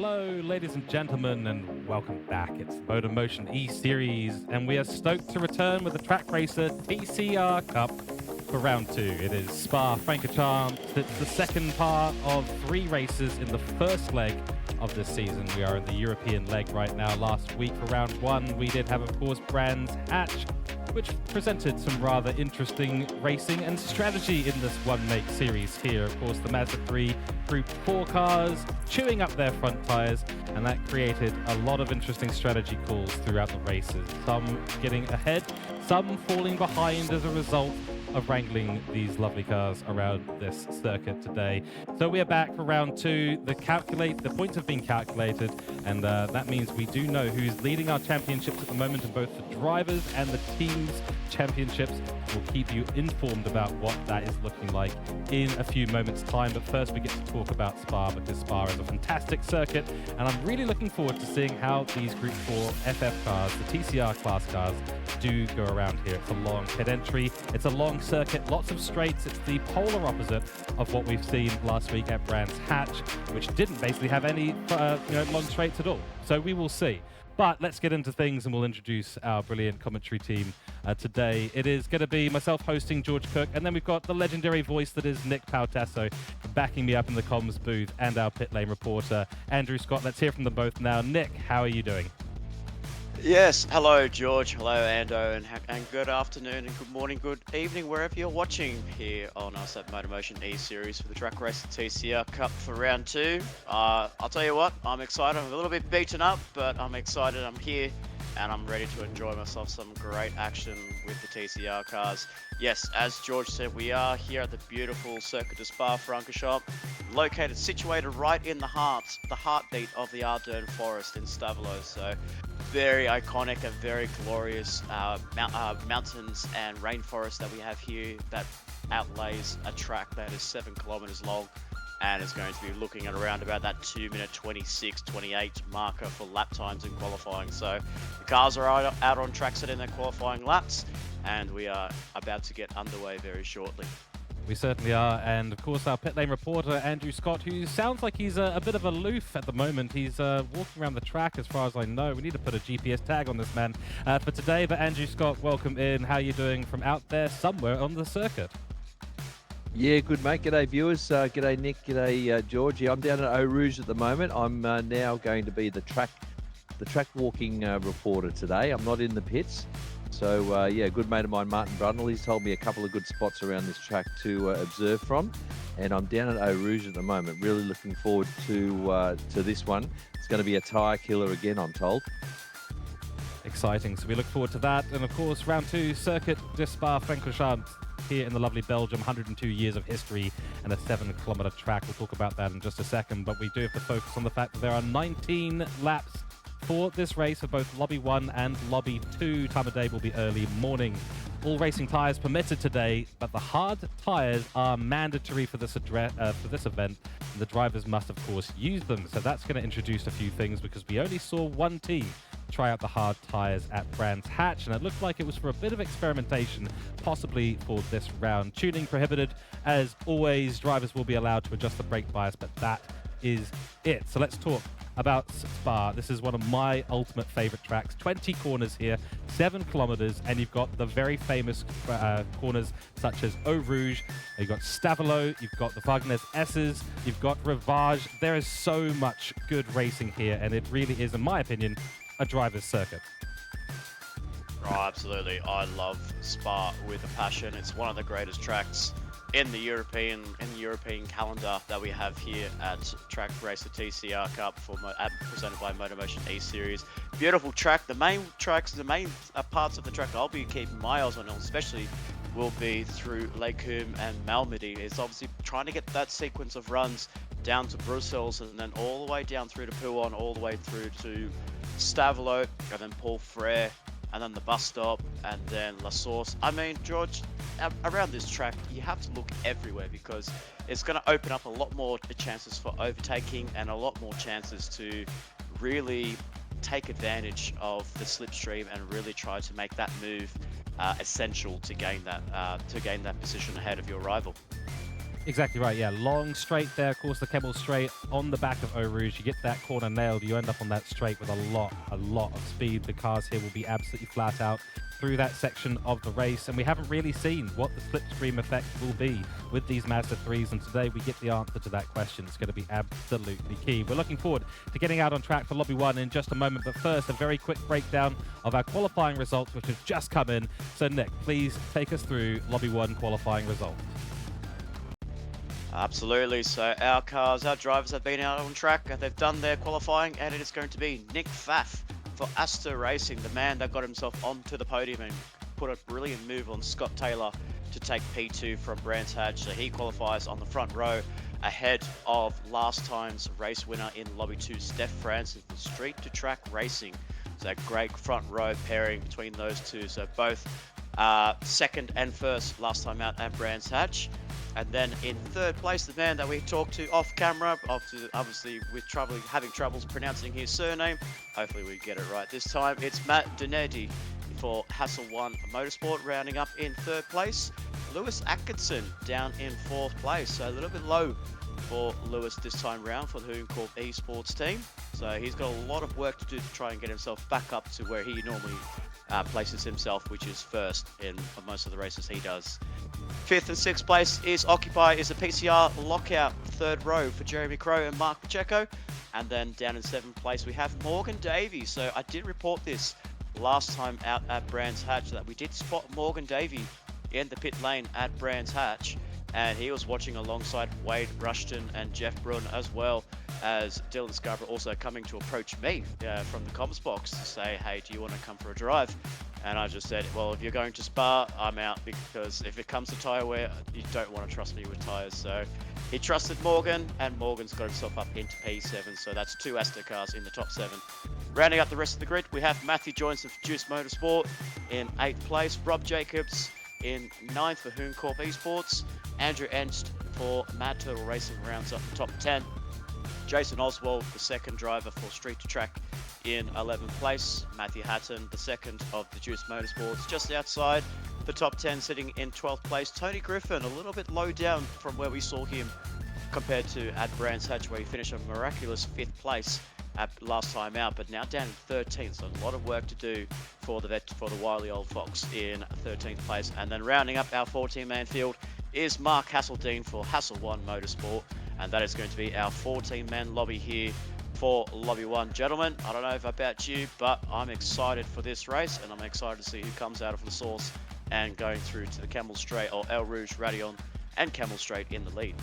Hello, ladies and gentlemen, and welcome back. It's MotorMotion E-Series, and we are stoked to return with the Trak Racer TCR Cup for round 2. It is Spa Francorchamps. It's the second part of 3 races in the first leg of this season. We are in the European leg right now. Last week for round 1, we did have, of course, Brands Hatch, which presented some rather interesting racing and strategy in this one-make series here. Of course, the Mazda 3 Group 4 cars chewing up their front tires, and that created a lot of interesting strategy calls throughout the races. Some getting ahead, some falling behind as a result of wrangling these lovely cars around this circuit today. So we are back for round 2. The points have been calculated, and that means we do know who's leading our championships at the moment, and both the drivers and the teams championships. We'll keep you informed about what that is looking like in a few moments time. But first we get to talk about Spa, because Spa is a fantastic circuit, and I'm really looking forward to seeing how these Group 4 FF cars, the TCR class cars, do go around here. It's a long pit entry, it's a long circuit, lots of straights. It's the polar opposite of what we've seen last week at Brands Hatch, which didn't basically have any long straights at all. So we will see. But let's get into things, and we'll introduce our brilliant commentary team today. It is going to be myself hosting, George Cooke, and then we've got the legendary voice that is Nick Pautasso backing me up in the comms booth, and our pit lane reporter, Andrew Scott. Let's hear from them both now. Nick, how are you doing? Yes, hello George, hello Ando, and good afternoon and good morning, good evening, wherever you're watching here on us at MotorMotion E-Series for the Trak Racer TCR Cup for round 2. I'll tell you what, I'm excited. I'm a little bit beaten up, but I'm excited. I'm here and I'm ready to enjoy myself some great action with the TCR cars. Yes, as George said, we are here at the beautiful Circuit de Spa Francorchamps, situated right in the heartbeat of the Ardennes Forest in Stavelot. So very iconic and very glorious mountains and rainforest that we have here that outlays a track that is 7 kilometers long and is going to be looking at around about that 2-minute 26-28 marker for lap times in qualifying. So the cars are out on track set in their qualifying laps, and we are about to get underway very shortly. We certainly are, and of course our pit lane reporter, Andrew Scott, who sounds like he's a bit of aloof at the moment. He's walking around the track as far as I know. We need to put a GPS tag on this man for today. But Andrew Scott, welcome in. How are you doing from out there somewhere on the circuit? Yeah, good mate. G'day viewers. G'day Nick. G'day George. Yeah, I'm down at Eau Rouge at the moment. I'm now going to be the track walking reporter today. I'm not in the pits. So yeah, a good mate of mine, Martin Brundle, he's told me a couple of good spots around this track to observe from, and I'm down at Eau Rouge at the moment. Really looking forward to this one. It's going to be a tyre killer again, I'm told. Exciting. So we look forward to that, and of course, round 2, Circuit de Spa Francorchamps here in the lovely Belgium. 102 years of history and a 7-kilometer track. We'll talk about that in just a second, but we do have to focus on the fact that there are 19 laps for this race for both Lobby 1 and Lobby 2. Time of day will be early morning. All racing tyres permitted today, but the hard tyres are mandatory for this event, and the drivers must, of course, use them. So that's going to introduce a few things, because we only saw one team try out the hard tyres at Brands Hatch, and it looked like it was for a bit of experimentation, possibly for this round. Tuning prohibited. As always, drivers will be allowed to adjust the brake bias, but that is it. So let's talk about Spa. This is one of my ultimate favorite tracks. 20 corners here, 7 kilometers, and you've got the very famous corners such as Eau Rouge, you've got Stavelot, you've got the Wagner's S's, you've got Rivage. There is so much good racing here, and it really is, in my opinion, a driver's circuit. Oh, absolutely. I love Spa with a passion. It's one of the greatest tracks in the European calendar that we have here at Trak Racer TCR Cup presented by MotorMotion E-Series. Beautiful track. The main parts of the track I'll be keeping my eyes on, especially, will be through Les Coombes and Malmedy. It's obviously trying to get that sequence of runs down to Brussels, and then all the way down through to Pouon, all the way through to Stavelot, and then Paul Frere, and then the bus stop, and then La Source. I mean, George, around this track, you have to look everywhere, because it's going to open up a lot more chances for overtaking and a lot more chances to really take advantage of the slipstream and really try to make that move essential to gain that position ahead of your rival. Exactly right, yeah. Long straight there, of course, the Kemmel straight on the back of Eau Rouge. You get that corner nailed, you end up on that straight with a lot of speed. The cars here will be absolutely flat out through that section of the race, and we haven't really seen what the slipstream effect will be with these Mazda 3s, and today we get the answer to that question. It's going to be absolutely key. We're looking forward to getting out on track for Lobby 1 in just a moment, but first, a very quick breakdown of our qualifying results, which have just come in. So Nick, please take us through Lobby 1 qualifying results. Absolutely. So our drivers have been out on track. They've done their qualifying, and it is going to be Nick Pfaff for Astor Racing, the man that got himself onto the podium and put a brilliant move on Scott Taylor to take P2 from Brands Hatch. So he qualifies on the front row ahead of last time's race winner in Lobby 2, Steph Francis for Street to Track Racing. So a great front row pairing between those two. So both second and first last time out at Brands Hatch. And then in third place, the man that we talked to off camera, obviously with having troubles pronouncing his surname. Hopefully we get it right this time. It's Matt Donetti for Hassel 1 Motorsport, rounding up in third place. Lewis Atkinson down in fourth place, so a little bit low for Lewis this time round for the Hooncorp Esports team. So he's got a lot of work to do to try and get himself back up to where he normally places himself, which is first in most of the races he does. Fifth and sixth place is a PCR lockout, third row for Jeremy Crow and Mark Pacheco. And then down in seventh place, we have Morgan Davey. So I did report this last time out at Brands Hatch that we did spot Morgan Davey in the pit lane at Brands Hatch. And he was watching alongside Wade Rushton and Jeff Brun, as well as Dylan Scarborough also coming to approach me from the comms box to say, hey, do you want to come for a drive? And I just said, well, if you're going to Spa, I'm out, because if it comes to tyre wear, you don't want to trust me with tyres. So he trusted Morgan, and Morgan's got himself up into P7. So that's two Astor cars in the top 7. Rounding up the rest of the grid, we have Matthew Johnson for Juice Motorsport in 8th place, Rob Jacobs in 9th for Hooncorp Esports, Andrew Enst for Mad Turtle Racing rounds up the top 10. Jason Oswald, the second driver for Street to Track, in 11th place. Matthew Hatton, the second of the Juice Motorsports, just outside the top 10, sitting in 12th place. Tony Griffin, a little bit low down from where we saw him compared to at Brands Hatch, where he finished a miraculous 5th place at last time out, but now down in 13th. So a lot of work to do for the wily old fox in 13th place. And then rounding up our 14-man field is Mark Hasseldean for Hassel 1 Motorsport, and that is going to be our 14-man lobby here for Lobby 1. Gentlemen, I don't know about you, but I'm excited for this race, and I'm excited to see who comes out of the source and going through to the Kemmel Straight, or El Rouge, Radion, and Kemmel Straight in the lead.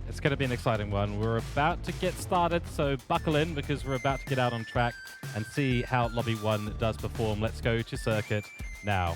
It's going to be an exciting one. We're about to get started, so buckle in, because we're about to get out on track and see how Lobby 1 does perform. Let's go to circuit now.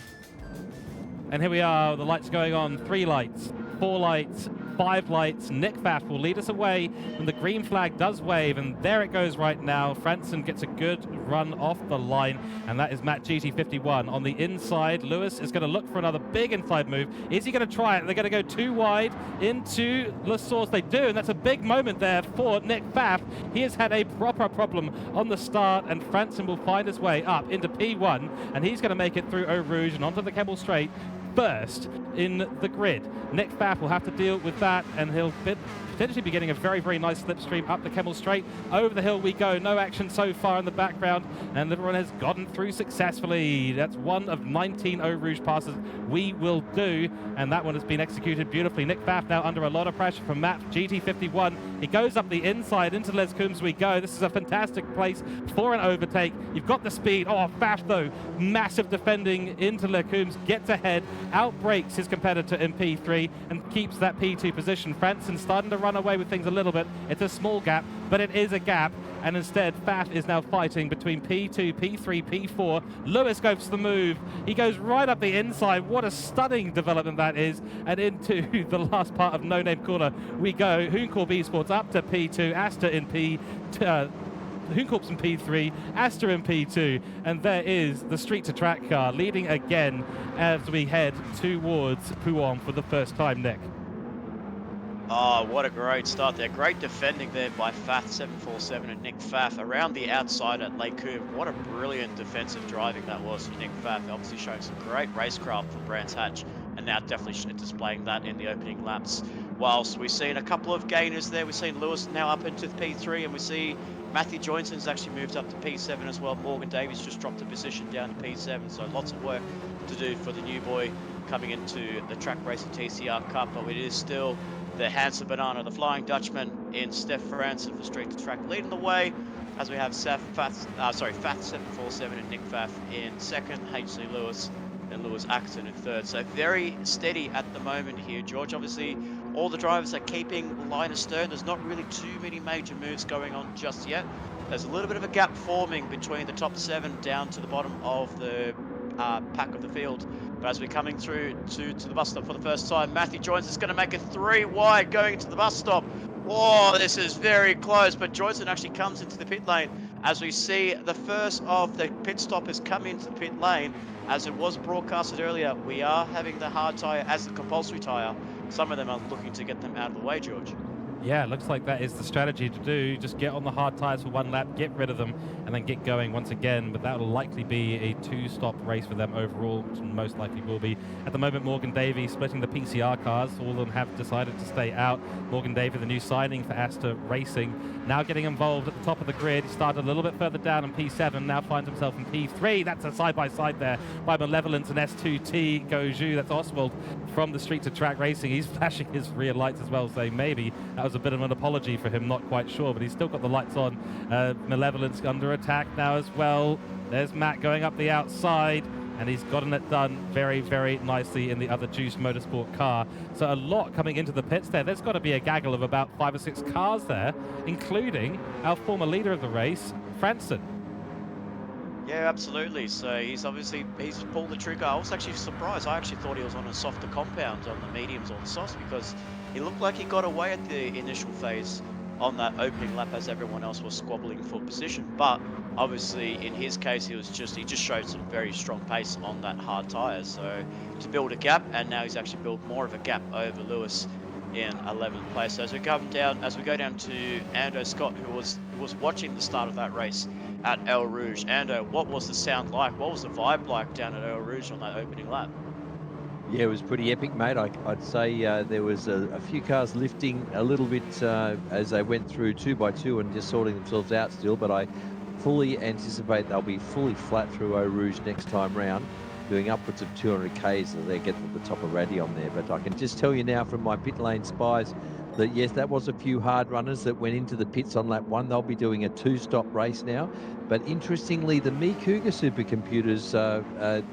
And here we are, the lights going on. 3 lights, 4 lights, 5 lights. Nick Pfaff will lead us away when the green flag does wave, and there it goes right now. Franson gets a good run off the line, and that is Matt GT51. On the inside, Lewis is going to look for another big inside move. Is he going to try it? They're going to go too wide into La Source. They do, and that's a big moment there for Nick Pfaff. He has had a proper problem on the start, and Franson will find his way up into P1, and he's going to make it through Eau Rouge and onto the Kemmel Straight first in the grid. Nick Pfaff will have to deal with that, and he'll potentially be getting a very, very nice slipstream up the Kemmel Straight. Over the hill we go. No action so far in the background, and everyone has gotten through successfully. That's one of 19 Eau Rouge passes we will do, and that one has been executed beautifully. Nick Pfaff now under a lot of pressure from Matt GT51. He goes up the inside into Les Coombs we go. This is a fantastic place for an overtake. You've got the speed. Oh, Pfaff though, massive defending into Les Coombs, gets ahead, outbreaks his competitor in P3 and keeps that P2 position. Franson starting to run away with things a little bit. It's a small gap, but it is a gap, and instead Pfaff is now fighting between P2, P3, P4. Lewis goes for the move. He goes right up the inside. What a stunning development that is, and into the last part of No Name Corner we go. Hooncorp Esports up to P2, Astor in Hooncorp's in P3, Astor in P2, and there is the Street to Track car leading again as we head towards Pouhon for the first time, Nick. Oh, what a great start there. Great defending there by Pfaff 747 and Nick Pfaff around the outside at Lake Coombe. What a brilliant defensive driving that was for Nick Pfaff. Obviously showing some great racecraft from Brands Hatch and now definitely displaying that in the opening laps. Whilst we've seen a couple of gainers there, we've seen Lewis now up into the P3, and we see Matthew Joynson's actually moved up to P7 as well. Morgan Davies just dropped a position down to P7, so lots of work to do for the new boy coming into the Trak Racer TCR Cup, but it is still the handsome banana, the Flying Dutchman in Steph Franson for Street to Track leading the way, as we have Fath747 and Nick Fath in second, HC Lewis and Lewis Acton in third. So very steady at the moment here, George. Obviously, all the drivers are keeping line astern. There's not really too many major moves going on just yet. There's a little bit of a gap forming between the top 7 down to the bottom of the pack of the field. But as we're coming through to the bus stop for the first time, Matthew Joynes is going to make it 3 wide going into the bus stop. Oh, this is very close, but Joyson actually comes into the pit lane as we see the first of the pit stoppers come into the pit lane. As it was broadcasted earlier, we are having the hard tyre as the compulsory tyre. Some of them are looking to get them out of the way, George. Yeah, it looks like that is the strategy to do. Just get on the hard tyres for one lap, get rid of them, and then get going once again. But that will likely be a 2-stop race for them overall, which most likely will be. At the moment, Morgan Davey splitting the PCR cars. All of them have decided to stay out. Morgan Davey, the new signing for Asta Racing, now getting involved at the top of the grid. He started a little bit further down in P7, now finds himself in P3. That's a side-by-side there by Malevolence and S2T Goju. That's Oswald from the Street to Track Racing. He's flashing his rear lights as well, saying maybe that was a bit of an apology for him, not quite sure, but he's still got the lights on. Malevolence under attack now as well. There's Matt going up the outside, and he's gotten it done very, very nicely in the other Juice Motorsport car. So a lot coming into the pits there. There's got to be a gaggle of about 5 or 6 cars there, including our former leader of the race, Franson. Yeah, absolutely. So he's pulled the trigger. I was actually surprised. I actually thought he was on a softer compound on the mediums or the softs, because he looked like he got away at the initial phase on that opening lap as everyone else was squabbling for position. But obviously in his case, he just showed some very strong pace on that hard tyres. So to build a gap, and now he's actually built more of a gap over Lewis in 11th place. So as we go down to Ando Scott, who was watching the start of that race at El Rouge. Ando, what was the sound like? What was the vibe like down at El Rouge on that opening lap? Yeah, it was pretty epic, mate. I'd say there was a few cars lifting a little bit as they went through 2 by 2 and just sorting themselves out still, but I fully anticipate they'll be fully flat through Eau Rouge next time round, doing upwards of 200 Ks as they get to the top of Radion there. But I can just tell you now from my pit lane spies that yes, that was a few hard runners that went into the pits on lap 1. They'll be doing a 2-stop race now. But interestingly, the Cougar supercomputers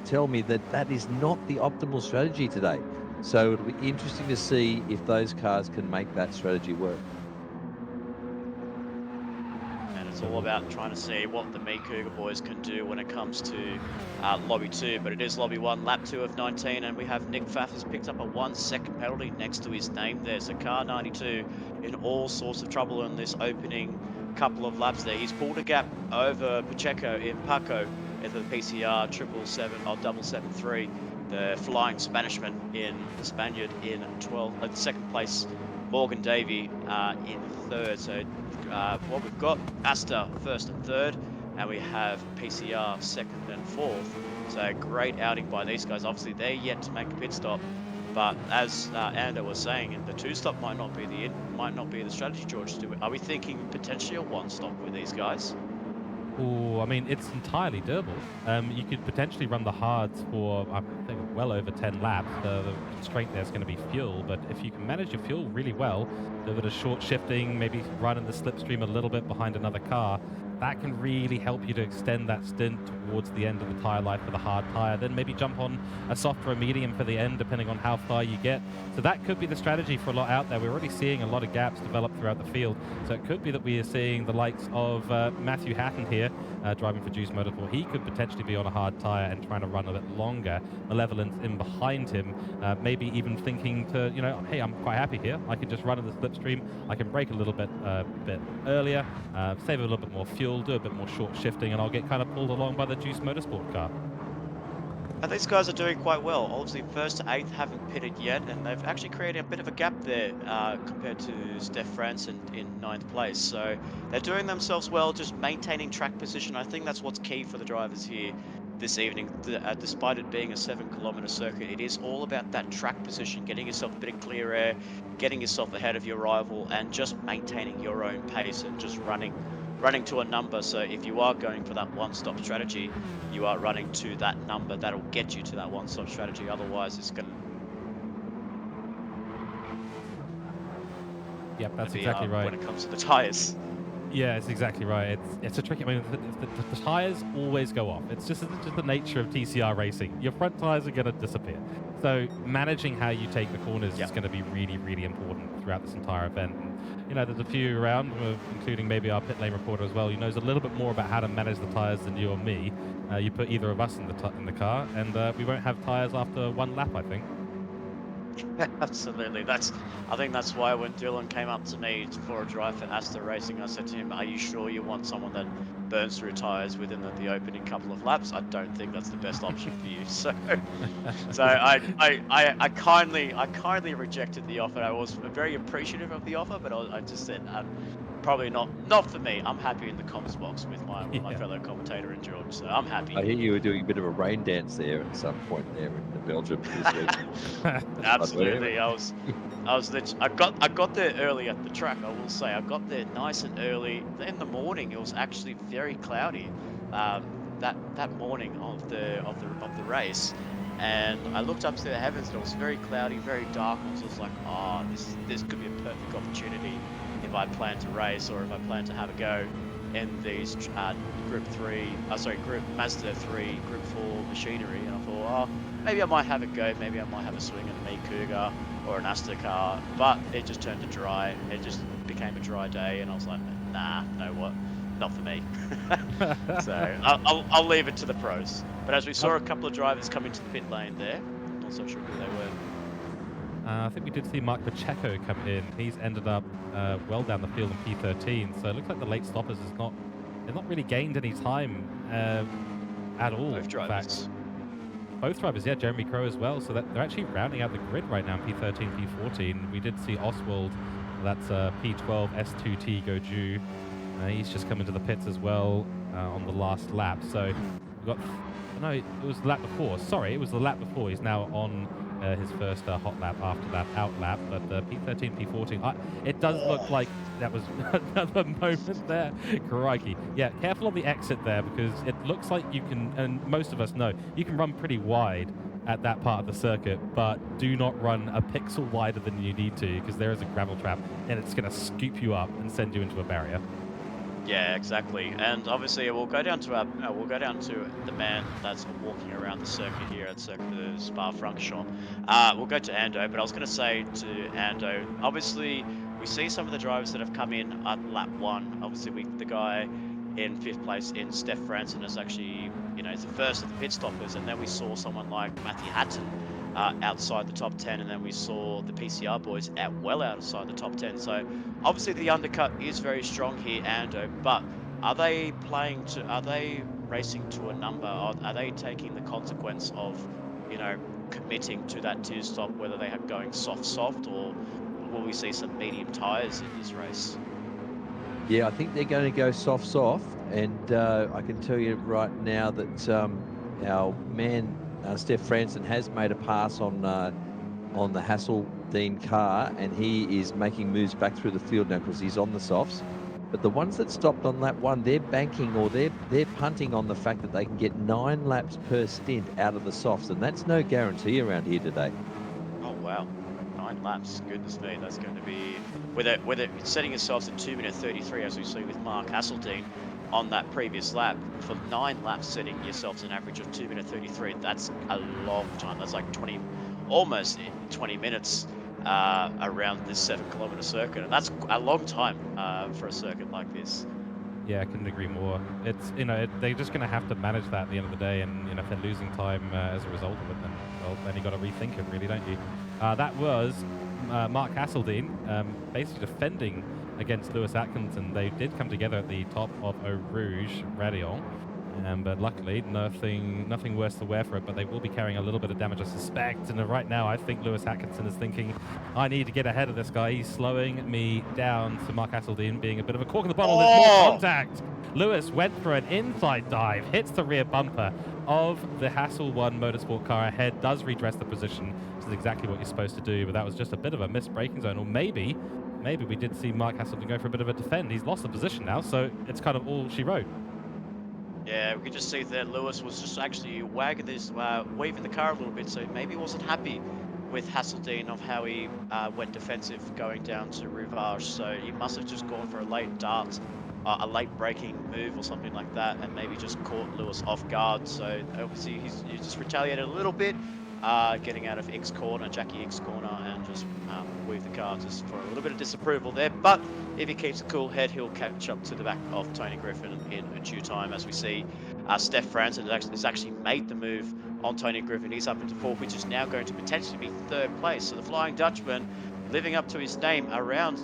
tell me that is not the optimal strategy today. So it'll be interesting to see if those cars can make that strategy work. And it's all about trying to see what the Cougar boys can do when it comes to Lobby 2. But it is Lobby 1, lap 2 of 19, and we have Nick Faff has picked up a 1-second penalty next to his name there. So car 92 in all sorts of trouble in this opening couple of laps there. He's pulled a gap over Pacheco in Paco in the PCR 777-3. The Flying Spanishman in the Spaniard in 2nd place. Morgan Davey in 3rd. So what we've got, Asta 1st and 3rd, and we have PCR 2nd and 4th. So great outing by these guys. Obviously they're yet to make a pit stop, but as Ando was saying, the 2-stop might not be the strategy, George. Are we thinking potentially a 1-stop with these guys? Oh, I mean, it's entirely doable. You could potentially run the hards for, I think, well over 10 laps. The constraint there is going to be fuel, but if you can manage your fuel really well, do a bit of short shifting, maybe run in the slipstream a little bit behind another car, that can really help you to extend that stint towards the end of the tyre life for the hard tyre. Then maybe jump on a soft or a medium for the end, depending on how far you get. So that could be the strategy for a lot out there. We're already seeing a lot of gaps develop throughout the field. So it could be that we are seeing the likes of Matthew Hatton here, driving for Juice Motorsport. He could potentially be on a hard tyre and trying to run a bit longer. Malevolence in behind him, maybe even thinking to, hey, I'm quite happy here. I can just run in the slipstream. I can brake a little bit earlier, save a little bit more fuel, do a bit more short shifting, and I'll get kind of pulled along by the Juice Motorsport car. And these guys are doing quite well. Obviously, first to eighth haven't pitted yet, and they've actually created a bit of a gap there compared to Steph Franson in ninth place. So they're doing themselves well, just maintaining track position. I think that's what's key for the drivers here this evening. Despite it being a 7 kilometer circuit, it is all about that track position, getting yourself a bit of clear air, getting yourself ahead of your rival, and just maintaining your own pace and just running to a number. So if you are going for that one-stop strategy, you are running to that number that'll get you to that one-stop strategy. Otherwise, it's going Yep, that's to be exactly right. when it comes to the tires. Yeah, it's exactly right. It's a tricky. I mean, the tires always go off. It's just the nature of TCR racing. Your front tires are going to disappear. So managing how you take the corners is going to be really, really important throughout this entire event. And, you know, there's a few around, including maybe our pit lane reporter as well, who knows a little bit more about how to manage the tires than you or me. You put either of us in the car, and we won't have tires after one lap, I think. Absolutely. I think that's why when Dylan came up to me for a drive for Asta Racing, I said to him, "Are you sure you want someone that burns through tires within the opening couple of laps? I don't think that's the best option for you." So, I kindly rejected the offer. I was very appreciative of the offer, but I just said, probably not for me. I'm happy in the comms box with my fellow commentator and George, so I'm happy. I hear you were doing a bit of a rain dance there at some point there in Belgium this week. Absolutely, I got there early at the track. I will say I got there nice and early in the morning. It was actually very cloudy, that morning of the race, and I looked up to the heavens and it was very cloudy, very dark. And I was like, oh, this could be a perfect opportunity if I plan to race or if I plan to have a go in these Group Mazda 3, Group 4 machinery. And I thought, oh, maybe I might have a go, maybe I might have a swing at a Cougar or an Asta car, but it just turned to dry. It just became a dry day, and I was like, nah, know what, not for me. So I'll leave it to the pros. But as we saw a couple of drivers come into the pit lane there, not so sure who they were. I think we did see Mark Pacheco come in. He's ended up well down the field in P13, so it looks like the late stoppers they've not really gained any time at all. Both drivers. Both drivers, yeah, Jeremy Crow as well. So they're actually rounding out the grid right now in P13, P14. We did see Oswald, that's P12, S2T Goju. He's just come into the pits as well on the last lap. So we've got, no, it was the lap before. Sorry, it was the lap before. He's now on his first hot lap after that out lap. But P13, P14, it does look like that was another moment there. Crikey. Yeah, careful on the exit there, because it looks like you can, and most of us know, you can run pretty wide at that part of the circuit, but do not run a pixel wider than you need to, because there is a gravel trap and it's going to scoop you up and send you into a barrier. Yeah, exactly. And obviously, we'll go down to the man that's walking around the circuit here at the Spa Francorchamps. We'll go to Ando, but I was going to say to Ando, obviously, we see some of the drivers that have come in at lap 1. Obviously, the guy in 5th place in Steph Franson is actually, is the first of the pit stoppers, and then we saw someone like Matthew Hatton outside the top 10, and then we saw the PCR boys well outside the top 10. So obviously the undercut is very strong here, Ando, but are they racing to a number? Are they taking the consequence of, committing to that 2-stop, whether they are going soft, or will we see some medium tyres in this race? Yeah, I think they're going to go soft, and I can tell you right now that our man Steph Franson has made a pass on the Hasseldine car, and he is making moves back through the field now because he's on the softs. But the ones that stopped on lap 1, they're banking, or they're punting on the fact that they can get 9 laps per stint out of the softs, and that's no guarantee around here today. Oh wow, 9 laps! Goodness me, that's going to be with it setting yourselves at 2:33, as we see with Mark Hasseldine on that previous lap. For 9 laps, setting yourselves an average of 2:33. That's a long time. That's like almost 20 minutes around this 7-kilometer circuit, and that's a long time for a circuit like this. Yeah, I couldn't agree more. It's, they're just going to have to manage that at the end of the day, and if they're losing time as a result of it, then you got to rethink it, really, don't you? That was Mark Hasseldine basically defending against Lewis Atkinson. They did come together at the top of Eau Rouge Radion. But luckily, nothing worse to wear for it, but they will be carrying a little bit of damage, I suspect. And right now, I think Lewis Atkinson is thinking, I need to get ahead of this guy. He's slowing me down to Mark Hasseldean being a bit of a cork in the bottle. There's more contact. Lewis went for an inside dive, hits the rear bumper of the Hassel 1 Motorsport car ahead, does redress the position, which is exactly what you're supposed to do, but that was just a bit of a missed braking zone, or maybe we did see Mark Hasseldean go for a bit of a defend. He's lost the position now, so it's kind of all she wrote. Yeah, we can just see that Lewis was just actually waving the car a little bit, so maybe he wasn't happy with Hasseldean of how he went defensive going down to Rivage. So he must have just gone for a late dart, a late braking move or something like that, and maybe just caught Lewis off guard. So obviously he just retaliated a little bit, getting out of Jackie X corner, and just weave the car just for a little bit of disapproval there. But if he keeps a cool head, he'll catch up to the back of Tony Griffin in due time, as we see Steph Franson has actually made the move on Tony Griffin. He's up into fourth, which is now going to potentially be third place. So the Flying Dutchman, living up to his name around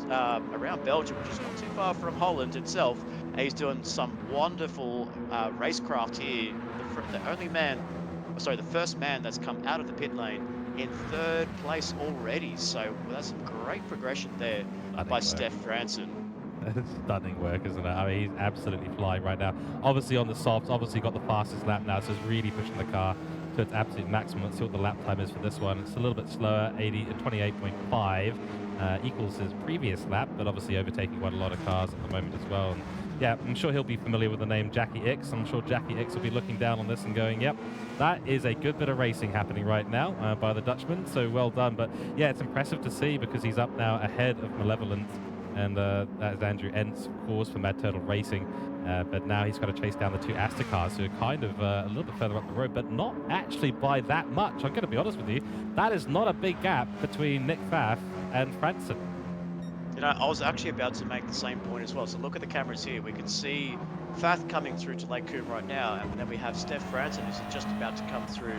Belgium, which is not too far from Holland itself. He's doing some wonderful racecraft here. The first man that's come out of the pit lane in third place already. So that's some great progression there by Steph Franson. Stunning work, isn't it? I mean, he's absolutely flying right now. Obviously on the softs, obviously got the fastest lap now, so it's really pushing the car to its absolute maximum. Let's see what the lap time is for this one. It's a little bit slower, 28.5, equals his previous lap, but obviously overtaking quite a lot of cars at the moment as well. And yeah, I'm sure he'll be familiar with the name Jackie X. I'm sure Jackie X will be looking down on this and going, yep, that is a good bit of racing happening right now by the Dutchman, so well done. But yeah, it's impressive to see because he's up now ahead of Malevolent, and that's Andrew Entz, of course, for Mad Turtle Racing. But now he's got to chase down the two Asta cars, who are kind of a little bit further up the road, but not actually by that much. I'm going to be honest with you. That is not a big gap between Nick Pfaff and Franson. You know, I was actually about to make the same point as well. So look at the cameras here. We can see Pfaff coming through to Lake Coombe right now, and then we have Steph Franson, who's just about to come through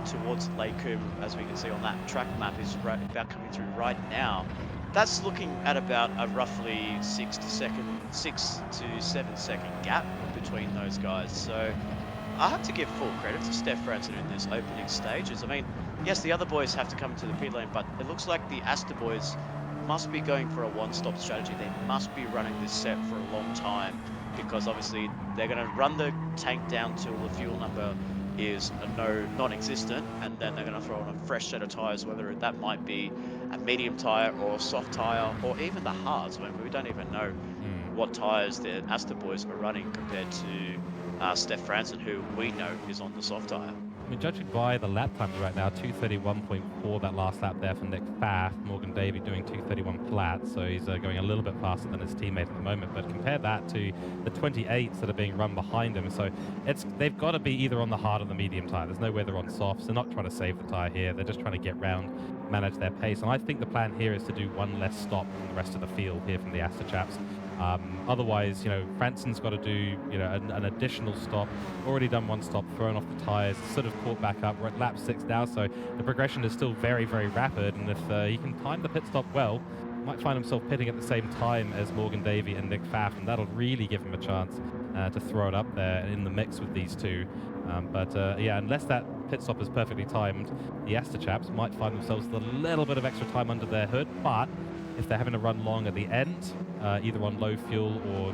towards Lake Coombe, as we can see on that track map, is about coming through right now. That's looking at about a roughly 6 to 7 second gap between those guys. So I have to give full credit to Steph Franson in this opening stages. I mean, yes, the other boys have to come into the pit lane, but it looks like the Asta boys must be going for a one-stop strategy. They must be running this set for a long time, because obviously they're going to run the tank down till the fuel number is non-existent, and then they're going to throw on a fresh set of tires, whether that might be a medium tire or a soft tire or even the hards. I mean, we don't even know what tires the Asta boys are running compared to Steph Franson, who we know is on the soft tire. I mean, judging by the lap times right now, 2:31.4 that last lap there for Nick Pfaff. Morgan Davey doing 2:31 flat, so he's going a little bit faster than his teammate at the moment. But compare that to the 28s that are being run behind him. So they've got to be either on the hard or the medium tire. There's no way they're on softs. They're not trying to save the tire here. They're just trying to get round, manage their pace. And I think the plan here is to do one less stop than the rest of the field here from the Asta chaps. Otherwise, you know, Franson's got to do, you know, an additional stop. Already done one stop, thrown off the tires, sort of caught back up. We're at lap 6 now, so the progression is still very, very rapid. And if he can time the pit stop well, might find himself pitting at the same time as Morgan Davey and Nick Pfaff, and that'll really give him a chance to throw it up there in the mix with these two. Yeah, unless that pit stop is perfectly timed, the Asta chaps might find themselves with a little bit of extra time under their hood, but if they're having to run long at the end, either on low fuel or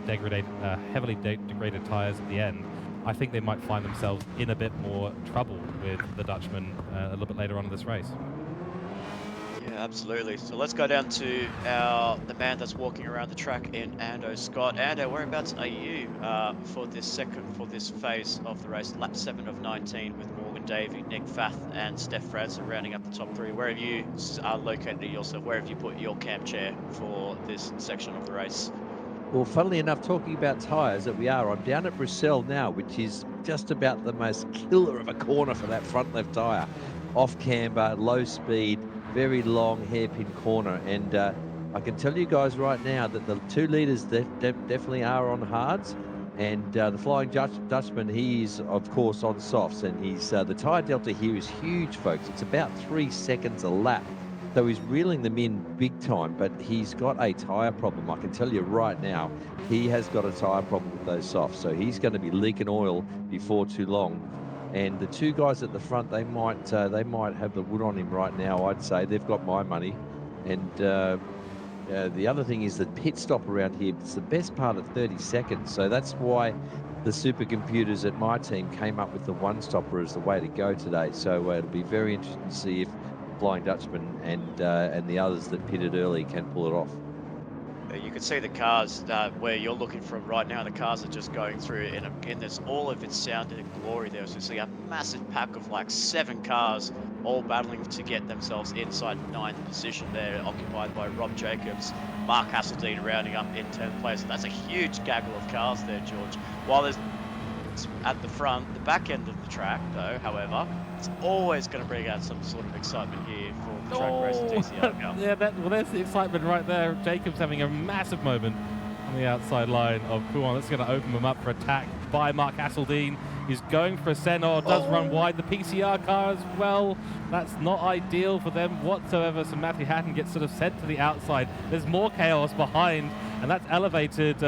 heavily degraded tires at the end, I think they might find themselves in a bit more trouble with the Dutchman a little bit later on in this race. Yeah, absolutely. So let's go down to the man that's walking around the track in Ando. Scott, Ando, whereabouts are you for this phase of the race? Lap 7 of 19 with Morgan Davey, Nick Pfaff, and Steph Franson rounding up the top 3. Where have you located yourself? Where have you put your camp chair for this section of the race? Well, funnily enough, talking about tyres I'm down at Bruxelles now, which is just about the most killer of a corner for that front left tyre. Off camber, low speed, very long hairpin corner. And I can tell you guys right now that the 2 litres definitely are on hards. And the Flying Dutchman, he's of course on softs, and he's the tyre delta here is huge, folks. It's about 3 seconds a lap So he's reeling them in big time, but he's got a tyre problem. I can tell you right now, he has got a tyre problem with those softs. So he's going to be leaking oil before too long. And the two guys at the front, they might have the wood on him right now. I'd say they've got my money. And the other thing is the pit stop around here. It's the best part of 30 seconds. So that's why the supercomputers at my team came up with the one stopper as the way to go today. So it'll be very interesting to see if Flying Dutchman and the others that pitted early can pull it off. You can see the cars where you're looking from right now. The cars are just going through in this all of its sound and glory there. So you see a massive pack of like 7 cars all battling to get themselves inside 9th position there, occupied by Rob Jacobs, Mark Hasseldine rounding up in 10th place. That's a huge gaggle of cars there, George. While there's at the front, the back end of the track, though, however, it's always going to bring out some sort of excitement here for the Trak Racer TCR Cup. Yeah, there's the excitement right there. Jacobs having a massive moment on the outside line of Kuon. That's going to open him up for attack by Mark Hasseldine. He's going for a Senor, does run wide. The PCR car as well. That's not ideal for them whatsoever. So Matthew Hatton gets sort of sent to the outside. There's more chaos behind, and that's elevated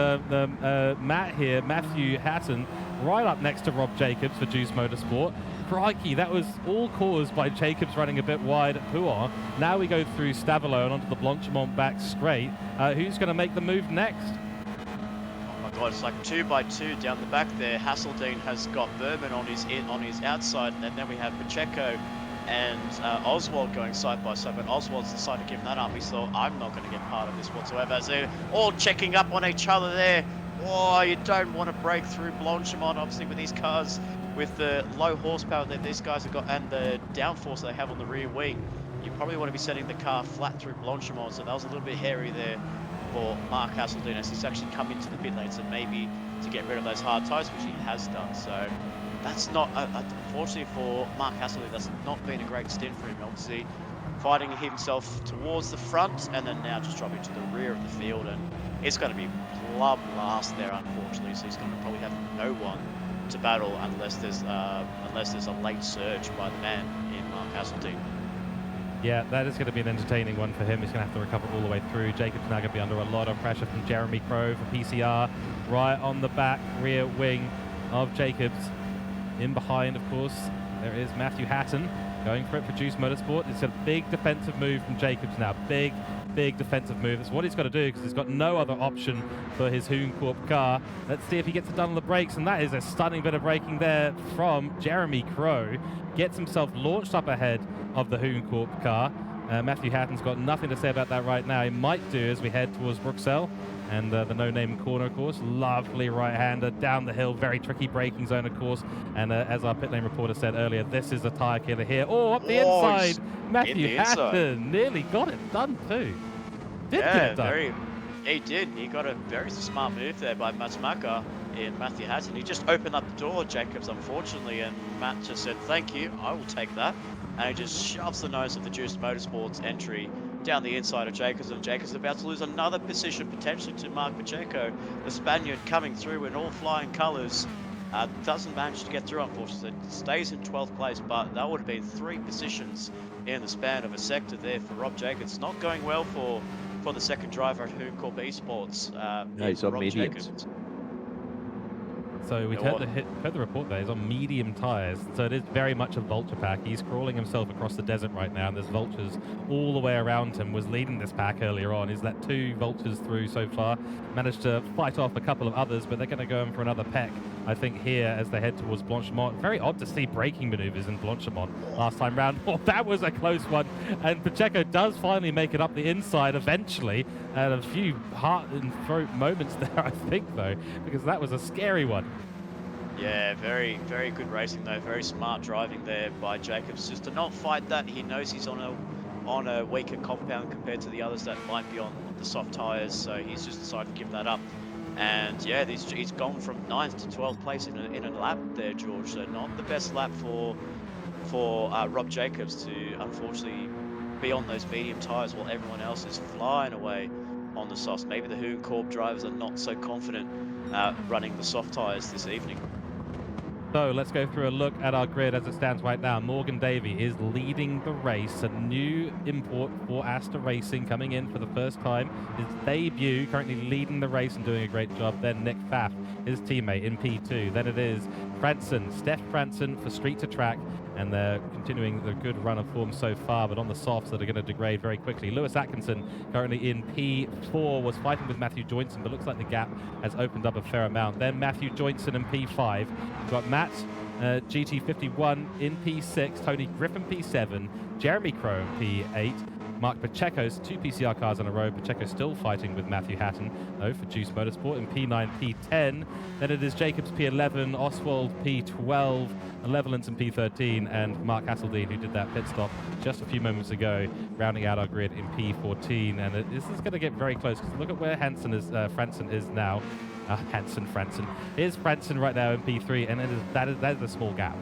Matthew Hatton, right up next to Rob Jacobs for Juice Motorsport. Crikey, that was all caused by Jacobs running a bit wide at Pouin. Now we go through Stavelot and onto the Blanchimont back straight. Who's going to make the move next? Oh my God, it's like 2 by 2 down the back there. Hasseldine has got Bourbon on his outside, and then we have Pacheco and Oswald going side by side, but Oswald's decided to give that up. He thought, I'm not going to get part of this whatsoever, as they're all checking up on each other there. Oh, you don't want to break through Blanchimont, obviously, with these cars, with the low horsepower that these guys have got and the downforce they have on the rear wing. You probably want to be setting the car flat through Blanchimont, so that was a little bit hairy there for Mark Hasseldine as he's actually come into the pit lane, so maybe to get rid of those hard tyres, which he has done. So that's not, unfortunately for Mark Hasseldine, that's not been a great stint for him. Obviously, fighting himself towards the front and then now just dropping to the rear of the field, and it's going to be plumb last there, unfortunately. So he's going to probably have no one to battle unless there's a late surge by the man in Mark Hasseldine. Yeah, that is going to be an entertaining one for him. He's going to have to recover all the way through. Jacobs now going to be under a lot of pressure from Jeremy Crow for PCR, right on the back rear wing of Jacobs. In behind, of course, there is Matthew Hatton going for it for Juice Motorsport. It's a big defensive move from Jacobs now. Big defensive move. That's what he's got to do because he's got no other option for his Hooncorp car. Let's see if he gets it done on the brakes, and that is a stunning bit of braking there from Jeremy Crow. Gets himself launched up ahead of the Hooncorp car. Matthew Hatton's got nothing to say about that right now. He might do as we head towards Bruxelles and the no-name corner, of course. Lovely right-hander down the hill. Very tricky braking zone, of course. And as our pit lane reporter said earlier, this is a tyre killer here. Oh, up the inside. Matthew Hatton nearly got it done too. Did get it done. He did. He got a very smart move there by Matsumaka in Matthew Hatton. He just opened up the door, Jacobs, unfortunately, and Matt just said, thank you, I will take that. And he just shoves the nose of the Juice Motorsports entry down the inside of Jacobs, and Jacobs is about to lose another position potentially to Mark Pacheco, the Spaniard coming through in all flying colours. Doesn't manage to get through, unfortunately. Stays in 12th place, but that would have been 3 positions in the span of a sector there for Rob Jacobs. Not going well for the second driver at Hooncorp Esports. No, he's on Rob mediums. Jacobs. So we heard the report there. He's on medium tyres, so it is very much a vulture pack. He's crawling himself across the desert right now, and there's vultures all the way around him. Was leading this pack earlier on. He's let 2 vultures through so far. Managed to fight off a couple of others, but they're going to go in for another peck, I think, here as they head towards Blanchimont. Very odd to see braking maneuvers in Blanchimont last time round. Oh, that was a close one. And Pacheco does finally make it up the inside eventually. And a few heart and throat moments there, I think, though, because that was a scary one. Yeah, very, very good racing though. Very smart driving there by Jacobs, just to not fight that. He knows he's on a weaker compound compared to the others that might be on the soft tyres, so he's just decided to give that up. And yeah, he's gone from 9th to 12th place in a lap there, George. So not the best lap for Rob Jacobs to unfortunately be on those medium tyres while everyone else is flying away on the softs. Maybe the Hooncorp drivers are not so confident running the soft tyres this evening. So let's go through a look at our grid as it stands right now. Morgan Davey is leading the race. A new import for Asta Racing coming in for the first time. His debut, currently leading the race and doing a great job. Then Nick Pfaff, his teammate in P2. Then it is Steph Franson for Street to Track. And they're continuing the good run of form so far, but on the softs that are going to degrade very quickly. Lewis Atkinson, currently in P4, was fighting with Matthew Joynson, but looks like the gap has opened up a fair amount. Then Matthew Joynson in P5. We've got Matt GT51 in P6, Tony Griffin P7, Jeremy Crow P8, Mark Pacheco's 2 PCR cars in a row. Pacheco still fighting with Matthew Hatton, though, for Juice Motorsport in P9, P10. Then it is Jacobs P11, Oswald P12, Levelance in P13, and Mark Hasseldine, who did that pit stop just a few moments ago, rounding out our grid in P14. And this is going to get very close, because look at where Franson is now. Here's Franson right now in P3, and that is a small gap.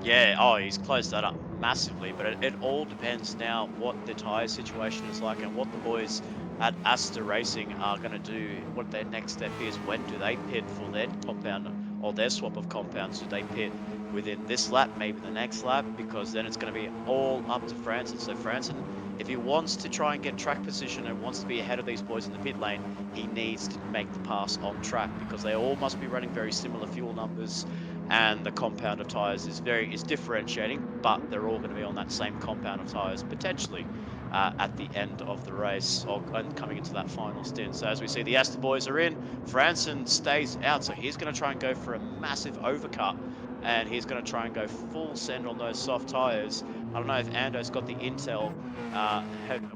Yeah, oh, he's closed that up massively, but it all depends now what the tyre situation is like and what the boys at Asta Racing are going to do, what their next step is. When do they pit for their compound or their swap of compounds? Do they pit within this lap, maybe the next lap? Because then it's going to be all up to Franson. So Franson, if he wants to try and get track position and wants to be ahead of these boys in the pit lane, he needs to make the pass on track, because they all must be running very similar fuel numbers, and the compound of tyres is differentiating, but they're all going to be on that same compound of tyres potentially at the end of the race and coming into that final stint. So as we see, the Asta boys are in. Franson stays out, so he's going to try and go for a massive overcut, and he's going to try and go full send on those soft tyres. I don't know if Ando's got the intel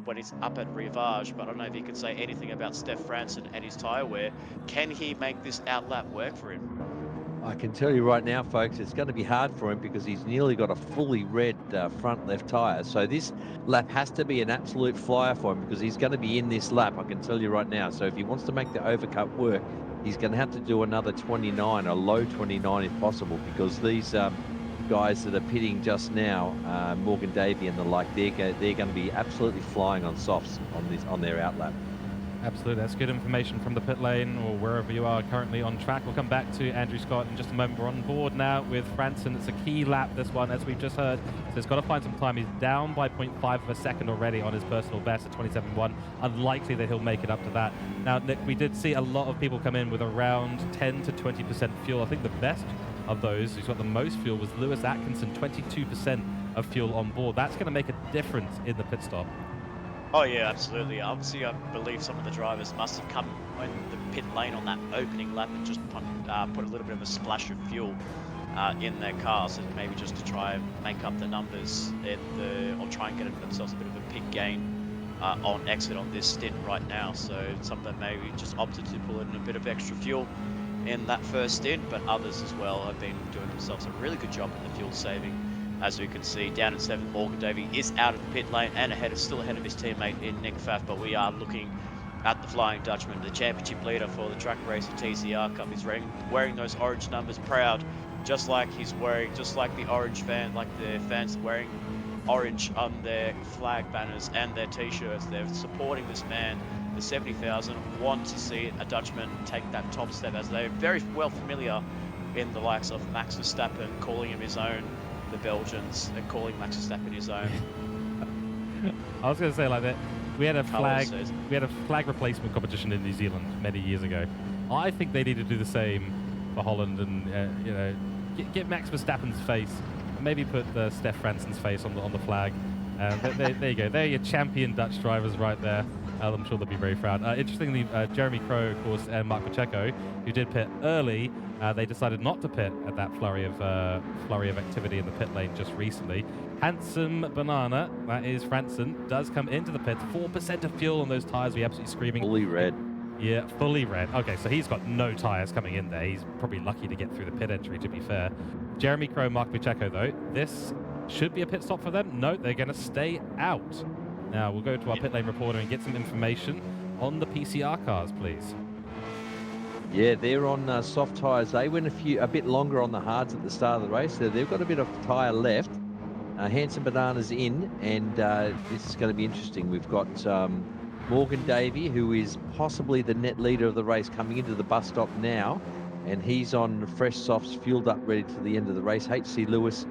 when he's up at Rivage, but I don't know if he could say anything about Steph Franson and his tyre wear. Can he make this outlap work for him? I can tell you right now, folks, it's going to be hard for him, because he's nearly got a fully red front left tyre. So this lap has to be an absolute flyer for him, because he's going to be in this lap, I can tell you right now. So if he wants to make the overcut work, he's going to have to do another 29, a low 29 if possible, because these guys that are pitting just now, Morgan Davey and the like, they're going to be absolutely flying on softs on their outlap. Absolutely, that's good information from the pit lane or wherever you are currently on track. We'll come back to Andrew Scott in just a moment. We're on board now with Franson. It's a key lap, this one, as we've just heard. So he's got to find some time. He's down by 0.5 of a second already on his personal best at 27.1. Unlikely that he'll make it up to that. Now, Nick, we did see a lot of people come in with around 10 to 20% fuel. I think the best of those who's got the most fuel was Lewis Atkinson, 22% of fuel on board. That's going to make a difference in the pit stop. Oh yeah, absolutely. Obviously, I believe some of the drivers must have come in the pit lane on that opening lap and just put a little bit of a splash of fuel in their cars, and maybe just to try and make up the numbers or try and get themselves a bit of a pit gain on exit on this stint right now. So some of them maybe just opted to pull in a bit of extra fuel in that first stint, but others as well have been doing themselves a really good job in the fuel saving. As we can see, down in 7th, Morgan Davey is out of the pit lane and still ahead of his teammate in Nick Pfaff, but we are looking at the Flying Dutchman, the championship leader for the Trak Racer TCR Cup. He's wearing those orange numbers proud, just like the orange the fans wearing orange on their flag banners and their t-shirts. They're supporting this man. The 70,000 want to see a Dutchman take that top step, as they're very well familiar in the likes of Max Verstappen, calling him his own. The Belgians are calling Max Verstappen his own. I was going to say like that. We had a flag replacement competition in New Zealand many years ago. I think they need to do the same for Holland, and get Max Verstappen's face, and maybe put Steph Franson's face on the flag. There you go. They're your champion Dutch drivers right there. I'm sure they'll be very proud. Interestingly, Jeremy Crow, of course, and Mark Pacheco, who did pit early, they decided not to pit at that flurry of activity in the pit lane just recently. Handsome Banana, that is Franson, does come into the pit. 4% of fuel on those tyres. We absolutely screaming. Fully red. Yeah, fully red. Okay, so he's got no tyres coming in there. He's probably lucky to get through the pit entry, to be fair. Jeremy Crow, Mark Pacheco, though, this should be a pit stop for them. No, they're going to stay out. Now, we'll go to our pit lane reporter and get some information on the PCR cars, please. Yeah, they're on soft tyres. They went a bit longer on the hards at the start of the race. So they've got a bit of tyre left. Handsome Banana's in, and this is going to be interesting. We've got Morgan Davey, who is possibly the net leader of the race, coming into the bus stop now. and he's on fresh softs, fueled up, ready for the end of the race. HC Lewis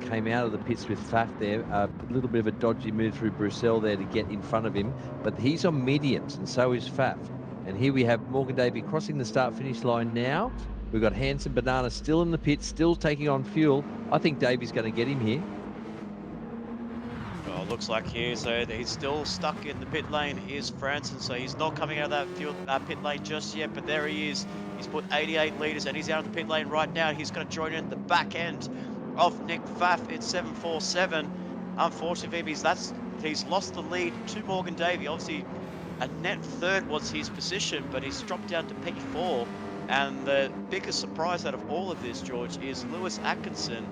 came out of the pits with Faf there. A little bit of a dodgy move through Bruxelles there to get in front of him, but he's on mediums, and so is Faf. And here we have Morgan Davey crossing the start-finish line now. We've got Hanson Banana still in the pit, still taking on fuel. I think Davey's going to get him here. Well, looks like he's still stuck in the pit lane. Here's Franson, so he's not coming out of that pit lane just yet, but there he is. He's put 88 litres and he's out of the pit lane right now. He's going to join in at the back end of Nick Pfaff. It's 747. Unfortunately, he's lost the lead to Morgan Davey. Obviously, a net third was his position, but he's dropped down to P4. And the biggest surprise out of all of this, George, is Lewis Atkinson,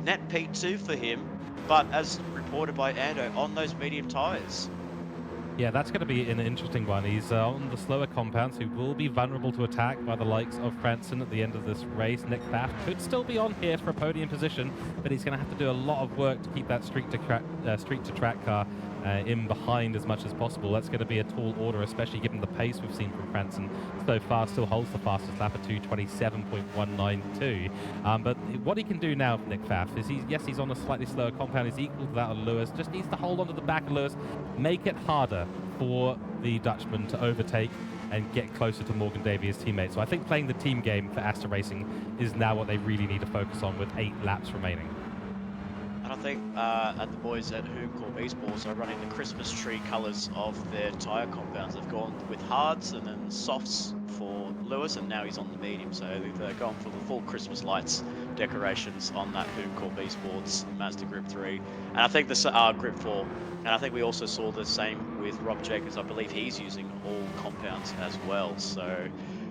net P2 for him, but as reported by Ando, on those medium tyres. Yeah, that's going to be an interesting one. He's on the slower compounds, who will be vulnerable to attack by the likes of Franson at the end of this race. Nick Pfaff could still be on here for a podium position, but he's going to have to do a lot of work to keep that street to track car in behind as much as possible. That's going to be a tall order, especially given the pace we've seen from Franson so far. Still holds the fastest lap at 2:27.192. But what he can do now, Nick Pfaff, is he's on a slightly slower compound. He's equal to that of Lewis. Just needs to hold on to the back of Lewis, make it harder for the Dutchman to overtake and get closer to Morgan Davey, his teammate. So I think playing the team game for Astor Racing is now what they really need to focus on with 8 laps remaining. And I think the boys at Corp Esports are running the Christmas tree colours of their tyre compounds. They've gone with hards and then softs for Lewis, and now he's on the medium. So they're going for the full Christmas lights decorations on that Corp Esports Mazda Grip 3. And I think this Grip 4. And I think we also saw the same with Rob Jacobs. I believe he's using all compounds as well. So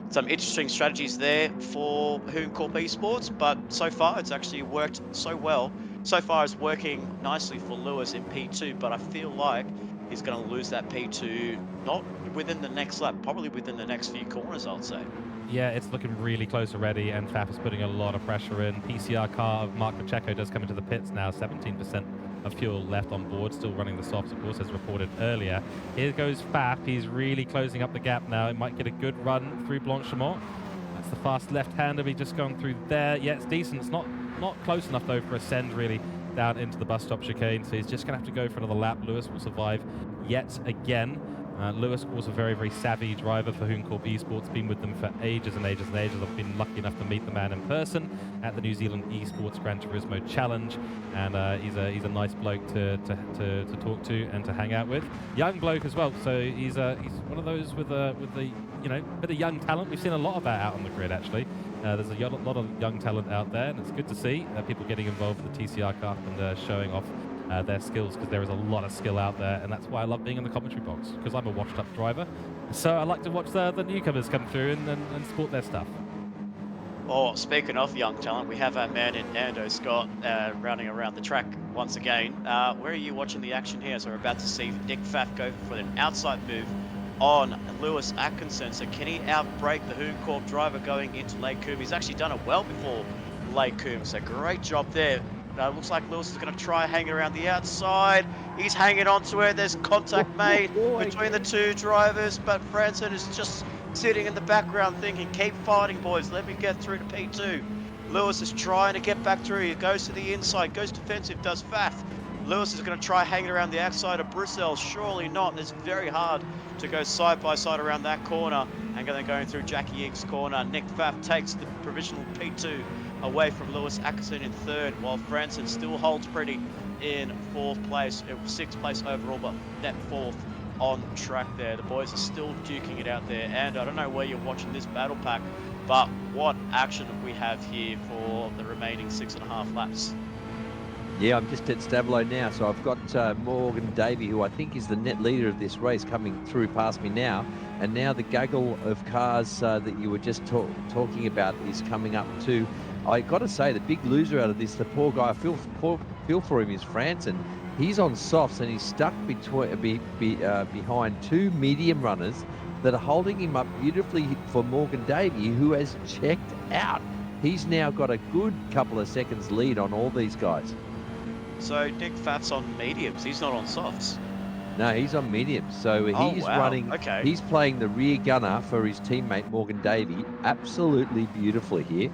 some interesting strategies there for Corp Esports, but so far it's actually worked so well. So far it's working nicely for Lewis in P2, but I feel like he's going to lose that P2 not within the next lap, probably within the next few corners, I'd say. Yeah, it's looking really close already, and Pfaff is putting a lot of pressure in. PCR car of Mark Pacheco does come into the pits now, 17% of fuel left on board, still running the softs, of course, as reported earlier. Here goes Pfaff. He's really closing up the gap now. He might get a good run through Blanchimont. That's the fast left-hander. We've just gone through there. Yeah, it's decent. It's not close enough, though, for a send, really, down into the bus stop chicane. So he's just going to have to go for another lap. Lewis will survive yet again. Lewis, of course, a very, very savvy driver for Corp Esports. Been with them for ages and ages and ages. I've been lucky enough to meet the man in person at the New Zealand Esports Gran Turismo Challenge, and he's a nice bloke to talk to and to hang out with. Young bloke as well. So he's one of those with the bit of young talent. We've seen a lot of that out on the grid, actually. There's a lot of young talent out there, and it's good to see people getting involved with the TCR Cup and showing off their skills, because there is a lot of skill out there, and that's why I love being in the commentary box, because I'm a washed-up driver. So I like to watch the newcomers come through and sport their stuff. Oh, speaking of young talent, we have our man in Ando Scott running around the track once again. Where are you watching the action here? So we're about to see Nick Pfaff go for an outside move on Lewis Atkinson. So can he outbrake the Corp driver going into Lake Coombe? He's actually done it well before Lake Coombe, so great job there. Looks like Lewis is going to try hanging around the outside. He's hanging onto it. There's contact made between the two drivers, but Franson is just sitting in the background thinking, keep fighting, boys. Let me get through to P2. Lewis is trying to get back through. He goes to the inside, goes defensive, does Pfaff. Lewis is going to try hanging around the outside of Bruxelles. Surely not. It's very hard to go side by side around that corner. And then going through Jackie Ink's corner, Nick Pfaff takes the provisional P2 away from Lewis Atkinson in third, while Franson still holds pretty in fourth place. It was sixth place overall, but net fourth on track there. The boys are still duking it out there, and I don't know where you're watching this battle pack, but what action we have here for the remaining 6.5 laps. Yeah, I'm just at Stablo now, so I've got Morgan Davey, who I think is the net leader of this race, coming through past me now. And now the gaggle of cars that you were just talking about is coming up too. I got to say, the big loser out of this, the poor guy, I feel for him, is Franson. He's on softs and he's stuck behind two medium runners that are holding him up beautifully for Morgan Davey, who has checked out. He's now got a good couple of seconds lead on all these guys. So Nick Pfaff's on mediums, he's not on softs. No, he's on medium. So Oh, he's wow. running. Okay. He's playing the rear gunner for his teammate Morgan Davey absolutely beautifully here.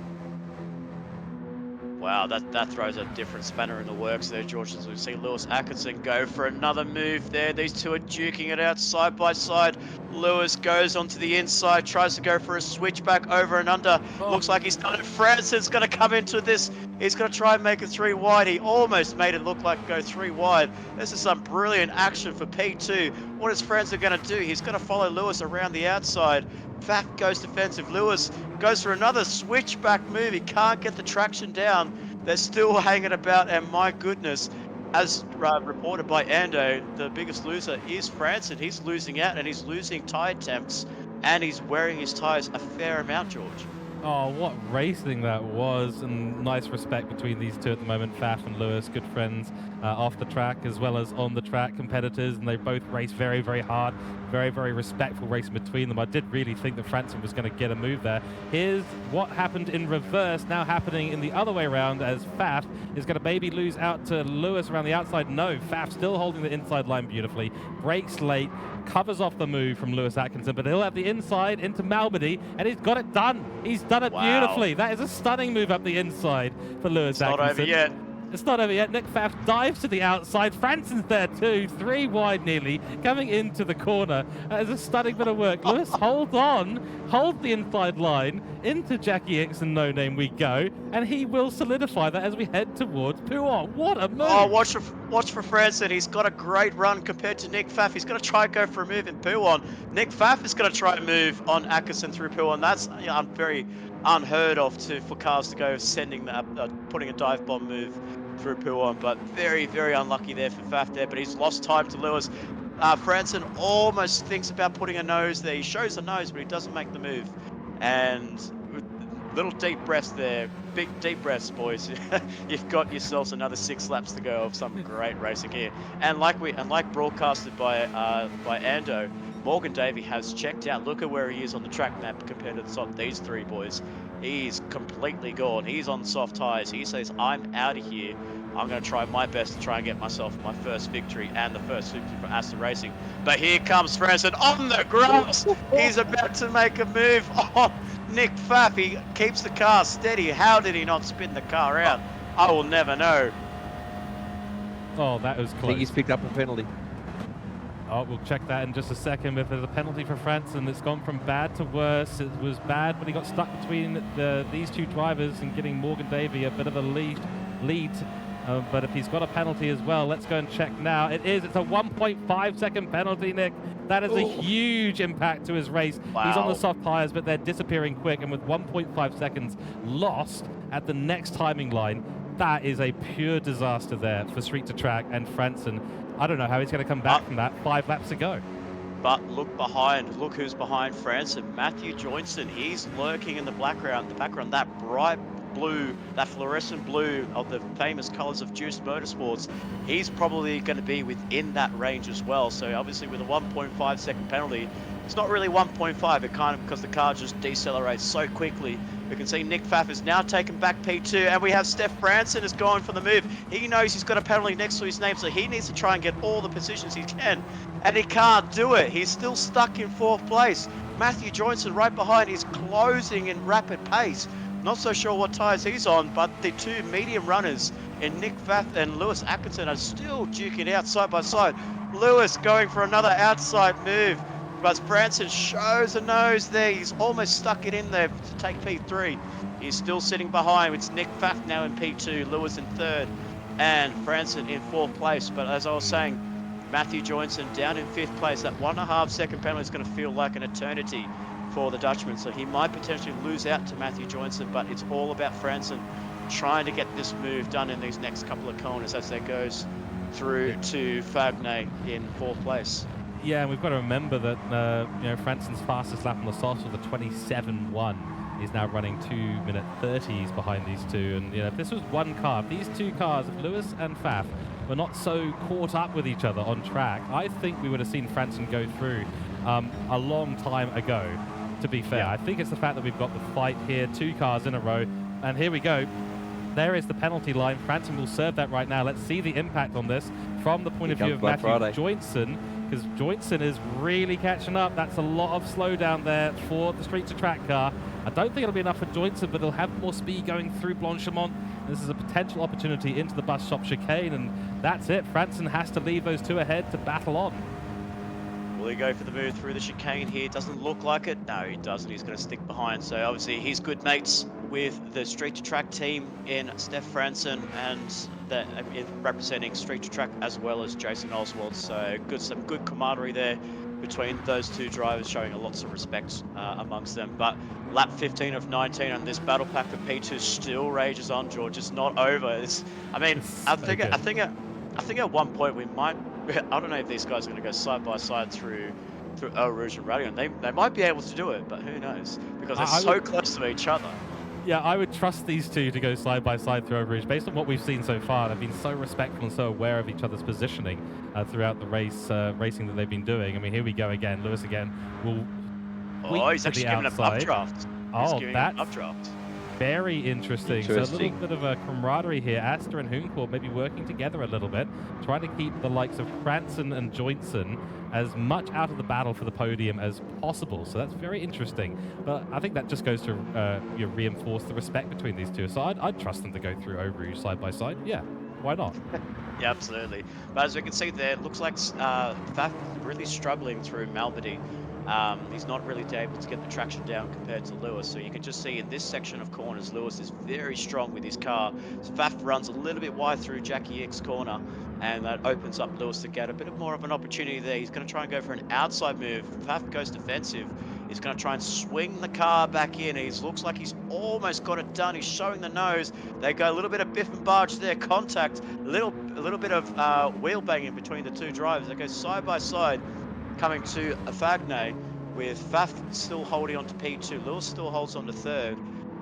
Wow, that throws a different spanner in the works there, George. As we see Lewis Atkinson go for another move there. These two are duking it out side by side. Lewis goes onto the inside, tries to go for a switchback over and under. Oh. Looks like he's done it. Franson's going to come into this. He's going to try and make it 3 wide. He almost made it look like go 3 wide. This is some brilliant action for P2. What is Franson going to do? He's going to follow Lewis around the outside. Faf goes defensive. Lewis goes for another switchback move. He can't get the traction down. They're still hanging about, and my goodness, as reported by Ando, the biggest loser is Franson. He's losing out, and he's losing tyre temps, and he's wearing his tyres a fair amount, George. Oh, what racing that was, and nice respect between these two at the moment. Faf and Lewis, good friends off the track as well as on the track, competitors, and they both race very, very hard. Very, very respectful racing between them. I did really think that Franson was going to get a move there. Here's what happened in reverse, now happening in the other way around, as Faf is going to maybe lose out to Lewis around the outside. No, Faf still holding the inside line beautifully. Brakes late, covers off the move from Lewis Atkinson, but he'll have the inside into Malmedy, and he's got it done. He's done it beautifully. That is a stunning move up the inside for Lewis Atkinson. Not over yet. It's not over yet. Nick Pfaff dives to the outside. Franson's there too. 3 wide nearly. Coming into the corner. That is a stunning bit of work. Lewis, hold on. Hold the inside line. Into Jackie X and No Name we go. And he will solidify that as we head towards Pouon. What a move. Oh, watch for Franson. He's got a great run compared to Nick Pfaff. He's going to try and go for a move in Pouon. Nick Pfaff is going to try and move on Atkinson through Pouon. That's very unheard of for cars to go sending putting a dive bomb move through Pouon, but very, very unlucky there for Pfaff there, but he's lost time to Lewis. Franson almost thinks about putting a nose there. He shows a nose, but he doesn't make the move. And little deep breaths there. Big deep breaths, boys. You've got yourselves another 6 laps to go of some great racing here. And like broadcasted by Ando, Morgan Davey has checked out. Look at where he is on the track map compared to these 3 boys. He's completely gone. He's on soft tyres. He says, I'm out of here. I'm going to try my best to try and get myself my first victory and the first victory for Aston Racing. But here comes Franson on the grass. He's about to make a move on Nick Pfaff. He keeps the car steady. How did he not spin the car out? I will never know. Oh, that was close. I think he's picked up a penalty. Oh, we'll check that in just a second. If there's a penalty for Franson, it's gone from bad to worse. It was bad when he got stuck between these 2 drivers and getting Morgan Davey a bit of a lead. But if he's got a penalty as well, let's go and check now. It's a 1.5 second penalty, Nick. That is a huge impact to his race. Wow. He's on the soft tyres, but they're disappearing quick. And with 1.5 seconds lost at the next timing line, that is a pure disaster there for Street to Track and Franson. I don't know how he's going to come back from that 5 laps to go. But look behind. Look who's behind Franson. Matthew Joynson. He's lurking in the background. That bright blue, that fluorescent blue of the famous colours of Juiced Motorsports. He's probably going to be within that range as well. So obviously with a 1.5 second penalty, it's not really 1.5. It kind of, because the car just decelerates so quickly. We can see Nick Pfaff is now taken back P2, and we have Steph Franson is going for the move. He knows he's got a penalty next to his name, so he needs to try and get all the positions he can, and he can't do it. He's still stuck in 4th place. Matthew Joynson right behind is closing in rapid pace. Not so sure what tyres he's on, but the 2 medium runners in Nick Pfaff and Lewis Atkinson are still duking it out side by side. Lewis going for another outside move. But Franson shows a nose there. He's almost stuck it in there to take P3. He's still sitting behind. It's Nick Pfaff now in P2, Lewis in 3rd, and Franson in 4th place. But as I was saying, Matthew Joynson down in 5th place. That 1.5 second penalty is going to feel like an eternity for the Dutchman. So he might potentially lose out to Matthew Joynson, but it's all about Franson trying to get this move done in these next couple of corners as they goes through to Fagnay in 4th place. Yeah, and we've got to remember that Franson's fastest lap on the softs was a 27.1. He's now running 2-minute 30s behind these 2. And if this was one car, if these 2 cars, if Lewis and Pfaff were not so caught up with each other on track, I think we would have seen Franson go through a long time ago, to be fair. Yeah. I think it's the fact that we've got the fight here, 2 cars in a row, and here we go. There is the penalty line. Franson will serve that right now. Let's see the impact on this from the point of view of Matthew Joynson. because Joyson is really catching up. That's a lot of slowdown there for the street to track car. I don't think it'll be enough for Joyson, but he'll have more speed going through Blanchimont. This is a potential opportunity into the bus stop chicane, and that's it. Franson has to leave those two ahead to battle on. Will he go for the move through the chicane here? Doesn't look like it. No, he doesn't. He's going to stick behind. So obviously he's good mates with the street to track team in Steph Franson and representing street to track as well as Jason Oswald. So some good camaraderie there between those two drivers, showing lots of respect amongst them. But lap 15 of 19 and this battle pack for P2 still rages on, George. It's not over. I think at one point we might. I don't know if these guys are going to go side by side through Eau Rouge and Radion. They might be able to do it, but who knows? Because they're so close to each other. Yeah, I would trust these two to go side by side through Eau Rouge. Based on what we've seen so far, they've been so respectful and so aware of each other's positioning throughout the racing that they've been doing. I mean, here we go again. Lewis again will he's actually giving an updraft. Updraft. Very interesting. So a little bit of a camaraderie here. Astor and Hooncourt maybe working together a little bit, trying to keep the likes of Franson and Joyson as much out of the battle for the podium as possible. So that's very interesting. But I think that just goes to reinforce the respect between these two. So I'd trust them to go through Eau Rouge side by side. Yeah, why not? Yeah, absolutely. But as we can see there, it looks like Faf really struggling through Malmedy. He's not really able to get the traction down compared to Lewis. So you can just see in this section of corners, Lewis is very strong with his car. So Faf runs a little bit wide through Jackie X corner, and that opens up Lewis to get a bit more of an opportunity there. He's going to try and go for an outside move. Faf goes defensive. He's going to try and swing the car back in. He looks like he's almost got it done. He's showing the nose. They go a little bit of biff and barge there, contact, a little bit of wheel banging between the two drivers. They go side by side, coming to a Fagne with Faf still holding on to P2. Lewis still holds on to third.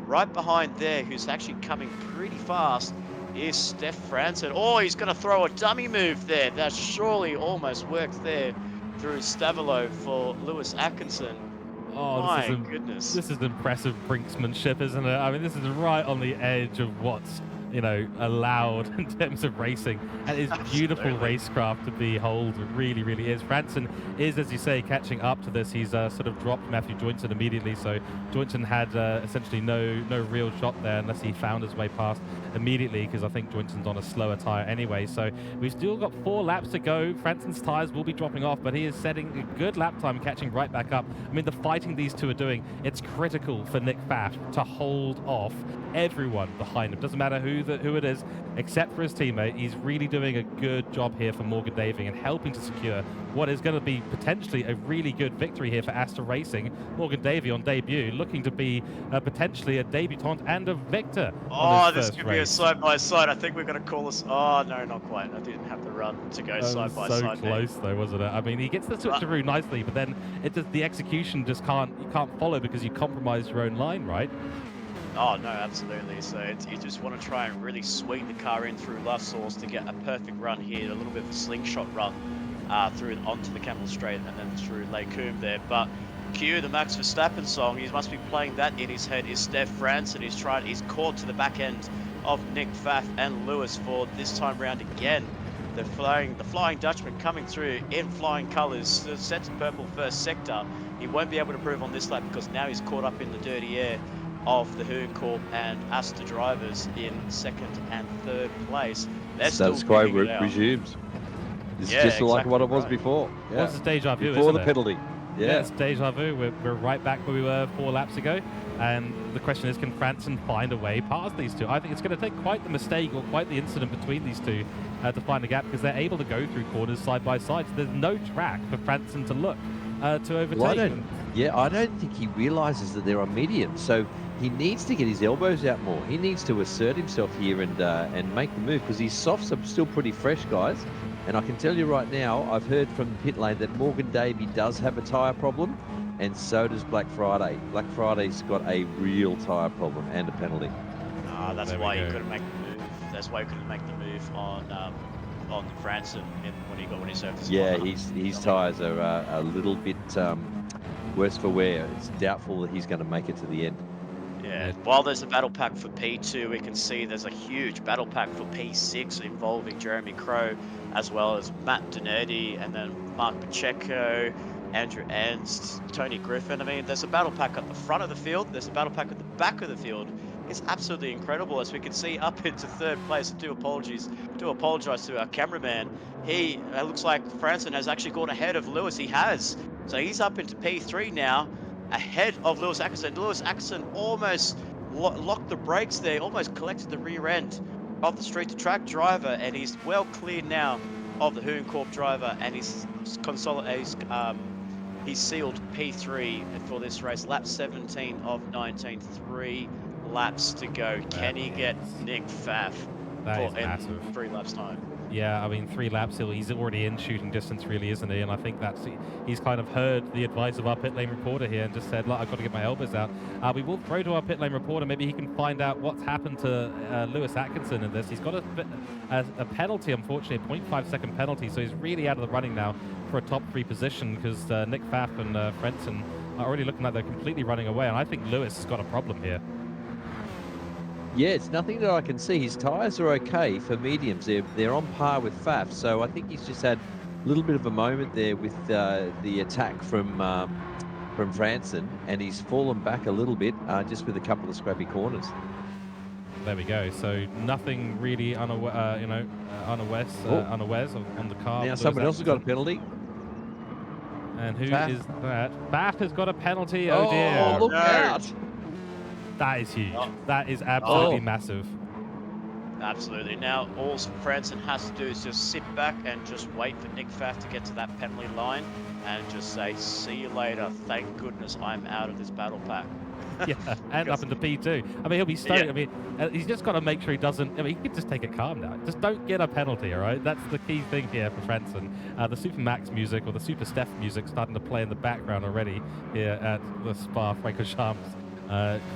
Right behind there, who's actually coming pretty fast, is Steph Franson. Oh, he's going to throw a dummy move there. That surely almost worked there through Stavilo for Lewis Atkinson. Oh, my goodness. This is impressive brinksmanship, isn't it? I mean, this is right on the edge of what's, allowed in terms of racing. And it's beautiful racecraft to behold. It really, really is. Franson is, as you say, catching up to this. He's sort of dropped Matthew Joynson immediately. So Joynson had essentially no real shot there unless he found his way past immediately, because I think Joynson's on a slower tyre anyway. So we've still got 4 laps to go. Franson's tyres will be dropping off, but he is setting a good lap time, catching right back up. I mean, the fighting these two are doing, it's critical for Nick Pfaff to hold off everyone behind him. Doesn't matter who it is, except for his teammate. He's really doing a good job here for Morgan Davey and helping to secure what is going to be potentially a really good victory here for Astor Racing. Morgan Davey on debut, looking to be potentially a debutant and a victor. Oh, this could be a side by side. I think we're going to call this. Oh no, not quite. I didn't have the run to go side by side. So close though, wasn't it? I mean, he gets the switcheroo nicely, but then the execution just can't follow because you compromise your own line, right? Oh, no, absolutely. So you just want to try and really swing the car in through La Source to get a perfect run here, a little bit of a slingshot run through onto the Campbell Straight and then through Lake Coombe there. But cue the Max Verstappen song. He must be playing that in his head. Is Steph Franson. He's caught to the back end of Nick Pfaff and Lewis for this time round again. The Flying Dutchman coming through in flying colours, set to purple first sector. He won't be able to prove on this lap because now he's caught up in the dirty air of the Hooncorp and Astor drivers in second and third place. Status quo resumes. It's just like what it was before. Yeah. Well, it's deja vu, before isn't the penalty. Yeah, it's deja vu. We're right back where we were 4 laps ago. And the question is, can Franson find a way past these two? I think it's going to take quite the mistake or quite the incident between these two to find a gap, because they're able to go through corners side by side. So there's no track for Franson to look to overtake. Well, I don't think he realises that they're on medium. So he needs to get his elbows out more. He needs to assert himself here and make the move, because his softs are still pretty fresh, guys. And I can tell you right now, I've heard from the pit lane that Morgan Davey does have a tyre problem, and so does Black Friday. Black Friday's got a real tyre problem and a penalty. That's why he couldn't make the move. That's why he couldn't make the move on Franson when he surfaced. Yeah, his tyres are a little bit worse for wear. It's doubtful that he's going to make it to the end. Yeah, while there's a battle pack for P2, we can see there's a huge battle pack for P6 involving Jeremy Crow, as well as Matt Donerty, and then Mark Pacheco, Andrew Ernst, Tony Griffin. I mean, there's a battle pack at the front of the field, there's a battle pack at the back of the field. It's absolutely incredible, as we can see up into third place. I do apologize to our cameraman. He looks like Franson has actually gone ahead of Lewis. He has. So he's up into P3 now, ahead of Lewis Atkinson. Lewis Atkinson almost locked the brakes there, almost collected the rear end of the street to track driver, and he's well cleared now of the Hoon Corp driver, and he's sealed P3 for this race. Lap 17 of 19, 3 laps to go. Can he get Nick Pfaff That is massive. 3 laps time? Yeah, I mean, 3 laps, he's already in shooting distance, really, isn't he? And I think he's kind of heard the advice of our pit lane reporter here and just said, look, I've got to get my elbows out. We will throw to our pit lane reporter. Maybe he can find out what's happened to Lewis Atkinson in this. He's got a penalty, unfortunately, a 0.5-second penalty, so he's really out of the running now for a top 3 position, because Nick Pfaff and Frentzen are already looking like they're completely running away, and I think Lewis has got a problem here. Yeah, it's nothing that I can see. His tyres are okay for mediums. They're on par with Pfaff, so I think he's just had a little bit of a moment there with the attack from Franson, and he's fallen back a little bit just with a couple of scrappy corners. There we go. So nothing really unawares on the car. Now someone else has got a penalty. And who Pfaff. is that? Pfaff has got a penalty. Oh dear. Oh, look out. That is huge. That is absolutely massive. Absolutely. Now, all Franson has to do is just sit back and just wait for Nick Pfaff to get to that penalty line and just say, see you later. Thank goodness I'm out of this battle pack. Yeah, and up into P2. I mean, he'll be stoked. Yeah. I mean, he's just got to make sure he doesn't. I mean, he can just take it calm now. Just don't get a penalty, all right? That's the key thing here for Franson. The Super Max music or the Super Steph music starting to play in the background already here at the Spa Francorchamps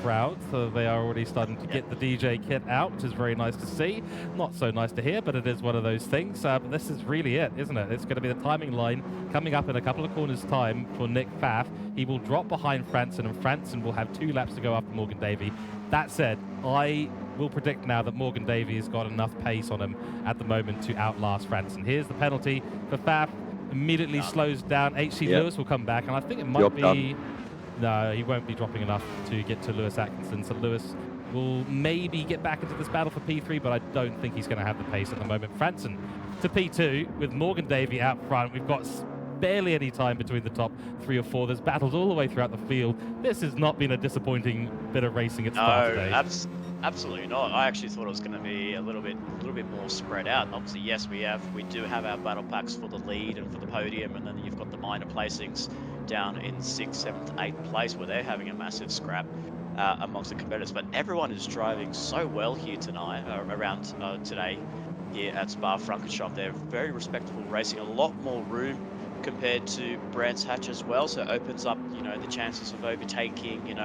crowd, so they are already starting to get the DJ kit out, which is very nice to see. Not so nice to hear, but it is one of those things. But this is really it, isn't it? It's going to be the timing line coming up in a couple of corners' time for Nick Pfaff. He will drop behind Franson, and Franson will have 2 laps to go after Morgan Davey. That said, I will predict now that Morgan Davey has got enough pace on him at the moment to outlast Franson. Here's the penalty for Pfaff. Immediately slows down. HC Lewis will come back, and I think it might be... No, he won't be dropping enough to get to Lewis Atkinson. So Lewis will maybe get back into this battle for P3, but I don't think he's going to have the pace at the moment. Franson to P2 with Morgan Davey out front. We've got barely any time between the top 3 or 4. There's battles all the way throughout the field. This has not been a disappointing bit of racing at Spa today. Absolutely not. I actually thought it was going to be a little bit more spread out. Obviously, yes, we do have our battle packs for the lead and for the podium, and then you've got the minor placings down in 6th, 7th, 8th place, where they're having a massive scrap amongst the competitors. But everyone is driving so well here tonight, today here at Spa Francorchamps. They're very respectable racing, a lot more room compared to Brands Hatch as well, so it opens up, the chances of overtaking,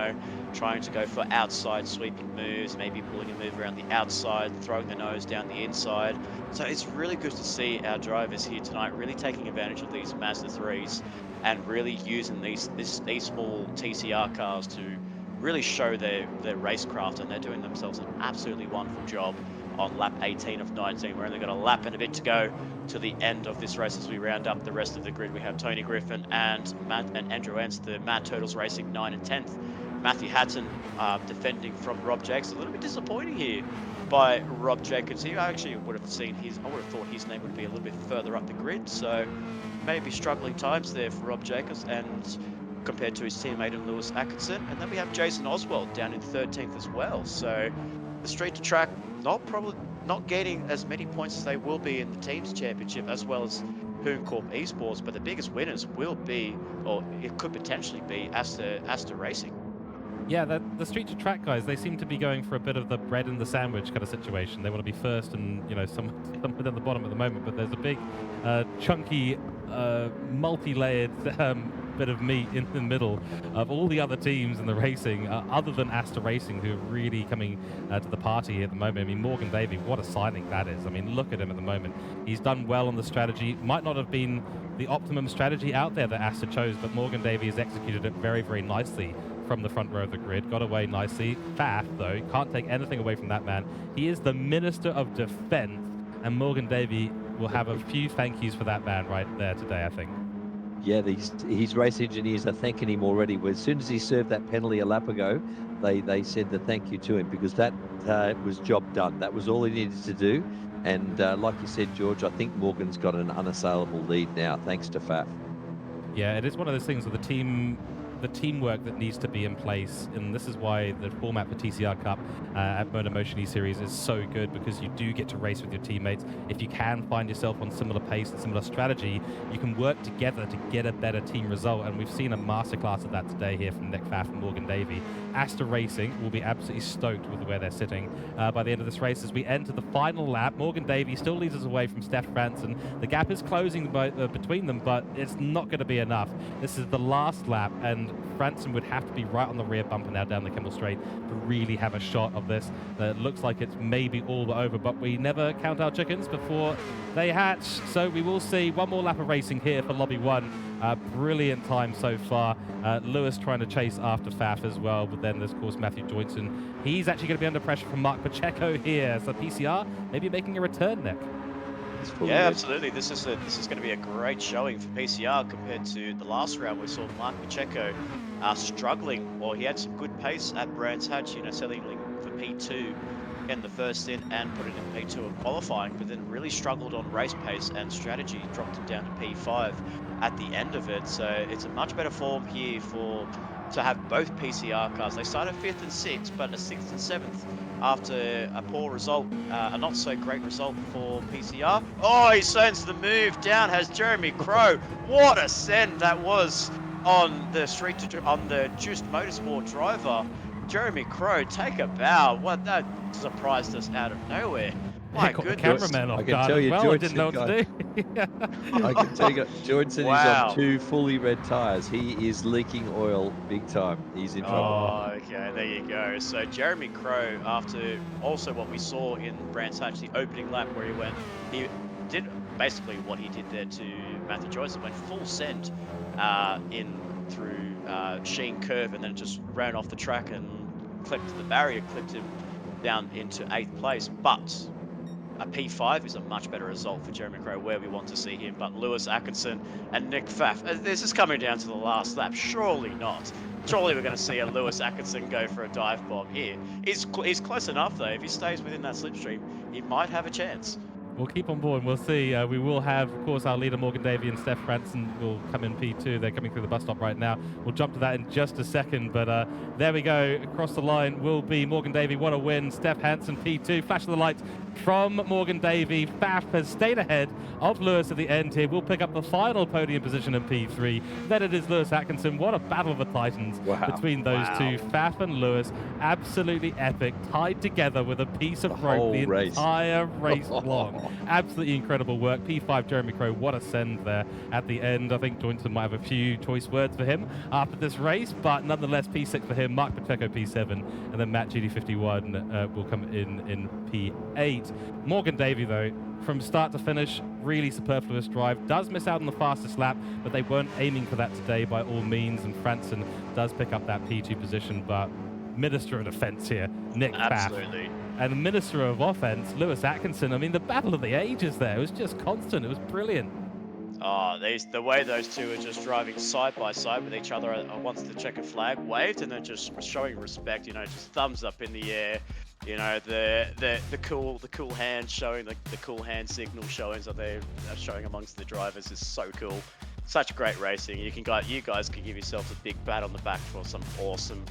trying to go for outside sweeping moves, maybe pulling a move around the outside, throwing the nose down the inside. So it's really good to see our drivers here tonight really taking advantage of these Mazda 3s and really using these small TCR cars to really show their racecraft, and they're doing themselves an absolutely wonderful job on lap 18 of 19. We're only got a lap and a bit to go to the end of this race as we round up the rest of the grid. We have Tony Griffin and Andrew Ernst, the Mad Turtles Racing 9 and 10th. Matthew Hatton defending from Rob Jacobs. A little bit disappointing here by Rob Jacobs. I actually would have thought his name would be a little bit further up the grid. So maybe struggling times there for Rob Jacobs and compared to his teammate in Lewis Atkinson. And then we have Jason Oswald down in 13th as well. So the street to track not getting as many points as they will be in the teams championship, as well as Hoon Corp Esports, but the biggest winners will be, or it could potentially be, Asta Racing. Yeah, the street to track guys, they seem to be going for a bit of the bread and the sandwich kind of situation. They want to be first and, somewhere at the bottom at the moment, but there's a big, chunky, multi-layered bit of meat in the middle of all the other teams in the racing, other than Asta Racing, who are really coming to the party at the moment. I mean, Morgan Davey, what a signing that is. I mean, look at him at the moment. He's done well on the strategy. Might not have been the optimum strategy out there that Asta chose, but Morgan Davey has executed it very, very nicely from the front row of the grid, got away nicely. Pfaff, though, can't take anything away from that man. He is the Minister of Defence, and Morgan Davey will have a few thank yous for that man right there today, I think. Yeah, his race engineers are thanking him already. As soon as he served that penalty a lap ago, they said the thank you to him, because that was job done. That was all he needed to do. And like you said, George, I think Morgan's got an unassailable lead now, thanks to Pfaff. Yeah, it is one of those things with the teamwork that needs to be in place, and this is why the format for TCR Cup at MotorMotion E-Series is so good, because you do get to race with your teammates. If you can find yourself on similar pace and similar strategy, you can work together to get a better team result, and we've seen a masterclass of that today here from Nick Pfaff and Morgan Davey. Astor Racing will be absolutely stoked with where they're sitting by the end of this race. As we enter the final lap, Morgan Davey still leads us away from Steph Franson. The gap is closing between them, but it's not going to be enough. This is the last lap, and Franson would have to be right on the rear bumper now down the Kimmel Straight to really have a shot of this. It looks like it's maybe all but over, but we never count our chickens before they hatch. So we will see one more lap of racing here for Lobby 1. Brilliant time so far. Lewis trying to chase after Pfaff as well, but then there's, of course, Matthew Joynson. He's actually going to be under pressure from Mark Pacheco here. So PCR maybe making a return, Nick. Yeah, absolutely. This is going to be a great showing for PCR compared to the last round. We saw Mark Pacheco struggling. Well, he had some good pace at Brands Hatch, settling for P2 in the first stint and put it in P2 in qualifying, but then really struggled on race pace and strategy, dropped him down to P5 at the end of it. So it's a much better form here to have both PCR cars. They started 5th and 6th, but a 6th and 7th after a poor result, a not so great result for PCR. Oh, he sends the move down, has Jeremy Crow. What a send that was on the Juiced Motorsport driver. Jeremy Crow, take a bow. What, that surprised us out of nowhere. My goodness. Cameraman off I can guard tell as you, well. I George, didn't know what to do. I can tell you, Johnson Wow. is on 2 fully red tyres. He is leaking oil big time. He's in trouble. Oh, okay, there you go. So Jeremy Crow, after also what we saw in Brands Hatch, the opening lap where he did basically what he did there to Matthew Joyce, went full send in through Sheen Curve, and then just ran off the track and clipped the barrier, clipped him down into 8th place. But a P5 is a much better result for Jeremy Crow, where we want to see him. But Lewis Atkinson and Nick Pfaff, this is coming down to the last lap. Surely not. Surely we're going to see a Lewis Atkinson go for a dive bomb here. He's close enough, though. If he stays within that slipstream, he might have a chance. We'll keep on board. We'll see. We will have, of course, our leader Morgan Davey and Steph Franson will come in P2. They're coming through the bus stop right now. We'll jump to that in just a second. But there we go. Across the line will be Morgan Davey. What a win. Steph Hansen P2. Flash of the lights from Morgan Davey. Pfaff has stayed ahead of Lewis at the end here. We'll pick up the final podium position in P3. Then it is Lewis Atkinson. What a battle of the titans between those two. Pfaff and Lewis, absolutely epic, tied together with a piece of rope the entire race long. Absolutely incredible work. P5 Jeremy Crow, what a send there at the end. I think Joynson might have a few choice words for him after this race, but nonetheless P6 for him, Mark Pacheco P7, and then Matt GD51 will come in P8. Morgan Davey, though, from start to finish, really superfluous drive. Does miss out on the fastest lap, but they weren't aiming for that today by all means, and Franson does pick up that P2 position, but Minister of Defence here, Nick Pfaff. Absolutely. And the Minister of Offence, Lewis Atkinson. I mean, the battle of the ages there was just constant. It was brilliant. Oh, the way those two are just driving side by side with each other once the checker flag waved, and then just showing respect, just thumbs up in the air. The cool hand showing, the cool hand signal showings that they're showing amongst the drivers is so cool. Such great racing. You guys can give yourselves a big pat on the back for some awesome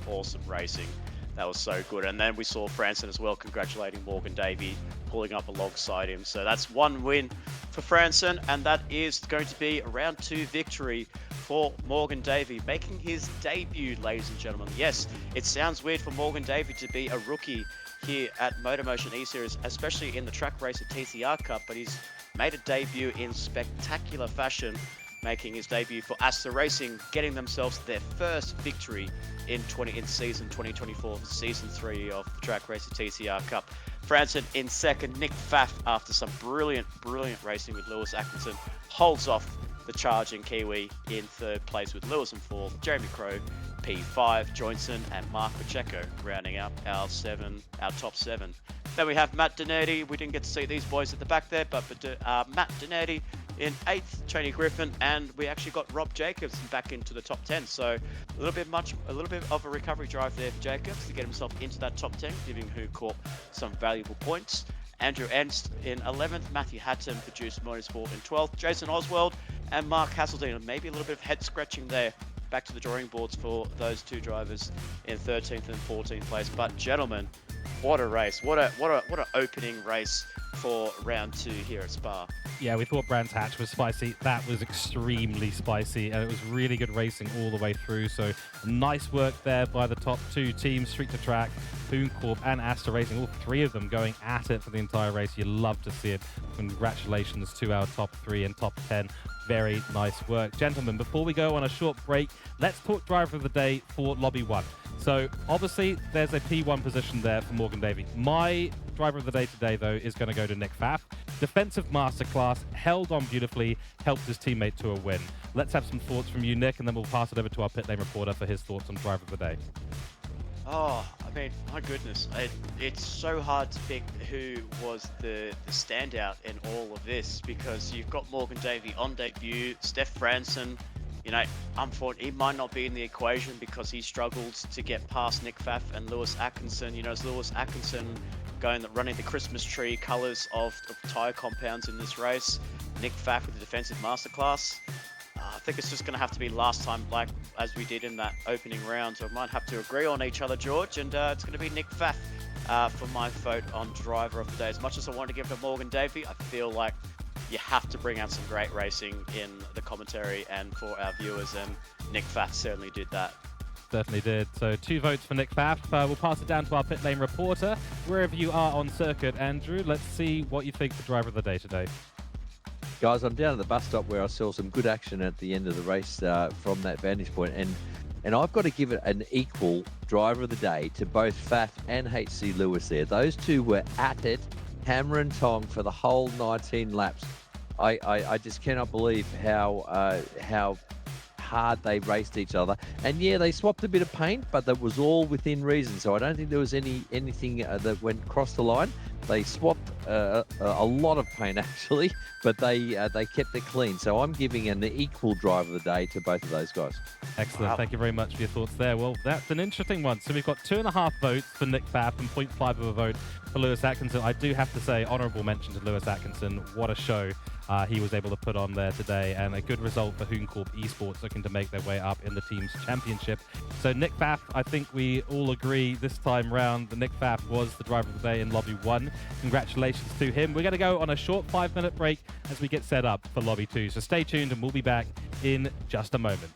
racing. That was so good. And then we saw Franson as well congratulating Morgan Davey, pulling up alongside him. So that's one win for Franson, and that is going to be a round 2 victory for Morgan Davey, making his debut, ladies and gentlemen. Yes, it sounds weird for Morgan Davey to be a rookie here at MotorMotion E-Series, especially in the Trak Racer TCR Cup, but he's made a debut in spectacular fashion, making his debut for Astor Racing, getting themselves their first victory in season 2024, season 3 of the Trak Racer TCR Cup. Franson in second, Nick Pfaff, after some brilliant racing with Lewis Atkinson, holds off the charging Kiwi in third place with Lewis in fourth, Jeremy Crow P5, Johnson and Mark Pacheco rounding up our top 7. Then we have Matt Donetti. We didn't get to see these boys at the back there, but Matt Donetti in 8th, Tony Griffin, and we actually got Rob Jacobs back into the top 10. So a little bit of a recovery drive there for Jacobs to get himself into that top 10, giving Corp some valuable points. Andrew Ernst in 11th, Matthew Hatton produced Motorsport in 12th, Jason Oswald and Mark Hasseldine. Maybe a little bit of head scratching there. Back to the drawing boards for those 2 drivers in 13th and 14th place. But gentlemen, what a race! What a opening race for round 2 here at Spa. Yeah, we thought Brands Hatch was spicy. That was extremely spicy, and it was really good racing all the way through. So nice work there by the top 2 teams, Street to Track, Corp and Asta Racing, all 3 of them going at it for the entire race. You love to see it. Congratulations to our top 3 and top 10. Very nice work. Gentlemen, before we go on a short break, let's talk driver of the day for Lobby 1. So obviously there's a P1 position there for Morgan Davey. My driver of the day today, though, is going to go to Nick Pfaff. Defensive masterclass, held on beautifully, helped his teammate to a win. Let's have some thoughts from you, Nick, and then we'll pass it over to our pit lane reporter for his thoughts on driver of the day. Oh, I mean, my goodness. It's so hard to pick who was the standout in all of this, because you've got Morgan Davey on debut, Steph Franson. Unfortunately, he might not be in the equation because he struggled to get past Nick Pfaff and Lewis Atkinson. It's Lewis Atkinson running the Christmas tree colours of tyre compounds in this race. Nick Pfaff with the defensive masterclass. I think it's just going to have to be last time, like as we did in that opening round. So we might have to agree on each other, George, and it's going to be Nick Pfaff for my vote on driver of the day. As much as I want to give it to Morgan Davey, I feel like you have to bring out some great racing in the commentary and for our viewers, and Nick Pfaff certainly did that. Certainly did. So 2 votes for Nick Pfaff. We'll pass it down to our pit lane reporter. Wherever you are on circuit, Andrew, let's see what you think for driver of the day today. Guys, I'm down at the bus stop where I saw some good action at the end of the race from that vantage point, and I've got to give it an equal driver of the day to both Pfaff and HC Lewis there. Those 2 were at it, hammer and tong for the whole 19 laps. I just cannot believe how hard they raced each other. And yeah, they swapped a bit of paint, but that was all within reason. So I don't think there was anything that went across the line. They swapped a lot of paint actually, but they kept it clean. So I'm giving an equal driver of the day to both of those guys. Excellent. Wow. Thank you very much for your thoughts there. Well, that's an interesting one. So we've got 2.5 votes for Nick Pfaff and 0.5 of a vote for Lewis Atkinson. I do have to say, honourable mention to Lewis Atkinson. What a show he was able to put on there today, and a good result for Corp Esports looking to make their way up in the team's championship. So Nick Pfaff, I think we all agree this time round that Nick Pfaff was the driver of the day in Lobby 1. Congratulations to him. We're going to go on a short 5-minute break as we get set up for Lobby 2. So stay tuned and we'll be back in just a moment.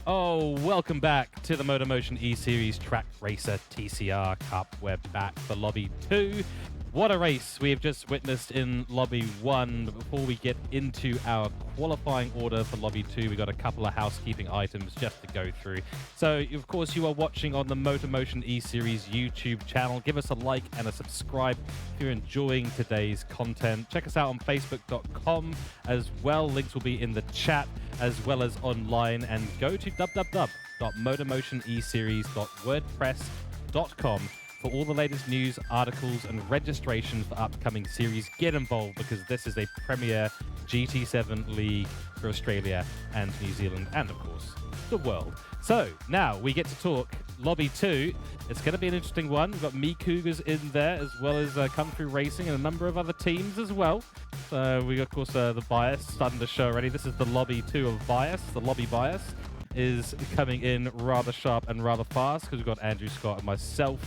Oh, welcome back to the MotorMotion E-Series Trak Racer TCR Cup. We're back for Lobby 2. What a race we have just witnessed in Lobby 1. But before we get into our qualifying order for Lobby 2, we've got a couple of housekeeping items just to go through. So, of course, you are watching on the MotorMotion E-Series YouTube channel. Give us a like and a subscribe if you're enjoying today's content. Check us out on facebook.com as well. Links will be in the chat as well as online. And go to www.motormotioneseries.wordpress.com for all the latest news, articles, and registration for upcoming series. Get involved because this is a premier GT7 league for Australia and New Zealand and, of course, the world. So now we get to talk Lobby 2. It's going to be an interesting one. We've got Me Cougars in there as well as Country Racing and a number of other teams as well. So we got, of course, the Bias starting to show already. This is the Lobby 2 of Bias. The Lobby Bias is coming in rather sharp and rather fast because we've got Andrew Scott and myself.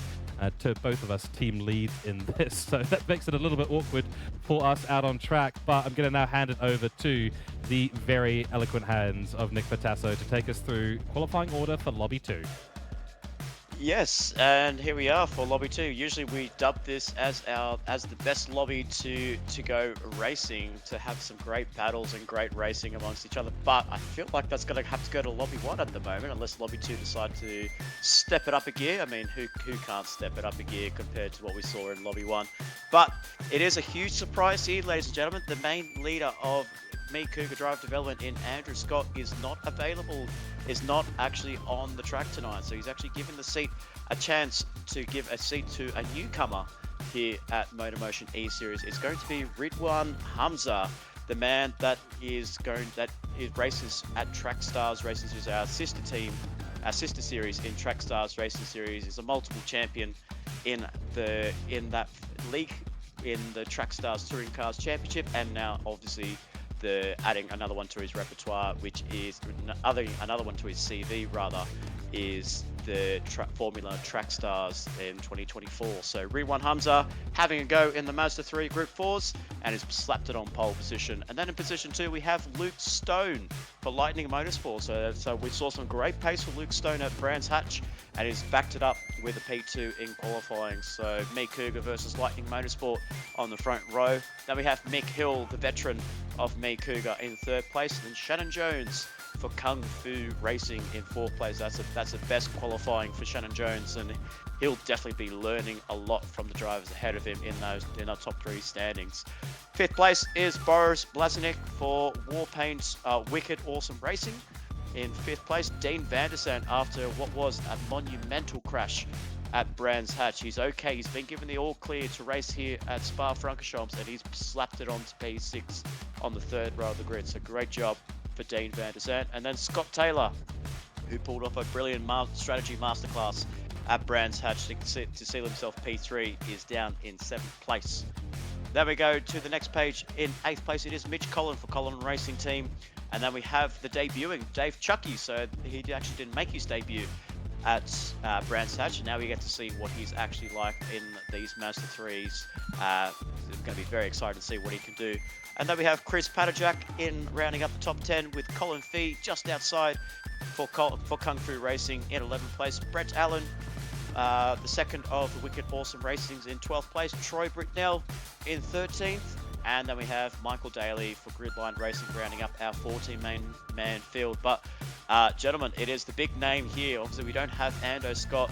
To both of us team leads in this, so that makes it a little bit awkward for us out on track, but I'm going to now hand it over to the very eloquent hands of Nick Pautasso to take us through qualifying order for Lobby 2. Yes, and here we are for Lobby 2. Usually we dub this as the best lobby to go racing, to have some great battles and great racing amongst each other. But I feel like that's going to have to go to Lobby 1 at the moment, unless Lobby 2 decide to step it up a gear. I mean, who can't step it up a gear compared to what we saw in Lobby 1? But it is a huge surprise here, ladies and gentlemen. The main leader of Me Cougar Drive Development in Andrew Scott is not available, is not actually on the track tonight. So he's actually given the seat a chance to give a seat to a newcomer here at MotorMotion E-Series. It's going to be Ridwan Hamza, the man that races at Track Stars Racing Series, our sister team, our sister series in Track Stars Racing Series. Is a multiple champion in that league, in the Track Stars Touring Cars Championship, and now obviously adding another one to his repertoire, which is another one to his CV rather, is the Formula Track Stars in 2024. So Ridwan Hamza having a go in the Mazda 3 Group 4s and has slapped it on pole position. And then in position 2 we have Luke Stone for Lightning Motorsport. So we saw some great pace for Luke Stone at Brands Hatch and he's backed it up with a P2 in qualifying. So Me Cougar versus Lightning Motorsport on the front row. Then we have Mick Hill, the veteran of Me Cougar, in 3rd place, and then Shannon Jones for Kung Fu Racing in 4th place. That's the best qualifying for Shannon Jones, and he'll definitely be learning a lot from the drivers ahead of him in our top 3 standings. 5th place is Boris Blaznik for Warpaint's Wicked Awesome Racing. In 5th place, Dean Vandersan after what was a monumental crash at Brands Hatch. He's okay. He's been given the all clear to race here at Spa Francorchamps, and he's slapped it onto P6 on the 3rd row of the grid. So great job for Dean van der Zandt. And then Scott Taylor, who pulled off a brilliant strategy masterclass at Brands Hatch to seal himself P3, is down in 7th place. Then we go to the next page. In 8th place, it is Mitch Collin for Collin Racing Team. And then we have the debuting Dave Chucky. So he actually didn't make his debut at Brands Hatch, and now we get to see what he's actually like in these Mazda 3s. It's going to be very excited to see what he can do. And then we have Chris Patajak in rounding up the top 10 with Colin Fee just outside for Kung Fu Racing in 11th place. Brett Allen, the second of the Wicked Awesome Racings, in 12th place. Troy Bricknell in 13th. And then we have Michael Daly for Gridline Racing rounding up our 14-man field. But gentlemen, it is the big name here. Obviously, we don't have Ando Scott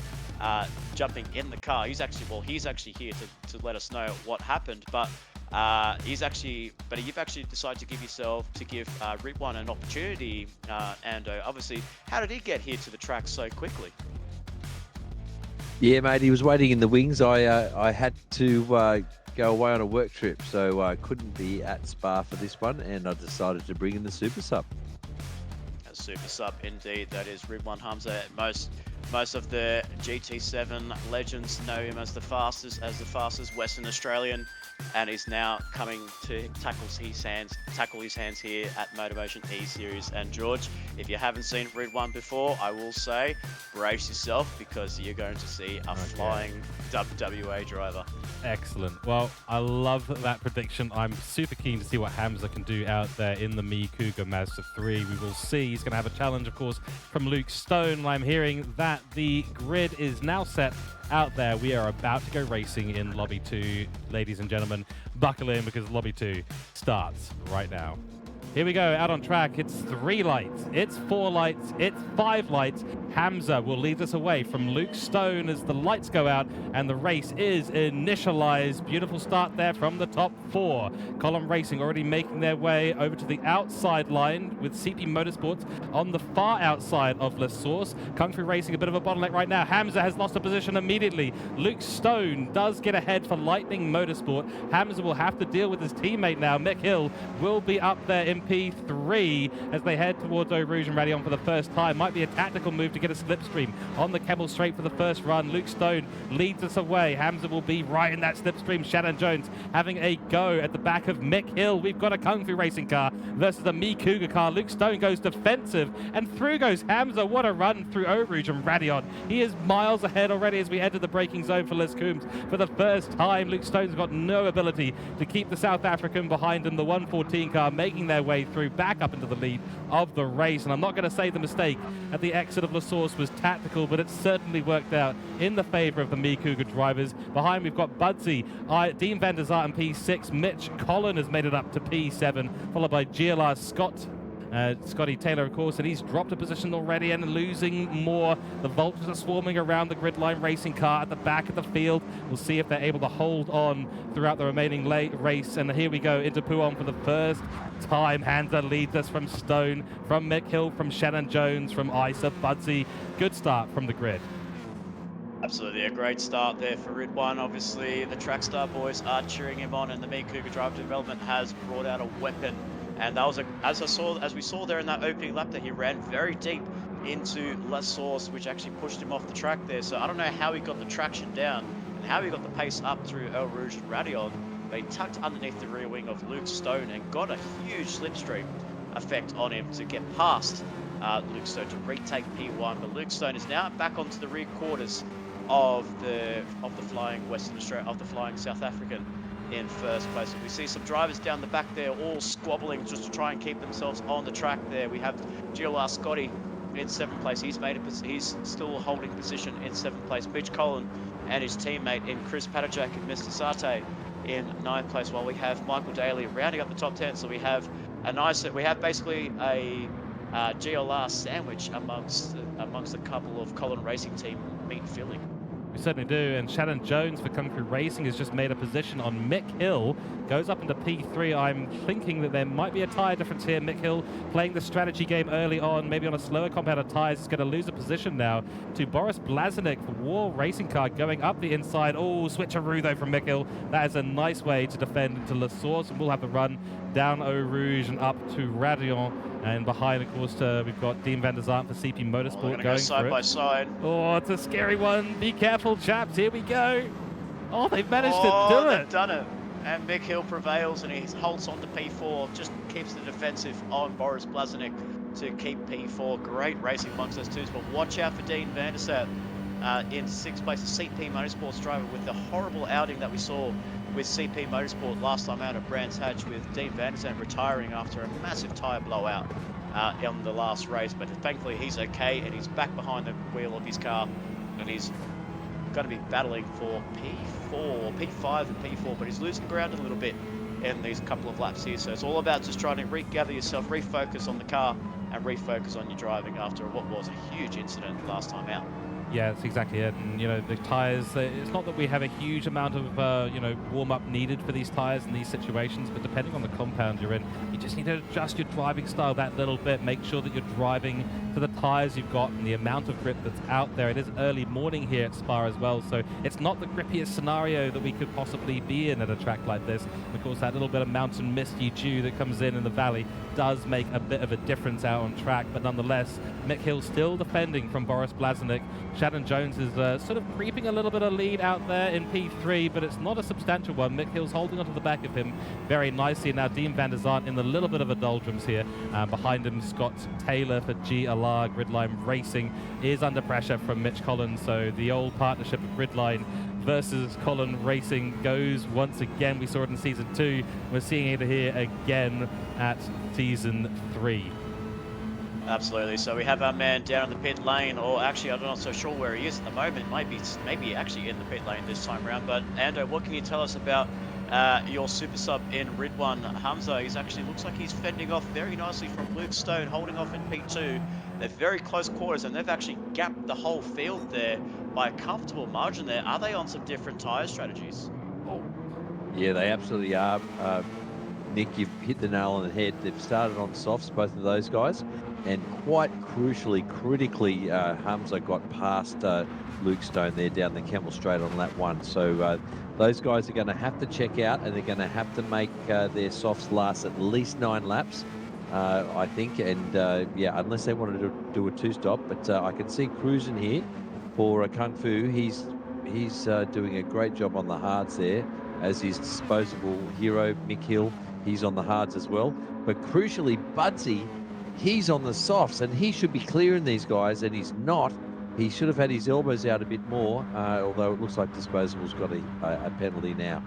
jumping in the car. He's actually here to let us know what happened. But you've actually decided to give Ridwan an opportunity, Ando. Obviously, how did he get here to the track so quickly? Yeah, mate, he was waiting in the wings. I had to go away on a work trip, so I couldn't be at Spa for this one, and I decided to bring in the Super Sub. A Super Sub, indeed. That is Ridwan Hamza. Most of the GT7 legends know him as the fastest Western Australian, and he's now coming to tackle his hands here at MotorMotion E-Series. And George, if you haven't seen Ridwan before, I will say, brace yourself, because you're going to see a flying WA driver. Excellent. Well, I love that prediction. I'm super keen to see what Hamza can do out there in the Mi Cougar Mazda 3. We will see. He's going to have a challenge, of course, from Luke Stone. I'm hearing that the grid is now set out there. We are about to go racing in Lobby 2. Ladies and gentlemen, buckle in, because Lobby 2 starts right now. Here we go, out on track. It's 3 lights, it's 4 lights, it's 5 lights. Hamza will lead us away from Luke Stone as the lights go out and the race is initialized. Beautiful start there from the top 4. Column Racing already making their way over to the outside line with CP Motorsports on the far outside of La Source. Kung Fu Racing a bit of a bottleneck right now. Hamza has lost a position immediately. Luke Stone does get ahead for Lightning Motorsport. Hamza will have to deal with his teammate now. Mick Hill will be up there in P3 as they head towards Eau Rouge and Radion for the first time. Might be a tactical move to get a slipstream on the Kemmel Straight for the first run. Luke Stone leads us away. Hamza will be right in that slipstream. Shannon Jones having a go at the back of Mick Hill. We've got a Kung Fu Racing car versus a Mi Cougar car. Luke Stone goes defensive and through goes Hamza. What a run through Eau Rouge and Radion. He is miles ahead already as we enter the braking zone for Les Coombs. For the first time, Luke Stone's got no ability to keep the South African behind him. The 114 car making their way through back up into the lead of the race. And I'm not going to say the mistake at the exit of La Source was tactical, but it certainly worked out in the favor of the Mi Cougar drivers. Behind we've got Budsy, Dean van der Zandt in P6. Mitch Collin has made it up to P7, followed by GLR Scotty Taylor, of course, and he's dropped a position already and losing more. The Vultures are swarming around the Gridline Racing car at the back of the field. We'll see if they're able to hold on throughout the remaining race. And here we go into Pouon for the first time. Hamza leads us from Stone, from Mick Hill, from Shannon Jones, from Isa, Budsy. Good start from the grid. Absolutely, a great start there for Ridwan. Obviously, the Trackstar boys are cheering him on, and the Mi Cougar Drive Development has brought out a weapon. And that was as we saw there in that opening lap, that he ran very deep into La Source, which actually pushed him off the track there. So I don't know how he got the traction down and how he got the pace up through Eau Rouge and Radion, but he tucked underneath the rear wing of Luke Stone and got a huge slipstream effect on him to get past Luke Stone to retake P1. But Luke Stone is now back onto the rear quarters of the flying South African in first place. And we see some drivers down the back there all squabbling just to try and keep themselves on the track there. We have GLR Scotty in 7th place. He's still holding position in 7th place. Mitch Collin and his teammate in Chris Patajak and Mr. Sate in 9th place, while we have Michael Daly rounding up the top 10. So we have basically a GLR sandwich amongst a couple of Colin Racing Team meat filling. We certainly do, and Shannon Jones for Kung Fu Racing has just made a position on Mick Hill, goes up into P3. I'm thinking that there might be a tyre difference here. Mick Hill playing the strategy game early on, maybe on a slower compound of tyres, is going to lose a position now to Boris Blazenik for War Racing Car going up the inside. Oh, switcheroo though from Mick Hill. That is a nice way to defend into La Source, and we'll have the run down Eau Rouge and up to Radion. And behind, of course, we've got Dean van der Zandt for CP Motorsport going side for by it. side. Oh, it's a scary one. Be careful, chaps. Here we go. Oh, they've managed to do They've it. done it. And Mick Hill prevails, and he holds on to P4, just keeps the defensive on Boris Blazenik to keep P4. Great racing amongst those twos, but watch out for Dean van der Zandt in 6th place, a CP Motorsports driver, with the horrible outing that we saw with CP Motorsport last time out at Brands Hatch, with Dean van der Zandt retiring after a massive tyre blowout on the last race. But thankfully he's okay, and he's back behind the wheel of his car, and he's going to be battling for P5 and P4, but he's losing ground a little bit in these couple of laps here. So it's all about just trying to regather yourself, refocus on the car, and refocus on your driving after what was a huge incident last time out. Yeah, that's exactly it. And, you know, the tyres, it's not that we have a huge amount of, you know, warm-up needed for these tyres in these situations, but depending on the compound you're in, you just need to adjust your driving style that little bit. Make sure that you're driving to the tyres you've got and the amount of grip that's out there. It is early morning here at Spa as well, so it's not the grippiest scenario that we could possibly be in at a track like this. And of course, that little bit of mountain misty dew that comes in the valley does make a bit of a difference out on track, but nonetheless, Mick Hill still defending from Boris Blazenik. Shannon Jones is sort of creeping a little bit of lead out there in P3, but it's not a substantial one. Mick Hill's holding onto the back of him very nicely. Now Dean van der Zandt in a little bit of a doldrums here. Behind him, Scott Taylor for GLR Gridline Racing is under pressure from Mitch Collins. So the old partnership of Gridline versus Colin Racing goes once again. We saw it in Season 2. We're seeing it here again at Season 3. Absolutely. So we have our man down in the pit lane, or actually I'm not so sure where he is at the moment. Maybe actually in the pit lane this time around. But Ando, what can you tell us about your super sub in Ridwan Hamza? He's actually looks like he's fending off very nicely from Luke Stone, holding off in P2. They're very close quarters, and they've actually gapped the whole field there by a comfortable margin there. Are they on some different tyre strategies? Yeah, they absolutely are. Nick, you've hit the nail on the head. They've started on softs, both of those guys, and quite critically, Hamza got past Luke Stone there down the Camel Straight on lap 1. So those guys are going to have to check out, and they're going to have to make their softs last at least 9 laps, I think. And yeah, unless they wanted to do a 2-stop, but I can see cruising here for Kung Fu. He's doing a great job on the hards there, as his disposable hero Mick Hill. He's on the hards as well. But crucially, Budsy, he's on the softs, and he should be clearing these guys, and he's not. He should have had his elbows out a bit more, although it looks like Disposable's got a penalty now.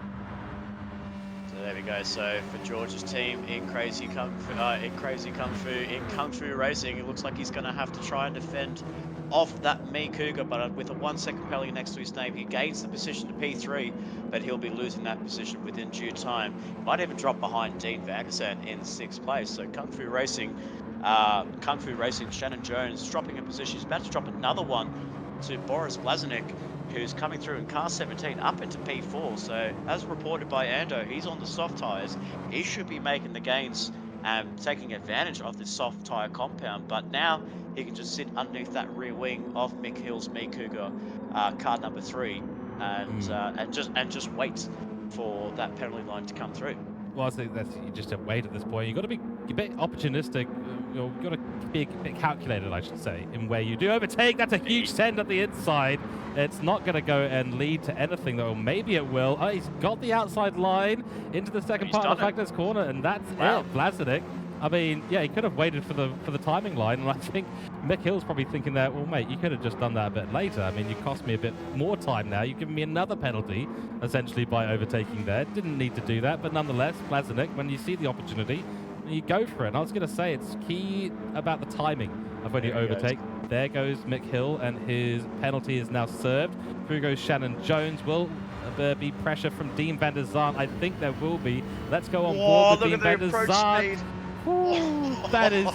So there we go. So for George's team in Crazy Kung Fu, in Kung Fu Racing, it looks like he's going to have to try and defend off that Me Cougar, but with a 1-second penalty next to his name, he gains the position to P3, but he'll be losing that position within due time. Might even drop behind Dean van der Zandt in 6th place. So Kung Fu Racing, Shannon Jones dropping a position. He's about to drop another one to Boris Blazenik, who's coming through in car 17 up into P4. So as reported by Ando, he's on the soft tyres. He should be making the gains and taking advantage of this soft tyre compound, but now he can just sit underneath that rear wing of Mick Hill's Me Cougar, car number 3, and just wait for that penalty line to come through. Well, I think that's you just have wait at this point. You've got to be a bit opportunistic. You've got to be a bit calculated, I should say, in where you do overtake. That's a huge send at the inside. It's not going to go and lead to anything, though. Maybe it will. Oh, he's got the outside line into the second part of the Factor's corner, and that's it. Blazenik. I mean, yeah, he could have waited for the timing line, and I think Mick Hill's probably thinking that, well, mate, you could have just done that a bit later. I mean, you cost me a bit more time now. You've given me another penalty, essentially, by overtaking there. Didn't need to do that, but nonetheless, Blazenik, when you see the opportunity, you go for it. And I was going to say, it's key about the timing of when you overtake. There goes Mick Hill, and his penalty is now served. Through goes Shannon Jones. Will there be pressure from Dean van der Zandt? I think there will be. Let's go on board with Dean van der Zandt. Ooh, that is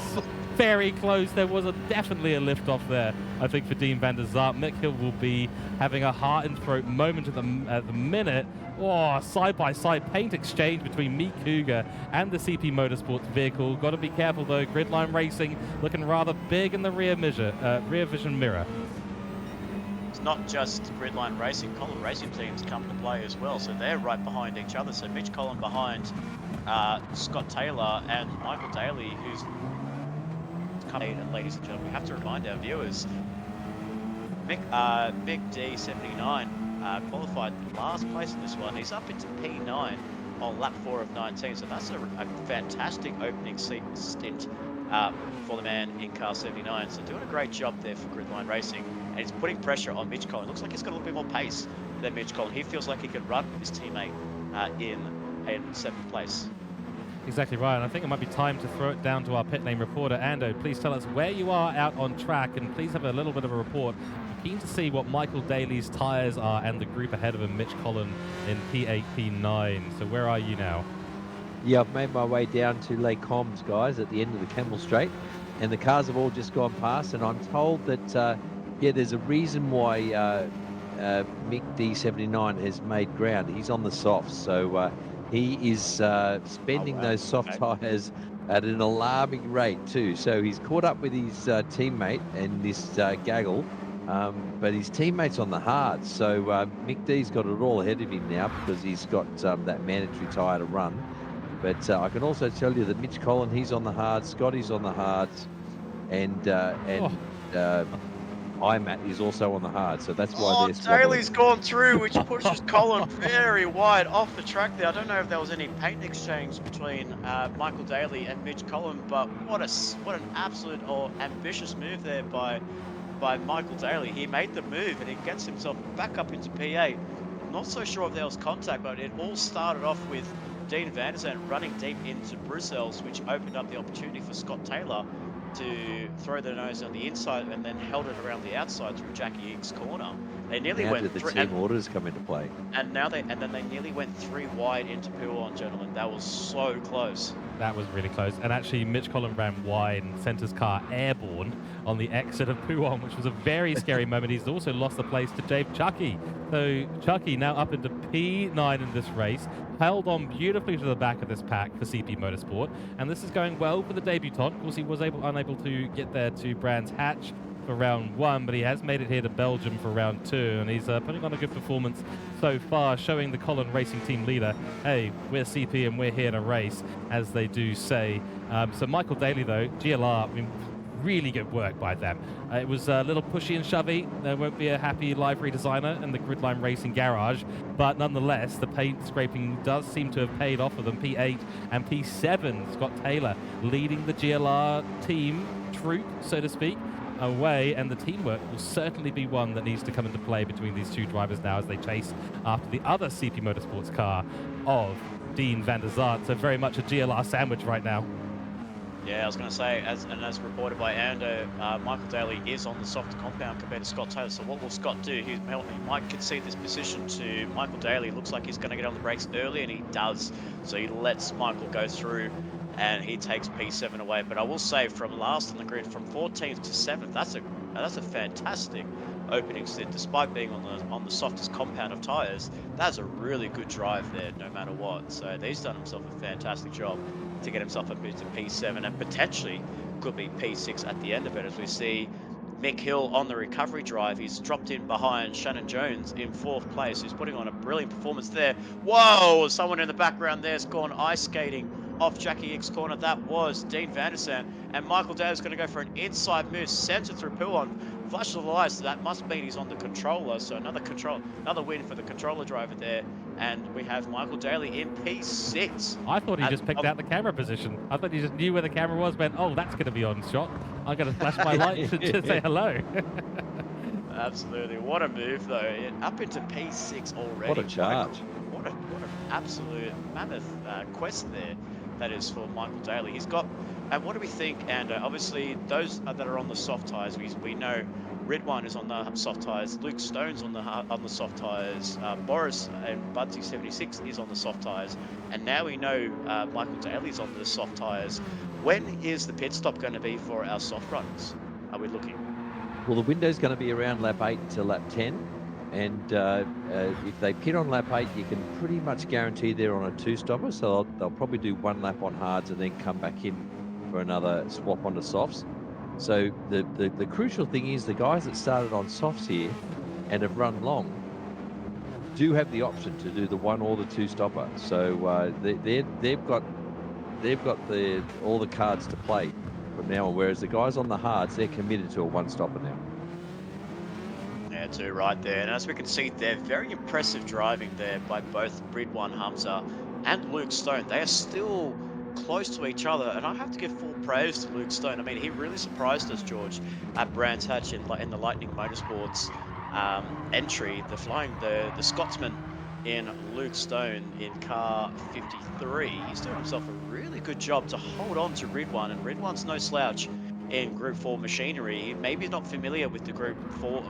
very close. There was definitely a lift off there, I think, for Dean van der Zart. Mick Hill will be having a heart and throat moment at the minute. Oh, side-by-side paint exchange between Meet Cougar and the CP Motorsports vehicle. Got to be careful, though. Gridline Racing looking rather big in the rear vision mirror. It's not just Gridline Racing. Colin Racing teams come to play as well, so they're right behind each other. So Mitch Collin behind Scott Taylor and Michael Daly, who's coming. And ladies and gentlemen, we have to remind our viewers, Big D79 qualified last place in this one. He's up into P9 on lap 4 of 19, so that's a fantastic opening stint for the man in car 79. So doing a great job there for Gridline Racing, and he's putting pressure on Mitch Collin. Looks like he's got a little bit more pace than Mitch Collin. He feels like he could run his teammate in 7th place. Exactly right, and I think it might be time to throw it down to our pit lane reporter. Ando, please tell us where you are out on track, and please have a little bit of a report. I'm keen to see what Michael Daly's tyres are and the group ahead of him, Mitch Collin in P8, P9. So where are you now? Yeah, I've made my way down to Les Combs, guys, at the end of the Camel Straight, and the cars have all just gone past, and I'm told that, yeah, there's a reason why Mick D79 has made ground. He's on the softs, so he is spending those soft tyres at an alarming rate too. So he's caught up with his teammate and this gaggle, but his teammate's on the hards. So Mick D's got it all ahead of him now because he's got that mandatory tyre to run. But I can also tell you that Mitch Collin, he's on the hards, Scotty's on the hards, and IMAT is also on the hard, so that's why they're struggling. Daly's gone through, which pushes Collin very wide off the track there. I don't know if there was any paint exchange between Michael Daly and Mitch Collin, but what an absolute ambitious move there by Michael Daly. He made the move and he gets himself back up into P8. Not so sure if there was contact, but it all started off with Dean van der Zart running deep into Brussels, which opened up the opportunity for Scott Taylor to throw the nose on the inside and then held it around the outside through Jackie Ick's corner. They nearly went the team orders come into play. And then they nearly went 3 wide into Pouon, gentlemen. That was so close. That was really close. And actually, Mitch Collin ran wide and sent his car airborne on the exit of Pouon, which was a very scary moment. He's also lost the place to Dave Chucky. So Chucky now up into P9 in this race, held on beautifully to the back of this pack for CP Motorsport. And this is going well for the debutant. Of course, he was unable to get there to Brands Hatch for round 1, but he has made it here to Belgium for round 2, and he's putting on a good performance so far, showing the Collin Racing team leader, hey, we're CP and we're here to race, as they do say. So Michael Daly, though, GLR, I mean, really good work by them. It was a little pushy and shovey. There won't be a happy livery designer in the Gridline Racing garage, but nonetheless, the paint scraping does seem to have paid off for them. P8 and P7, Scott Taylor leading the GLR team troop, so to speak, away, and the teamwork will certainly be one that needs to come into play between these two drivers now as they chase after the other CP Motorsports car of Dean van der Zart. So very much a GLR sandwich right now. Yeah, I was going to say, as reported by Ando, Michael Daly is on the softer compound compared to Scott Taylor. So what will Scott do? He might concede this position to Michael Daly. Looks like he's going to get on the brakes early, and he does. So he lets Michael go through, and he takes P7 away. But I will say, from last on the grid, from 14th to 7th, that's a fantastic opening stint, despite being on the softest compound of tyres. That's a really good drive there, no matter what. So he's done himself a fantastic job to get himself up into P7, and potentially could be P6 at the end of it, as we see Mick Hill on the recovery drive. He's dropped in behind Shannon Jones in 4th place, who's putting on a brilliant performance there. Whoa, someone in the background there's gone ice skating off Jackie Ick's corner. That was Dean van der Zart, and Michael Daly's going to go for an inside move, sends it through Pouon. Flash of the lights, so that must mean he's on the controller. So another win for the controller driver there. And we have Michael Daly in P6. I thought he just picked out the camera position. I thought he just knew where the camera was, went, oh, that's going to be on shot. I'm going to flash my light to just say hello. Absolutely. What a move, though. Up into P6 already. What a charge. What an absolute mammoth quest there that is for Michael Daly. He's got, and what do we think? And obviously, those that are on the soft tyres, we know Ridwan is on the soft tyres. Luke Stone's on the soft tyres. Boris and Budsy 76 is on the soft tyres. And now we know Michael Daly's on the soft tyres. When is the pit stop going to be for our soft runners? Are we looking? Well, the window's going to be around lap 8 to lap 10. And if they pit on lap 8, you can pretty much guarantee they're on a 2-stopper. So they'll probably do 1 lap on hards and then come back in for another swap onto softs. So the crucial thing is the guys that started on softs here and have run long do have the option to do the 1 or the 2-stopper. So they've got all the cards to play from now on. Whereas the guys on the hards, they're committed to a 1-stopper now. Yeah, two right there. And as we can see there, very impressive driving there by both Ridwan Hamza and Luke Stone. They are still close to each other, and I have to give full praise to Luke Stone. I mean, he really surprised us, George, at Brands Hatch in the Lightning Motorsports entry. The Scotsman in Luke Stone in car 53. He's doing himself a really good job to hold on to Ridwan, and Ridwan's no slouch in Group 4 machinery. Maybe not familiar with the Group 4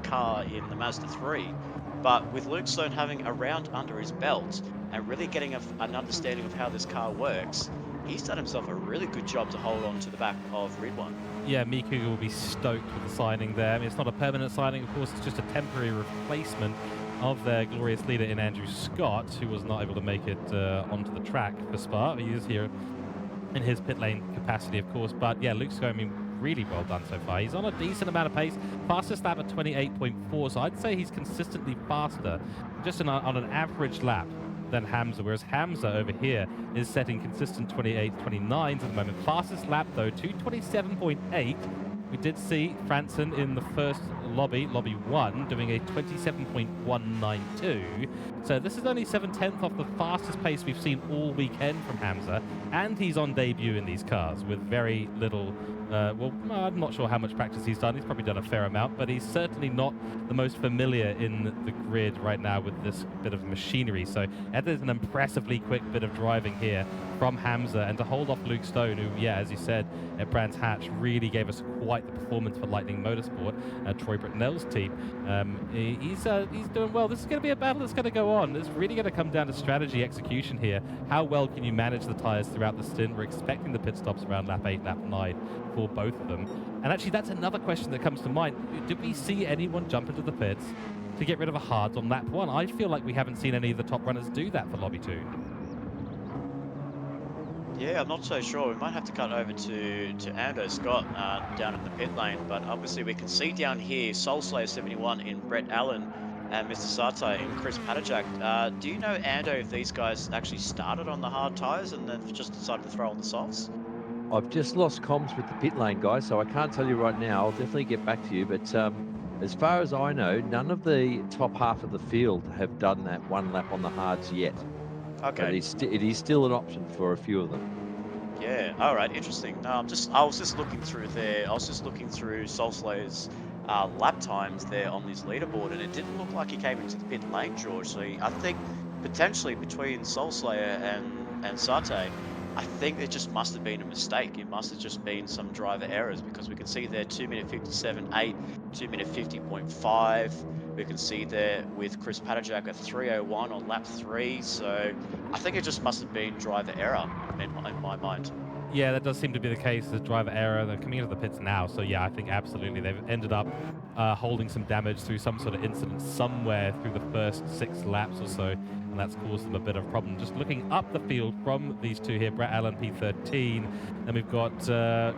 car in the Mazda 3, but with Luke Stone having a round under his belt and really getting an understanding of how this car works, he's done himself a really good job to hold on to the back of Ridwan. Yeah, Miku will be stoked with the signing there. I mean, it's not a permanent signing, of course, it's just a temporary replacement of their glorious leader in Andrew Scott, who was not able to make it onto the track for Spa. He is here in his pit lane capacity, of course. But yeah, Luke's going, I mean, really well done so far. He's on a decent amount of pace. Fastest lap at 28.4, so I'd say he's consistently faster, just on an average lap, than Hamza, whereas Hamza over here is setting consistent 28, 29s at the moment. Fastest lap, though, 227.8. We did see Franson in the first lobby 1, doing a 27.192. So this is only 7/10 off the fastest pace we've seen all weekend from Hamza, and he's on debut in these cars with very little, well, I'm not sure how much practice he's done. He's probably done a fair amount, but he's certainly not the most familiar in the grid right now with this bit of machinery. So that is an impressively quick bit of driving here from Hamza, and to hold off Luke Stone, who, yeah, as you said, at Brands Hatch really gave us quite the performance for Lightning Motorsport, Troy Britnell's team. He's doing well. This is going to be a battle that's going to go on. It's really going to come down to strategy execution here. How well can you manage the tyres throughout the stint? We're expecting the pit stops around lap 8, lap 9 for both of them. And actually, that's another question that comes to mind. Did we see anyone jump into the pits to get rid of a hard on lap 1? I feel like we haven't seen any of the top runners do that for Lobby 2. Yeah, I'm not so sure. We might have to cut over to Ando Scott down in the pit lane, but obviously we can see down here Soul Slayer 71 in Brett Allen and Mr. Sate in Chris Padajak. Do you know, Ando, if these guys actually started on the hard tyres and then just decided to throw on the softs? I've just lost comms with the pit lane, guys, so I can't tell you right now. I'll definitely get back to you. But as far as I know, none of the top half of the field have done that 1 lap on the hards yet. Okay. But it is still an option for a few of them. Yeah. All right. Interesting. No, I was just looking through there. I was just looking through Soul Slayer's lap times there on this leaderboard, and it didn't look like he came into the pit lane, George. So I think potentially between Soul Slayer and Sate, I think it just must have been a mistake. It must have just been some driver errors, because we can see there 2:57.8, 2:50.5. We can see there with Chris Padajak at 3:01 on lap 3. So I think it just must have been driver error in my mind. Yeah, that does seem to be the case. The driver error. They're coming into the pits now, so yeah, I think absolutely they've ended up holding some damage through some sort of incident somewhere through the first 6 laps or so, and that's caused them a bit of a problem. Just looking up the field from these two here, Brett Allen P13, then we've got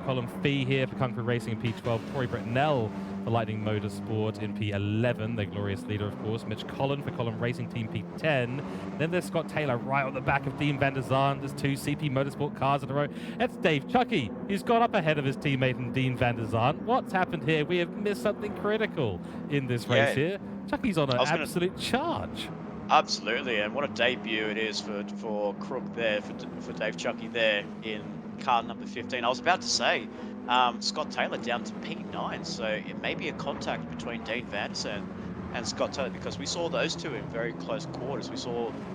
Colin Fee here for Kung Fu Racing in P12, Troy Britnell for Lightning Motorsport in P11, their glorious leader, of course. Mitch Collin for Collin Racing Team P10. Then there's Scott Taylor right on the back of Dean van der Zaan. There's 2 CP Motorsport cars in a row. That's Dave Chucky, who's got up ahead of his teammate and Dean van der Zaan. What's happened here? We have missed something critical in this race here. Chucky's on an absolute charge. Absolutely, and what a debut it is for Crook there, for Dave Chucky there in car number 15. I was about to say, Scott Taylor down to P9, so it may be a contact between Dean van der Zaan and Scott Taylor, because we saw those two in very close quarters.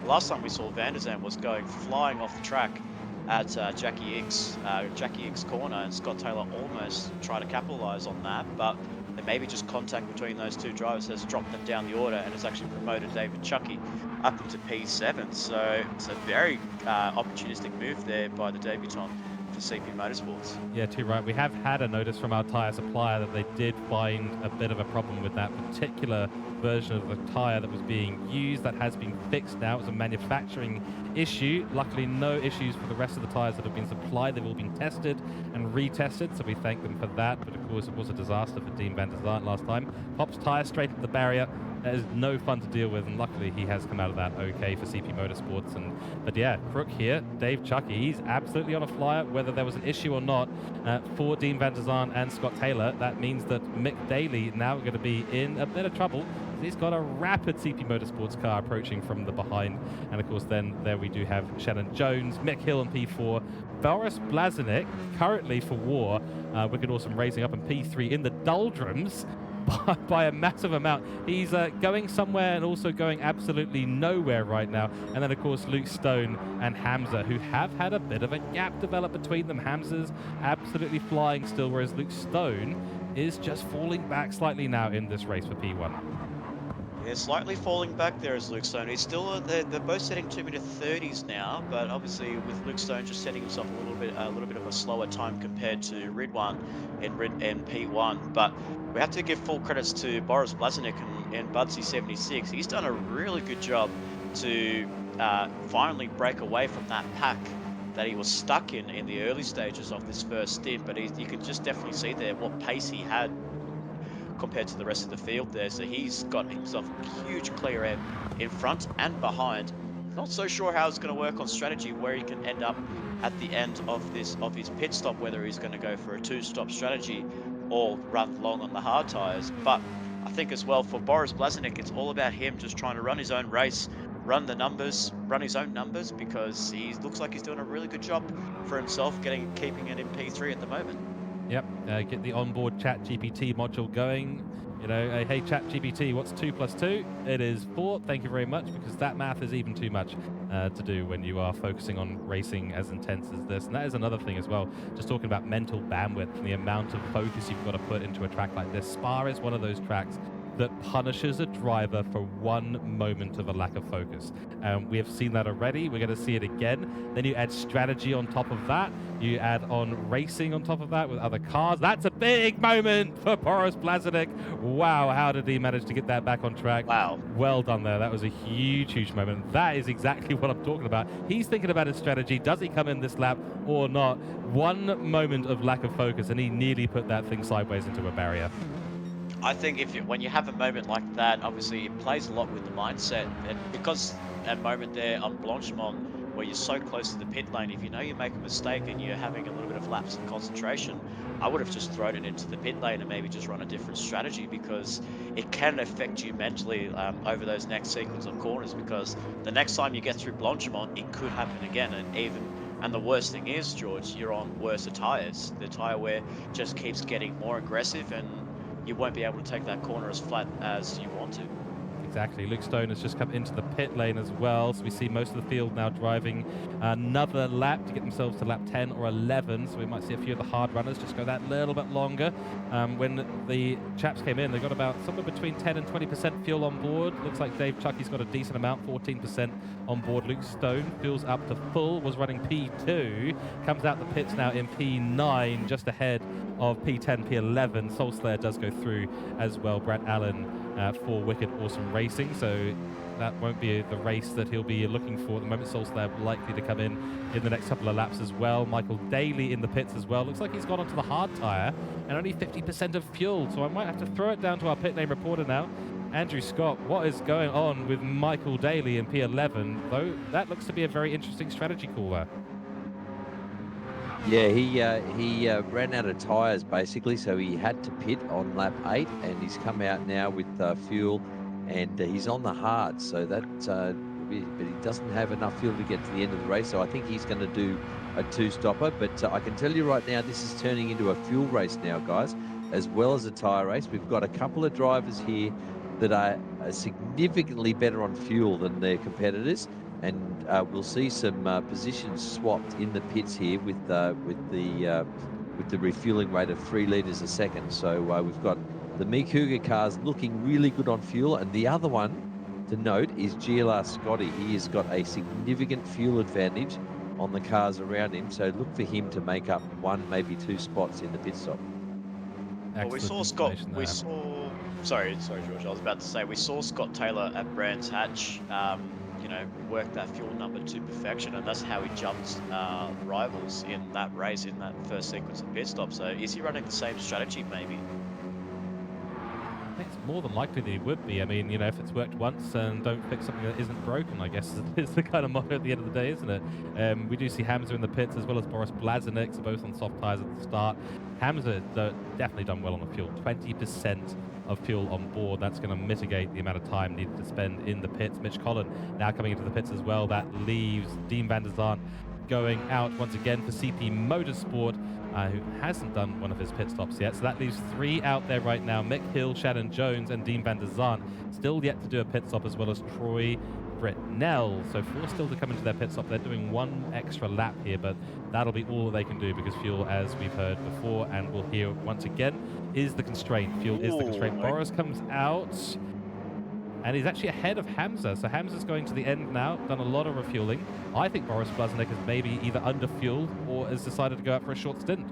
Last time we saw van der Zaan was going flying off the track at Jackie X corner, and Scott Taylor almost tried to capitalize on that, but there may be just contact between those two drivers has dropped them down the order and has actually promoted David Chucky up into P7. So it's a very opportunistic move there by the debutant for CP Motorsports. Yeah, too right. We have had a notice from our tyre supplier that they did find a bit of a problem with that particular version of the tyre that was being used. That has been fixed now. It was a manufacturing issue. Luckily, no issues for the rest of the tyres that have been supplied. They've all been tested and retested, so we thank them for that. But of course, it was a disaster for Dean van der Zandt last time. Pops tyre straight into the barrier. That is no fun to deal with, and luckily he has come out of that okay for CP Motorsports. But yeah, Cooke here, Dave Chucky, he's absolutely on a flyer, whether there was an issue or not for Dean van der Zandt and Scott Taylor. That means that Mick Daly now going to be in a bit of trouble. He's got a rapid CP Motorsports car approaching from the behind. And of course, then there we do have Shannon Jones, Mick Hill in P4, Boris Blazenik currently for War, Wicked Awesome Racing up in P3 in the doldrums. By a massive amount. He's going somewhere and also going absolutely nowhere right now. And then, of course, Luke Stone and Hamza, who have had a bit of a gap develop between them. Hamza's absolutely flying still, whereas Luke Stone is just falling back slightly now in this race for P1. Yeah, slightly falling back there is Luke Stone. He's still they're both setting 2-minute 30s now, but obviously with Luke Stone just setting himself a little bit of a slower time compared to Ridwan in P1. But we have to give full credits to Boris Blazenik and Budsy 76. He's done a really good job to finally break away from that pack that he was stuck in the early stages of this first stint. But you can just definitely see there what pace he had compared to the rest of the field there. So he's got himself a huge clear air in front and behind. Not so sure how it's going to work on strategy, where he can end up at the end of his pit stop, whether he's going to go for a 2-stop strategy or run long on the hard tires. But I think as well for Boris Blazenik, it's all about him just trying to run his own race, run his own numbers, because he looks like he's doing a really good job for himself, keeping it in P3 at the moment. Yep, get the onboard chat GPT module going. You know, hey chat GPT, what's 2 + 2? It is 4, thank you very much, because that math is even too much to do when you are focusing on racing as intense as this. And that is another thing as well, just talking about mental bandwidth and the amount of focus you've got to put into a track like this. Spa is one of those tracks that punishes a driver for one moment of a lack of focus. We have seen that already. We're going to see it again. Then you add strategy on top of that. You add on racing on top of that with other cars. That's a big moment for Boris Blazenik. Wow, how did he manage to get that back on track? Wow. Well done there. That was a huge, huge moment. That is exactly what I'm talking about. He's thinking about his strategy. Does he come in this lap or not? One moment of lack of focus, and he nearly put that thing sideways into a barrier. I think when you have a moment like that, obviously it plays a lot with the mindset, and because a moment there on Blanchimont where you're so close to the pit lane, if you know you make a mistake and you're having a little bit of lapse in concentration, I would have just thrown it into the pit lane and maybe just run a different strategy, because it can affect you mentally over those next sequence of corners, because the next time you get through Blanchimont, it could happen again. And the worst thing is, George, you're on worse tyres. The tyre wear just keeps getting more aggressive, and you won't be able to take that corner as flat as you want to. Exactly. Luke Stone has just come into the pit lane as well, so we see most of the field now driving another lap to get themselves to lap 10 or 11, so we might see a few of the hard runners just go that little bit longer. When the chaps came in, they got about somewhere between 10 and 20% fuel on board. Looks like Dave Chucky's got a decent amount, 14% on board. Luke Stone fills up to full, was running P2, comes out the pits now in P9, just ahead of P10, P11. Soul Slayer does go through as well. Brad Allen for Wicked Awesome Racing, so that won't be the race that he'll be looking for at the moment. Soul Slayer likely to come in the next couple of laps as well. Michael Daly in the pits as well. Looks like he's gone onto the hard tyre and only 50% of fuel, so I might have to throw it down to our pit lane reporter now. Andrew Scott, what is going on with Michael Daly in P11? Though that looks to be a very interesting strategy call there. Yeah, he ran out of tyres basically, so he had to pit on lap 8, and he's come out now with fuel, and he's on the hard, so that but he doesn't have enough fuel to get to the end of the race, so I think he's going to do a 2-stopper. But I can tell you right now, this is turning into a fuel race now, guys, as well as a tyre race. We've got a couple of drivers here that are significantly better on fuel than their competitors, and we'll see some positions swapped in the pits here with the refueling rate of 3 litres a second. So we've got The Mick Hooger car's looking really good on fuel. And the other one to note is GLR Scotty. He has got a significant fuel advantage on the cars around him. So look for him to make up 1, maybe 2 spots in the pit stop. Well, we saw Scott. We saw. Sorry, George. I was about to say we saw Scott Taylor at Brands Hatch. You know, work that fuel number to perfection, and that's how he jumped rivals in that race in that first sequence of pit stop. So, is he running the same strategy, maybe? I think it's more than likely that he would be. I mean, you know, if it's worked once and don't fix something that isn't broken, I guess is the kind of motto at the end of the day, isn't it? We do see Hamza in the pits as well as Boris Blazenic, both on soft tyres at the start. Hamza definitely done well on the fuel, 20% of fuel on board. That's going to mitigate the amount of time needed to spend in the pits. Mitch Collin now coming into the pits as well. That leaves Dean van der Zaan going out once again for CP Motorsport, who hasn't done one of his pit stops yet. So that leaves 3 out there right now. Mick Hill, Shannon Jones, and Dean van der Zaan still yet to do a pit stop, as well as Troy Britnell. So 4 still to come into their pit stop. They're doing 1 extra lap here, but that'll be all that they can do because fuel, as we've heard before and we'll hear once again, is the constraint. Fuel is the constraint. Boris comes out, and he's actually ahead of Hamza. So Hamza's going to the end now, done a lot of refueling. I think Boris Blazenic has maybe either underfueled or has decided to go out for a short stint.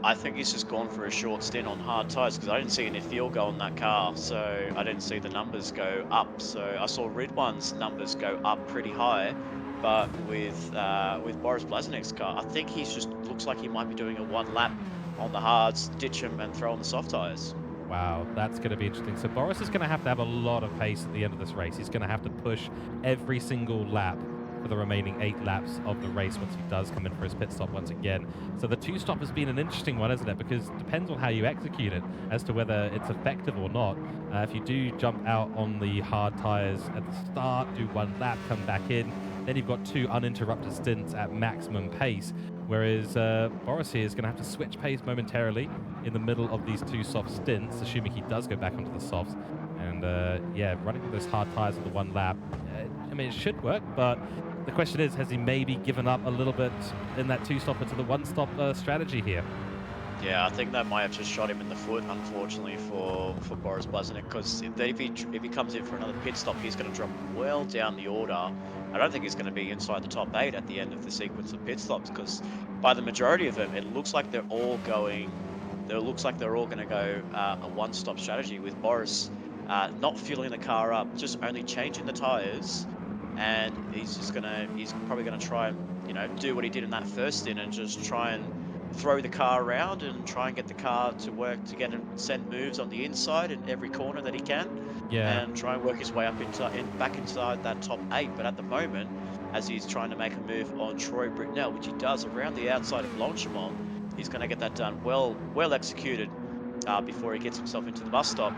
I think he's just gone for a short stint on hard tyres because I didn't see any fuel go on that car, so I didn't see the numbers go up. So I saw Ridwan's numbers go up pretty high, but with Boris Blazenic's car, I think he's just looks like he might be doing a 1 lap on the hards, ditch him, and throw on the soft tyres. Wow, that's going to be interesting. So Boris is going to have a lot of pace at the end of this race. He's going to have to push every single lap for the remaining 8 laps of the race once he does come in for his pit stop once again. So the 2-stop has been an interesting one, isn't it? Because it depends on how you execute it as to whether it's effective or not. If you do jump out on the hard tyres at the start, do 1 lap, come back in, then you've got 2 uninterrupted stints at maximum pace. Whereas Boris here is going to have to switch pace momentarily in the middle of these 2 soft stints, assuming he does go back onto the softs. And yeah, running with those hard tyres at the 1 lap, I mean, it should work, but the question is, has he maybe given up a little bit in that 2-stopper to the 1-stop strategy here? Yeah, I think that might have just shot him in the foot, unfortunately, for Boris Blazenic, because if he comes in for another pit stop, he's going to drop well down the order. I don't think he's going to be inside the top 8 at the end of the sequence of pit stops, because by the majority of them, it looks like they're all going to go a 1-stop strategy, with Boris not fueling the car up, just only changing the tyres, and he's probably going to try and, you know, do what he did in that first stint and just try and throw the car around and try and get the car to work to get and send moves on the inside in every corner that he can. Yeah. And try and work his way up back inside that top 8. But at the moment, as he's trying to make a move on Troy Britnell, which he does around the outside of Longchamp, he's going to get that done well executed before he gets himself into the bus stop.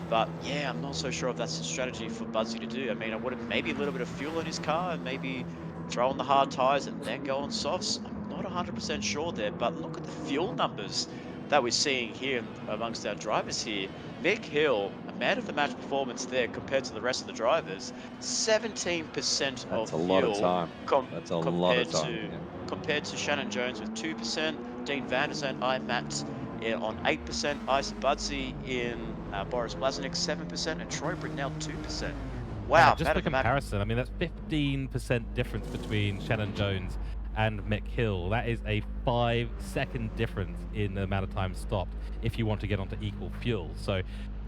But yeah, I'm not so sure if that's a strategy for Buzzy to do. I mean, I would have maybe a little bit of fuel in his car and maybe throw on the hard tyres and then go on softs. I'm not 100% sure there, but look at the fuel numbers that we're seeing here amongst our drivers here. Mick Hill, a man of the match performance there compared to the rest of the drivers. 17% of fuel. That's a lot of time. That's a lot of time. Compared to Shannon Jones with 2%, Dean van der Zaan, Matt on 8%, Isa Budsey in Boris Blazenic 7%, and Troy Britnell 2%. Wow, just for comparison, I mean, that's 15% difference between Shannon Jones and Mick Hill. That is a 5-second difference in the amount of time stopped if you want to get onto equal fuel. So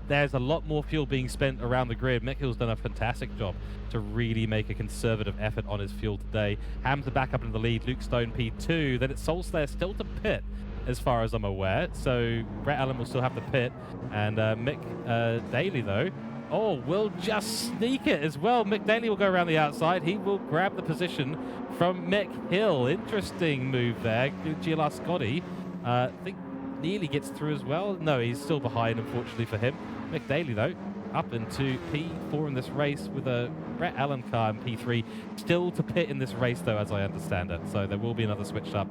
there's a lot more fuel being spent around the grid. Mick Hill's done a fantastic job to really make a conservative effort on his fuel today. Hamza back up in the lead, Luke Stone P2. Then it's Soulslayer still to pit, as far as I'm aware. So Brett Allen will still have the pit. And Mick Daly, though, will just sneak it as well. Mick Daly will go around the outside. He will grab the position from Mick Hill. Interesting move there. GLR Scotty, I think, nearly gets through as well. No, he's still behind, unfortunately for him. Mick Daly, though, up into P4 in this race with a Brett Allen car in P3. Still to pit in this race, though, as I understand it. So there will be another switch up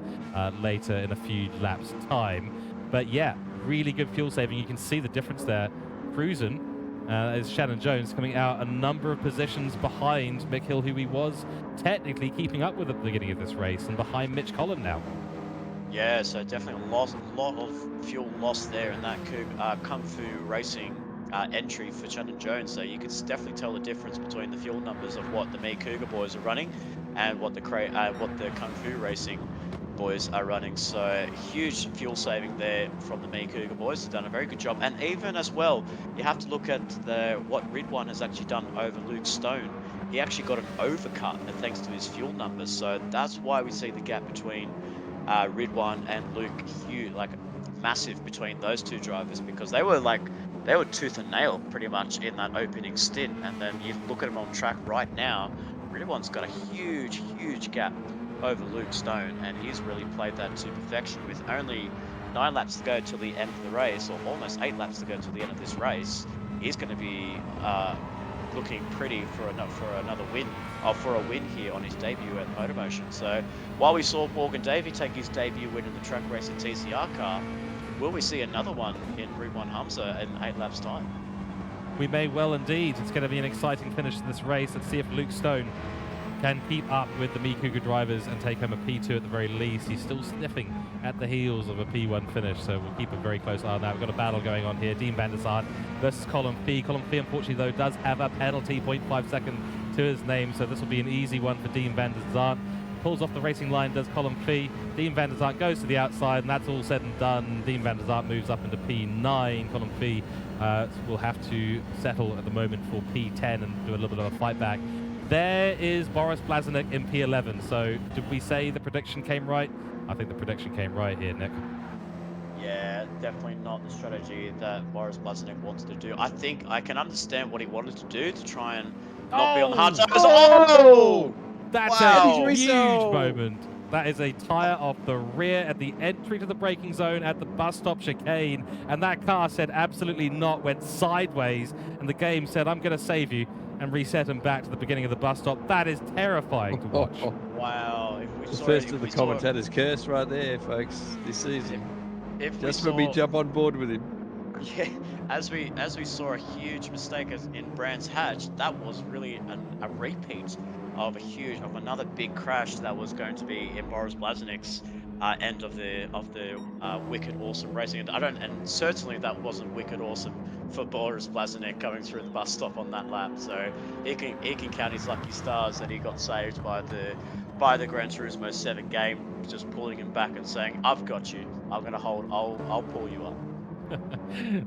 later in a few laps' time. But yeah, really good fuel saving. You can see the difference there. Cruising is Shannon Jones coming out a number of positions behind Mick Hill, who he was technically keeping up with at the beginning of this race, and behind Mitch Collin now. Yeah, so definitely a lot of fuel lost there in that Kung Fu Racing entry for Shannon Jones. So you could definitely tell the difference between the fuel numbers of what the Me Cougar boys are running and what the Kung Fu Racing boys are running. So huge fuel saving there from the Me Cougar boys. They've done a very good job. And even as well, you have to look at what Ridwan has actually done over Luke Stone. He actually got an overcut thanks to his fuel numbers. So that's why we see the gap between Ridwan and Luke huge, like massive between those two drivers because they were tooth and nail pretty much in that opening stint. And then you look at them on track right now, Ridwan's got a huge gap over Luke Stone, and he's really played that to perfection with only 9 laps to go till the end of the race, or almost 8 laps to go till the end of this race. He's going to be looking pretty for another win, for a win here on his debut at MotorMotion. So while we saw Morgan Davey take his debut win in the Trak Racer TCR Cup, will we see another one in Ridwan Hamza in 8 laps time? We may well indeed. It's going to be an exciting finish to this race. Let's see if Luke Stone can keep up with the Me Cougar drivers and take home a P2 at the very least. He's still sniffing at the heels of a P1 finish, so we'll keep a very close eye on that. We've got a battle going on here. Dean van der Zart versus Colin Fee. Colin Fee, unfortunately, though, does have a penalty, 0.5 second to his name, so this will be an easy one for Dean van der Zart. Pulls off the racing line, does Colin Fee. Dean van der Zart goes to the outside, and that's all said and done. Dean van der Zart moves up into P9. Colin Fee will have to settle at the moment for P10 and do a little bit of a fight back. There is Boris Blazenik in P11. So did we say the prediction came right? I think the prediction came right here, Nick. Yeah, definitely not the strategy that Boris Blazenik wanted to do. I think I can understand what he wanted to do to try and not be on the hard tires. Oh! That's Wow. a huge moment. That is a tyre off the rear at the entry to the braking zone at the bus stop chicane. And that car said absolutely not, went sideways. And the game said, I'm going to save you, and reset him back to the beginning of the bus stop. That is terrifying to watch. Wow. The first of the commentators' curse right there, folks, this season. Just when we jump on board with him. Yeah, as we saw a huge mistake in Brands Hatch, that was really a repeat of another big crash that was going to be in Boris Blazenik's end of the wicked awesome racing. And certainly that wasn't wicked awesome for Boris Blazenik coming through the bus stop on that lap. So he can count his lucky stars that he got saved by the Gran Turismo 7 game, just pulling him back and saying, "I've got you. I'm gonna hold. I'll pull you up."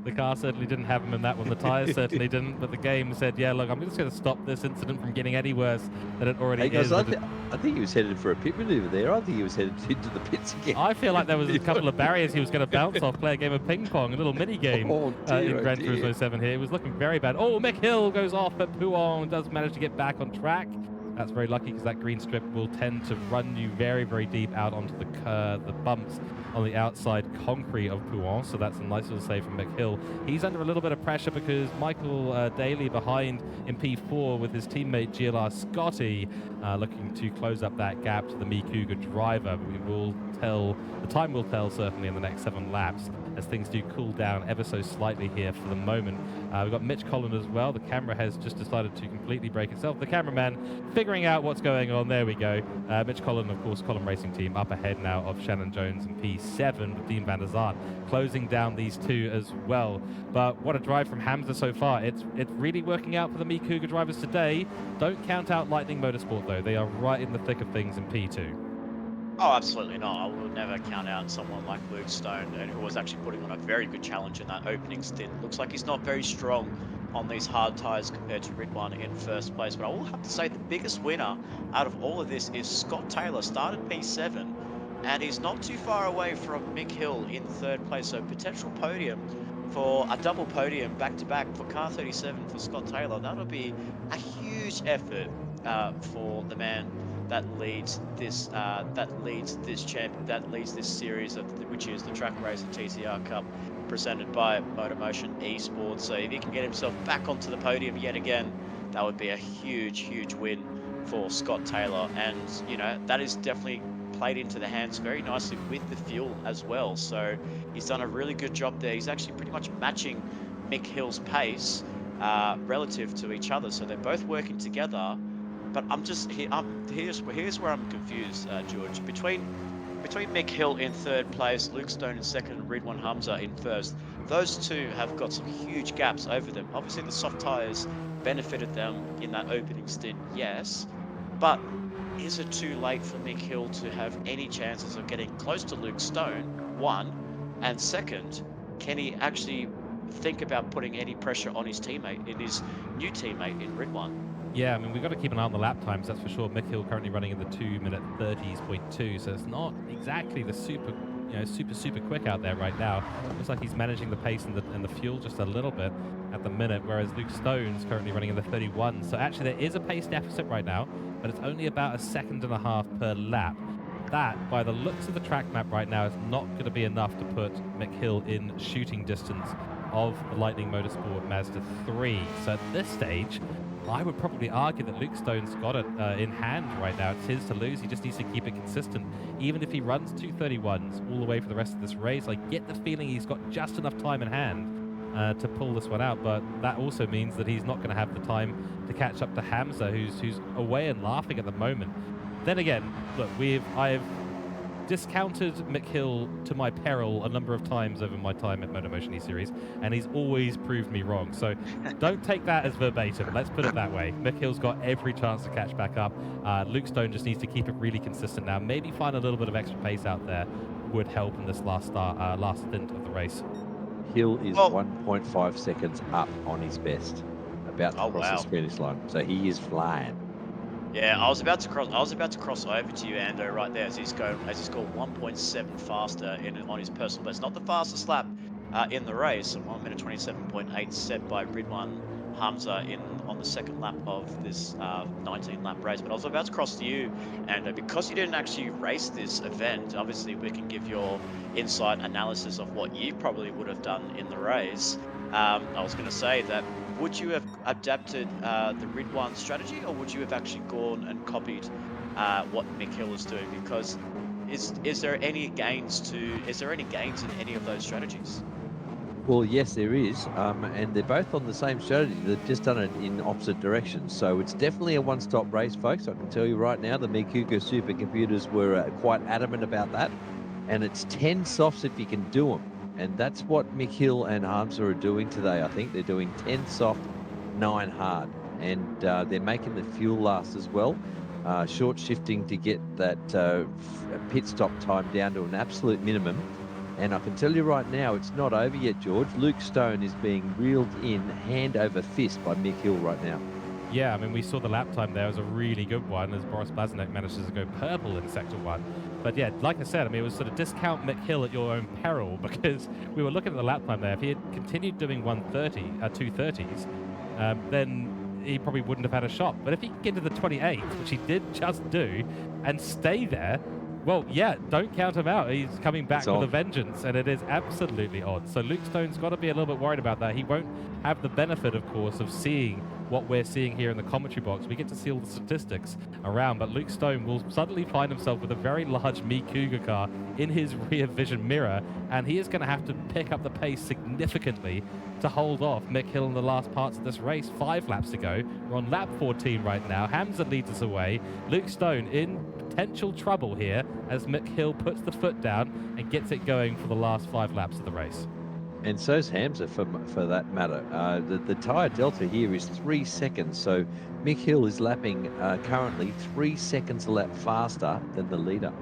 The car certainly didn't have him in that one. The tyres certainly didn't, but the game said, yeah, look, I'm just going to stop this incident from getting any worse than it already is. I think he was headed for a pit maneuver there. I think he was headed into the pits again. I feel like there was a couple of barriers he was going to bounce off, play a game of ping pong, a little mini game in Gran Turismo 7 here. It was looking very bad. Oh, Mick Hill goes off, but Pouon does manage to get back on track. That's very lucky because that green strip will tend to run you very, very deep out onto the bumps on the outside concrete of Pouon. So that's a nice little save from Mick Hill. He's under a little bit of pressure because Michael Daly behind in P4 with his teammate GLR Scotty looking to close up that gap to the Me Cougar driver. The time will tell certainly in the next 7 laps as things do cool down ever so slightly here for the moment. We've got Mitch Collin as well. The camera has just decided to completely break itself. The cameraman figuring out what's going on. There we go. Mitch Collin, of course, Collin Racing Team up ahead now of Shannon Jones in P7 with Dean van der Zart closing down these two as well. But what a drive from Hamza so far. It's really working out for the Me Cougar drivers today. Don't count out Lightning Motorsport though. They are right in the thick of things in P2. Oh, absolutely not. I will never count out someone like Luke Stone, who was actually putting on a very good challenge in that opening stint. Looks like he's not very strong on these hard tyres compared to Ridwan in first place. But I will have to say the biggest winner out of all of this is Scott Taylor, started P7, and he's not too far away from Mick Hill in third place. So potential podium for a double podium back-to-back for Car 37 for Scott Taylor. That'll be a huge effort for the man that leads this series which is the Trak Racer TCR Cup presented by MotorMotion Esports. So if he can get himself back onto the podium yet again, that would be a huge win for Scott Taylor. And you know, that is definitely played into the hands very nicely with the fuel as well. So he's done a really good job there. He's actually pretty much matching Mick Hill's pace relative to each other. So they're both working together but I'm just here. Here's where I'm confused, George. Between Mick Hill in third place, Luke Stone in second, and Ridwan Hamza in first, those two have got some huge gaps over them. Obviously, the soft tyres benefited them in that opening stint, yes, but is it too late for Mick Hill to have any chances of getting close to Luke Stone? One, and second, can he actually think about putting any pressure on his teammate, in his new teammate in Ridwan? Yeah, I mean, we've got to keep an eye on the lap times, that's for sure. Mick Hill currently running in the 2-minute 30s.2, so it's not exactly the super quick out there right now. Looks like he's managing the pace and the fuel just a little bit at the minute, whereas Luke Stone's currently running in the 31. So actually there is a pace deficit right now, but it's only about 1.5 seconds per lap. That, by the looks of the track map right now, is not going to be enough to put Mick Hill in shooting distance of the Lightning Motorsport Mazda 3. So at this stage, I would probably argue that Luke Stone's got it in hand right now. It's his to lose. He just needs to keep it consistent. Even if he runs 231s all the way for the rest of this race, I get the feeling he's got just enough time in hand to pull this one out. But that also means that he's not going to have the time to catch up to Hamza, who's away and laughing at the moment. Then again, look, I've discounted Mick Hill to my peril a number of times over my time at MotorMotion E-Series, and he's always proved me wrong. So don't take that as verbatim. Let's put it that way. Mick Hill's got every chance to catch back up. Luke Stone just needs to keep it really consistent now. Maybe find a little bit of extra pace out there would help in this last stint of the race. Hill is 1.5 seconds up on his best, about to cross the finish line. So he is flying. Yeah, I was about to cross over to you, Ando, right there as he's scored 1.7 faster on his personal best. Not the fastest lap in the race, 1 minute 27.8 set by Ridwan Hamza on the second lap of this 19-lap race. But I was about to cross to you, and because you didn't actually race this event, obviously we can give your insight analysis of what you probably would have done in the race. I was going to say that, would you have adapted the Ridwan strategy, or would you have actually gone and copied what Mick Hill is doing? Because is there any gains in any of those strategies? Well, yes, there is, and they're both on the same strategy. They've just done it in opposite directions. So it's definitely a one-stop race, folks. I can tell you right now, the Mikuka supercomputers were quite adamant about that. And it's 10 softs if you can do them. And that's what Mick Hill and Hamza are doing today. I think they're doing 10 soft, 9 hard. And they're making the fuel last as well. Short shifting to get that pit stop time down to an absolute minimum. And I can tell you right now, it's not over yet, George. Luke Stone is being reeled in hand over fist by Mick Hill right now. Yeah, I mean, we saw the lap time there was a really good one as Boris Blaznek manages to go purple in Sector 1. But yeah, like I said, I mean, it was sort of discount Mick Hill at your own peril, because we were looking at the lap time there. If he had continued doing 230s, then he probably wouldn't have had a shot. But if he could get to the 28th, which he did just do, and stay there, well, yeah, don't count him out. He's coming back with a vengeance, and it is absolutely on. So Luke Stone's got to be a little bit worried about that. He won't have the benefit, of course, of seeing what we're seeing here in the commentary box. We get to see all the statistics around, but Luke Stone will suddenly find himself with a very large Mikuga car in his rear vision mirror, and he is going to have to pick up the pace significantly to hold off Mick Hill in the last parts of this race. 5 laps to go. We're on lap 14 right now. Hamza leads us away. Luke Stone in potential trouble here as Mick Hill puts the foot down and gets it going for the last 5 laps of the race. And so's Hamza, for that matter. The tyre delta here is 3 seconds. So Mick Hill is lapping currently 3 seconds a lap faster than the leader.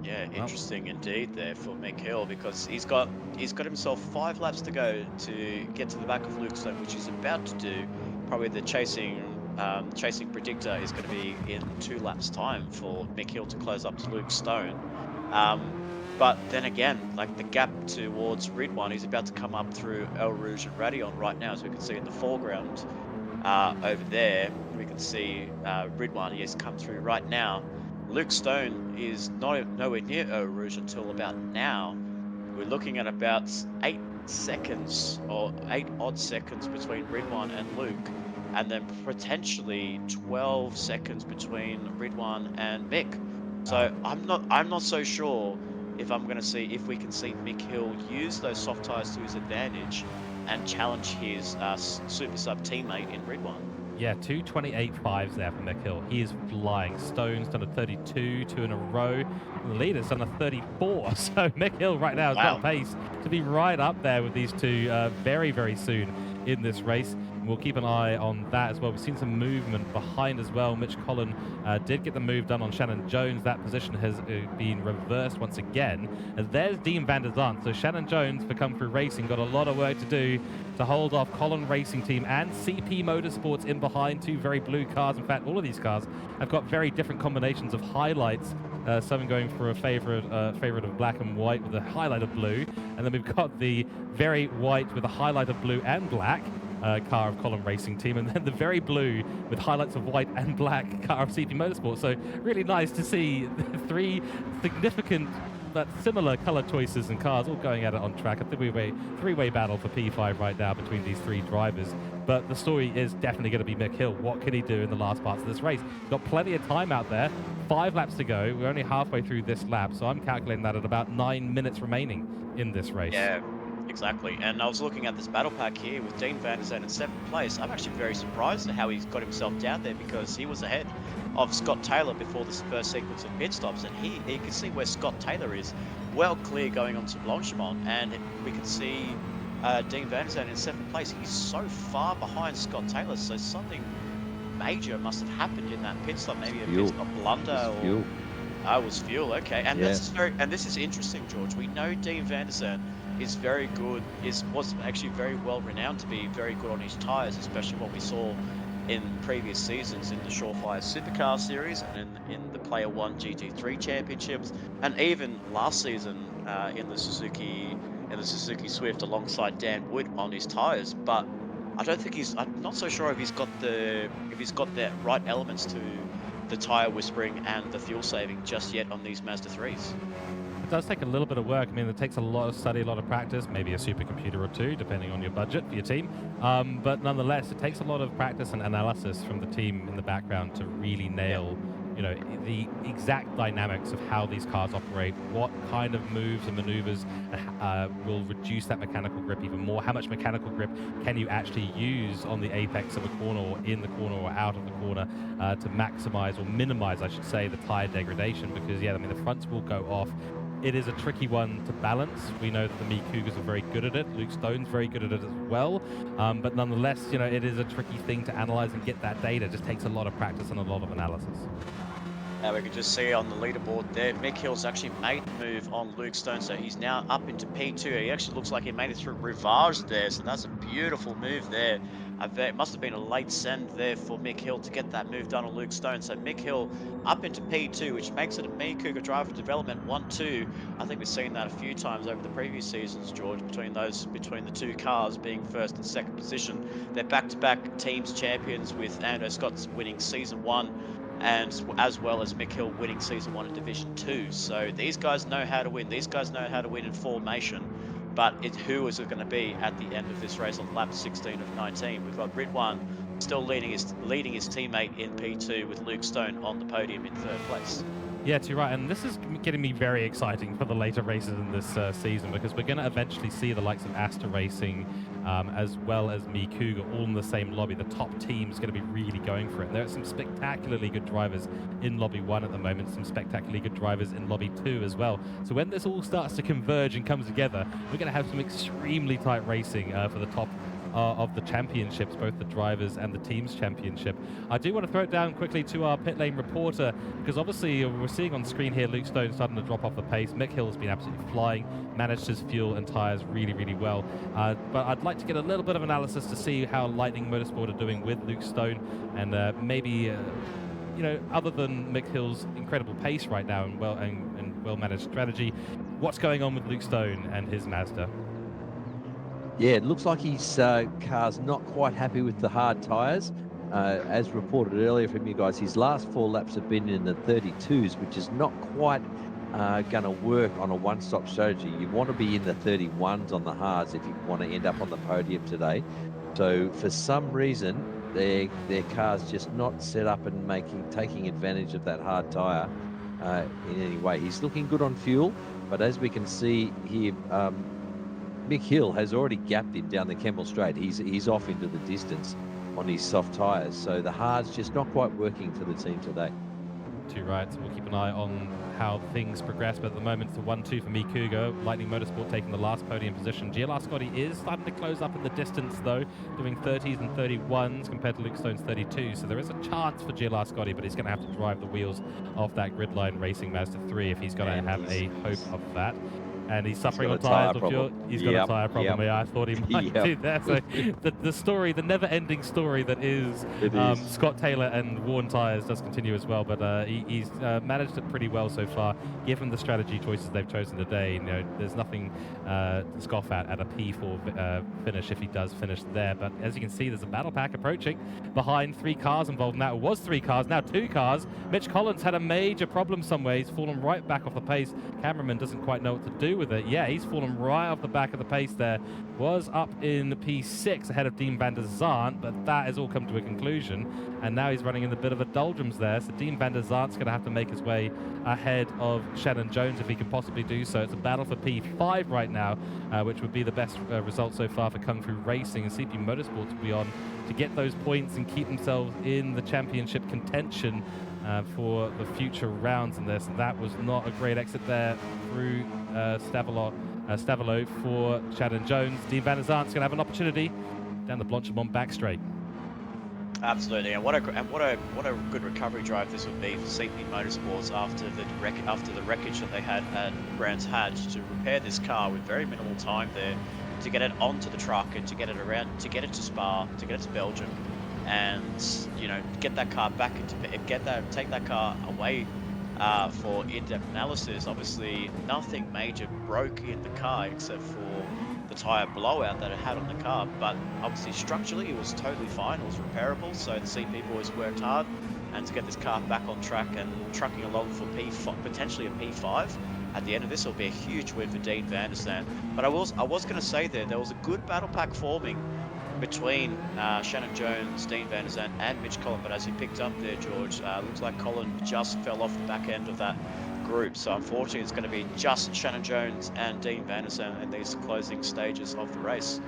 Yeah, interesting indeed there for Mick Hill, because he's got himself 5 laps to go to get to the back of Luke Stone, which he's about to do. Probably the chasing predictor is going to be in 2 laps time for Mick Hill to close up to Luke Stone. But then again, like the gap towards Ridwan, he's about to come up through El Rouge and Radion right now, as we can see in the foreground over there. We can see Ridwan, he has come through right now. Luke Stone is nowhere near El Rouge until about now. We're looking at about 8 seconds or 8 odd seconds between Ridwan and Luke, and then potentially 12 seconds between Ridwan and Mick. So I'm not so sure if we can see Mick Hill use those soft tyres to his advantage and challenge his super sub teammate in Ridwan. Yeah, 2:28.5s there for Mick Hill. He is flying. Stone's done a 32, 2 in a row. And the leader's done a 34. So Mick Hill right now has got Wow. a pace to be right up there with these two very, very soon in this race. And we'll keep an eye on that as well. We've seen some movement behind as well. Mitch Collin did get the move done on Shannon Jones. That position has been reversed once again. And there's Dean van der Zandt. So Shannon Jones for Come Through Racing got a lot of work to do to hold off Collin Racing Team and CP Motorsports in behind, two very blue cars. In fact, all of these cars have got very different combinations of highlights. Some going for a favorite of black and white with a highlight of blue, and then we've got the very white with a highlight of blue and black car of Collin Racing Team, and then the very blue with highlights of white and black car of CP Motorsport. So really nice to see three significant but similar color choices and cars all going at it on track. A three-way battle for P5 right now between these three drivers. But the story is definitely going to be Mick Hill. What can he do in the last parts of this race? He's got plenty of time out there. 5 laps to go. We're only halfway through this lap, so I'm calculating that at about 9 minutes remaining in this race. Yeah, exactly. And I was looking at this battle pack here with Dean van der Zandt in 7th place. I'm actually very surprised at how he's got himself down there, because he was ahead of Scott Taylor before this first sequence of pit stops, and you can see where Scott Taylor is well clear going on to Blanchimont, and we can see Dean van der Zandt in 7th place. He's so far behind Scott Taylor, so something major must have happened in that pit stop. Maybe a pit stop blunder or Fuel. it was fuel. Okay, and Yeah. this is interesting, George. We know Dean van der Zandt is very good. Was actually very well renowned to be very good on his tyres, especially what we saw in previous seasons in the Surefire Supercar Series and in the Player One GT3 Championships, and even last season in the Suzuki Swift alongside Dan Wood on his tyres. But I don't think I'm not so sure if he's got the right elements to the tyre whispering and the fuel saving just yet on these Mazda 3s. It does take a little bit of work. I mean, it takes a lot of study, a lot of practice, maybe a supercomputer or two, depending on your budget for your team. But nonetheless, it takes a lot of practice and analysis from the team in the background to really nail, the exact dynamics of how these cars operate, what kind of moves and maneuvers will reduce that mechanical grip even more, how much mechanical grip can you actually use on the apex of a corner or in the corner or out of the corner to maximize or minimize, I should say, the tire degradation. Because, yeah, I mean, the fronts will go off. It is a tricky one to balance. We know that the Me Cougars are very good at it. Luke Stone's very good at it as well. But nonetheless, it is a tricky thing to analyze and get that data. It just takes a lot of practice and a lot of analysis. Now we can just see on the leaderboard there, Mick Hill's actually made the move on Luke Stone, so he's now up into P2. He actually looks like he made it through Rivage there, so that's a beautiful move there. It must have been a late send there for Mick Hill to get that move done on Luke Stone. So Mick Hill up into P2, which makes it a Me Cougar driver development 1-2. I think we've seen that a few times over the previous seasons, George, between the two cars being first and second position. They're back-to-back teams champions, with Ando Scott's winning Season 1 and as well as Mick Hill winning Season 1 in Division 2. So these guys know how to win. These guys know how to win in formation. But who is it going to be at the end of this race on lap 16 of 19? We've got Ridwan still leading his teammate in P2, with Luke Stone on the podium in 3rd place. Yeah, too right. And this is getting me very exciting for the later races in this season, because we're going to eventually see the likes of Asta Racing as well as Me Cougar all in the same lobby. The top team's going to be really going for it. There are some spectacularly good drivers in Lobby 1 at the moment, some spectacularly good drivers in Lobby 2 as well. So when this all starts to converge and come together, we're going to have some extremely tight racing for the top of the championships, both the drivers and the teams championship. I do want to throw it down quickly to our pit lane reporter, because obviously we're seeing on screen here Luke Stone starting to drop off the pace. Mick Hill has been absolutely flying, managed his fuel and tires really, really well. But I'd like to get a little bit of analysis to see how Lightning Motorsport are doing with Luke Stone, and maybe other than Mick Hill's incredible pace right now and well-managed strategy, what's going on with Luke Stone and his Mazda? Yeah, it looks like his car's not quite happy with the hard tyres. As reported earlier from you guys, his last 4 laps have been in the 32s, which is not quite going to work on a one-stop strategy. You want to be in the 31s on the hards if you want to end up on the podium today. So for some reason, their car's just not set up and taking advantage of that hard tyre in any way. He's looking good on fuel, but as we can see here, Mick Hill has already gapped him down the Kemmel Straight. He's off into the distance. on his soft tyres. So the hard's just not quite working for the team today. Too right. So we'll keep an eye on how things progress. But at the moment, it's a 1-2 for Cooke. Lightning Motorsport taking the last podium position. GLR Scotty is starting to close up in the distance, though, doing 30s and 31s compared to Luke Stone's 32. So there is a chance for GLR Scotty, but he's going to have to drive the wheels off that grid line racing Mazda 3 if he's going to have a hope of that. And he's suffering on tyres. He's got a tyre problem. Yeah, I thought he might do that. So the story, the never-ending story that is Scott Taylor and worn tyres does continue as well. But he's managed it pretty well so far, given the strategy choices they've chosen today. You know, there's nothing to scoff at a P4 finish if he does finish there. But as you can see, there's a battle pack approaching behind 3 cars involved. Now it was 3 cars, now 2 cars. Mitch Collins had a major problem somewhere. He's fallen right back off the pace. Cameraman doesn't quite know what to do with it. Yeah, he's fallen right off the back of the pace there. Was up in P6 ahead of Dean van der Zandt, but that has all come to a conclusion. And now he's running in a bit of a doldrums there. So Dean van der Zandt's going to have to make his way ahead of Shannon Jones if he can possibly do so. It's a battle for P5 right now, which would be the best result so far for Kung Fu Racing. And CP Motorsports will be on to get those points and keep themselves in the championship contention for the future rounds in this. That was not a great exit there through Stavelo for Shannon Jones. Dean van der Zandt's going to have an opportunity down the Blanchimont back straight. Absolutely, and what a good recovery drive this would be for CP Motorsports after the wreckage that they had at Brands Hatch, to repair this car with very minimal time there, to get it onto the truck and to get it around, to get it to Spa, to get it to Belgium, and get that car back into take that car away for in-depth analysis. Obviously, nothing major broke in the car except for the tyre blowout that it had on the car, but obviously structurally it was totally fine, it was repairable. So the CP boys worked hard and to get this car back on track and trucking along for potentially a P5. At the end of this, it'll be a huge win for Dean van der Zandt. But I was going to say there was a good battle pack forming between Shannon Jones, Dean van der Zandt and Mitch Collins, but as he picked up there, George, looks like Colin just fell off the back end of that group. So unfortunately, it's going to be just Shannon Jones and Dean van der Zandt in these closing stages of the race.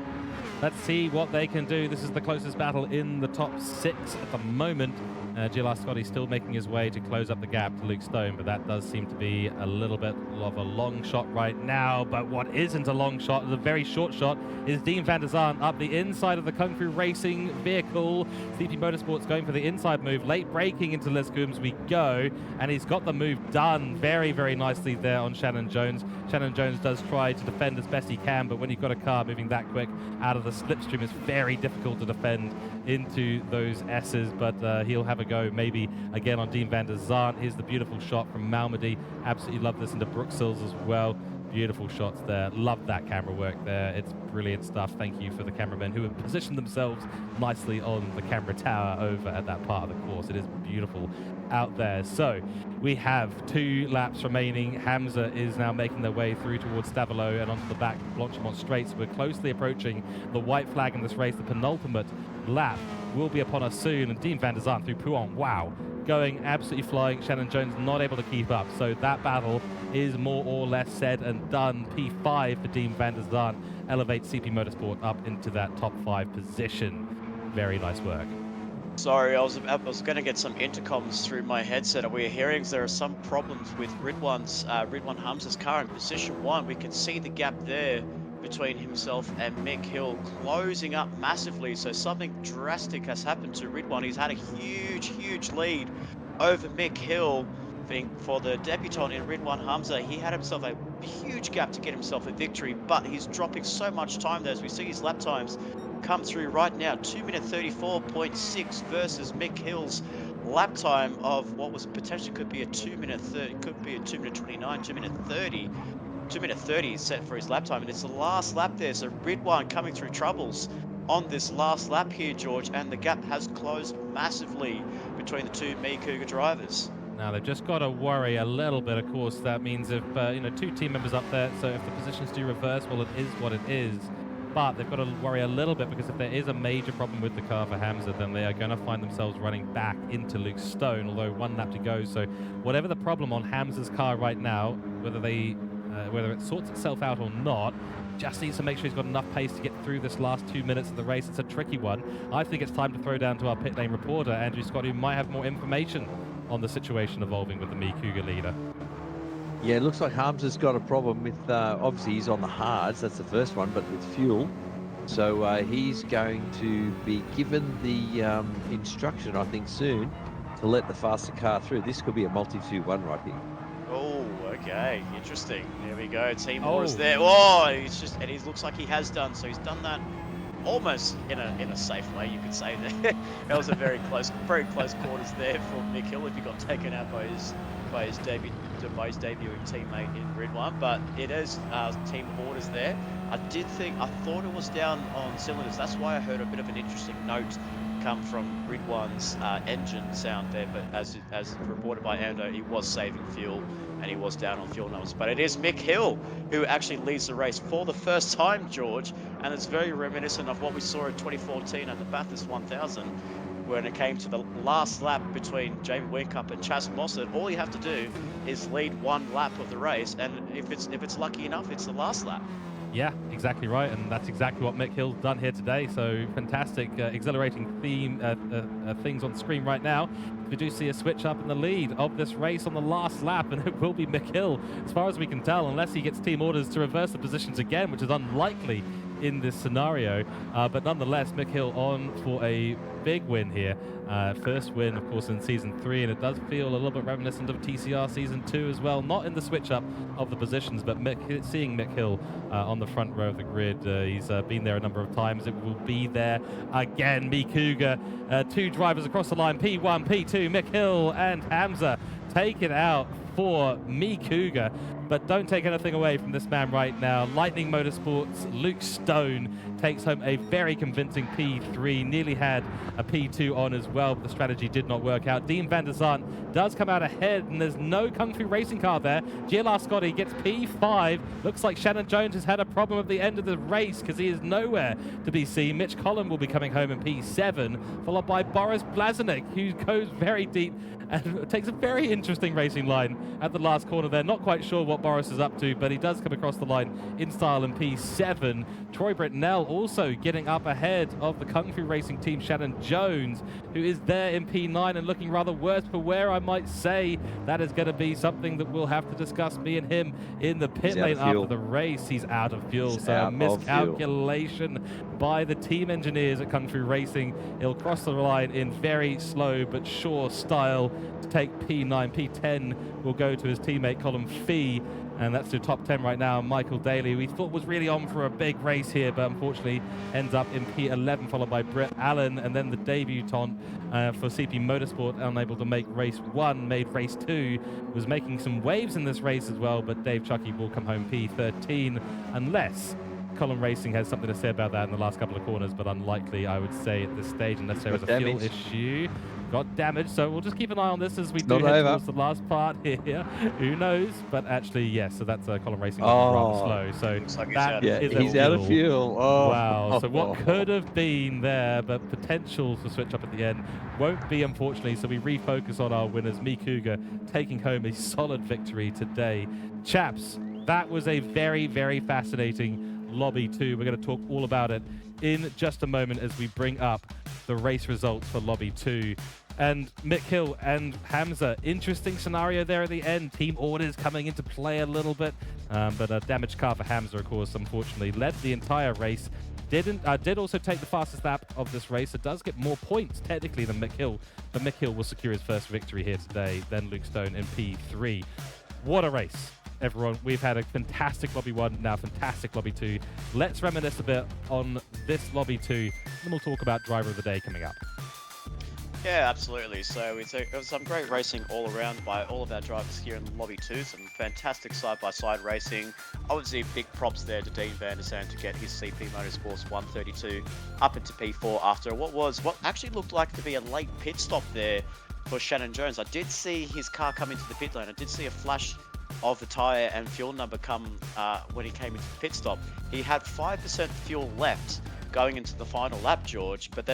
Let's see what they can do. This is the closest battle in the top 6 at the moment. GLR Scotty still making his way to close up the gap to Luke Stone, but that does seem to be a little bit of a long shot right now. But what isn't a long shot, the very short shot, is Dean van der Zandt up the inside of the Kung Fu Racing vehicle. CP Motorsports going for the inside move, late braking into Les Coombs we go, and he's got the move done very, very nicely there on Shannon Jones. Shannon Jones does try to defend as best he can, but when you've got a car moving that quick out of the slipstream, it's very difficult to defend into those S's, but he'll have a go maybe again on Dean van der Zandt. Here's the beautiful shot from Malmedy. Absolutely love this into Brooksills as well. Beautiful shots there. Love that camera work there. It's brilliant stuff. Thank you for the cameramen who have positioned themselves nicely on the camera tower over at that part of the course. It is beautiful out there. So we have 2 laps remaining. Hamza is now making their way through towards Stavelo and onto the back Blanchimont straight. So we're closely approaching the white flag in this race. The penultimate lap will be upon us soon. And Dean van der Zandt through Pouan, wow, going absolutely flying. Shannon Jones not able to keep up. So that battle is more or less said and done. P5 for Dean van der Zandt elevates CP Motorsport up into that top 5 position. Very nice work. Sorry, I was going to get some intercoms through my headset. We're hearing there are some problems with Ridwan Hamza's car in position 1. We can see the gap there between himself and Mick Hill closing up massively. So something drastic has happened to Ridwan. He's had a huge lead over Mick Hill. For the debutant in Ridwan Hamza, he had himself a huge gap to get himself a victory, but he's dropping so much time there as we see his lap times come through right now. 2-minute 34.6 versus Mick Hill's lap time of what was potentially could be a 2-minute 30, could be a 2-minute 29, 2-minute 30. 2-minute 30 is set for his lap time, and it's the last lap there. So Ridwan coming through troubles on this last lap here, George, and the gap has closed massively between the 2 Cooke drivers. Now they've just got to worry a little bit. Of course, that means if 2 team members up there, so if the positions do reverse, well, it is what it is. But they've got to worry a little bit, because if there is a major problem with the car for Hamza, then they are going to find themselves running back into Luke Stone, although 1 lap to go. So whatever the problem on Hamza's car right now, whether it sorts itself out or not, just needs to make sure he's got enough pace to get through this last 2 minutes of the race. It's a tricky one. I think it's time to throw down to our pit lane reporter, Andrew Scott, who might have more information on the situation evolving with the Cooke leader. Yeah, it looks like Hamza's got a problem with, obviously he's on the hards, that's the first one, but with fuel. So he's going to be given the instruction, I think, soon to let the faster car through. This could be a multi-2-1 right here. Oh, okay, interesting. There we go. Team orders there. Oh, and he looks like he has done. So he's done that almost in a safe way, you could say. There, that was a very close quarters there for Mick Hill if he got taken out by his debuting teammate in grid 1. But it is team orders there. I thought it was down on cylinders. That's why I heard a bit of an interesting note come from grid 1's engine sound there, but as reported by Ando, he was saving fuel and he was down on fuel numbers. But it is Mick Hill who actually leads the race for the first time, George, and it's very reminiscent of what we saw in 2014 at the Bathurst 1000 when it came to the last lap between Jamie Whincup and Chas Mossad. All you have to do is lead one lap of the race, and if it's lucky enough, it's the last lap. Yeah, exactly right, and that's exactly what Mick Hill's done here today. So fantastic, exhilarating things on screen right now. We do see a switch up in the lead of this race on the last lap, and it will be Mick Hill, as far as we can tell, unless he gets team orders to reverse the positions again, which is unlikely in this scenario. But nonetheless, Mick Hill on for a big win here. First win, of course, in Season 3, and it does feel a little bit reminiscent of TCR Season 2 as well. Not in the switch-up of the positions, but seeing Mick Hill on the front row of the grid. He's been there a number of times. It will be there again. Cooke, two drivers across the line, P1, P2, Mick Hill and Hamza take it out for Cooke. But don't take anything away from this man right now. Lightning Motorsports' Luke Stone takes home a very convincing P3. Nearly had a P2 on as well, but the strategy did not work out. Dean van der Zant does come out ahead, and there's no Kung Fu racing car there. GLR Scotty gets P5. Looks like Shannon Jones has had a problem at the end of the race because he is nowhere to be seen. Mitch Collin will be coming home in P7, followed by Boris Blazenik, who goes very deep and takes a very interesting racing line at the last corner there. Not quite sure what Boris is up to, but he does come across the line in style in P7. Troy Britnell also getting up ahead of the Kung Fu Racing team, Shannon Jones, who is there in P9 and looking rather worse for wear, I might say. That is going to be something that we'll have to discuss, me and him, in the pit lane after the race. He's out of fuel, so a miscalculation by the team engineers at Kung Fu Racing. He'll cross the line in very slow but sure style to take P9. P10 will go to his teammate Colin Fee, and that's the top 10 right now. Michael Daly, we thought was really on for a big race here, but unfortunately ends up in P11, followed by Brett Allen, and then the debutant for CP Motorsport, unable to make race 1, made race 2, was making some waves in this race as well, but Dave Chucky will come home P13, unless Colin Racing has something to say about that in the last couple of corners, but unlikely, I would say, at this stage, unless there is a fuel issue. Got damage, so we'll just keep an eye on this as we do head towards the last part here. Who knows? But actually, yes, so that's Colin Racing rather slow. So like that is he's out of fuel. Oh. Wow. So what could have been there, but potential to switch up at the end, won't be, unfortunately. So we refocus on our winners. Cooke taking home a solid victory today. Chaps, that was a very, very fascinating Lobby 2. We're going to talk all about it in just a moment as we bring up the race results for Lobby 2. And Mick Hill and Hamza, interesting scenario there at the end. Team orders coming into play a little bit, but a damaged car for Hamza, of course, unfortunately led the entire race. Did also take the fastest lap of this race. It does get more points technically than Mick Hill, but Mick Hill will secure his first victory here today. Then Luke Stone in P3. What a race, everyone. We've had a fantastic Lobby 1, now fantastic Lobby 2. Let's reminisce a bit on this Lobby 2, and we'll talk about Driver of the Day coming up. Yeah, absolutely. So it was some great racing all around by all of our drivers here in Lobby 2. Some fantastic side-by-side racing. Obviously, big props there to Dean van der Zant to get his CP Motorsports 132 up into P4 after what actually looked like to be a late pit stop there for Shannon Jones. I did see his car come into the pit lane. I did see a flash of the tyre and fuel number come when he came into the pit stop. He had 5% fuel left going into the final lap, George, but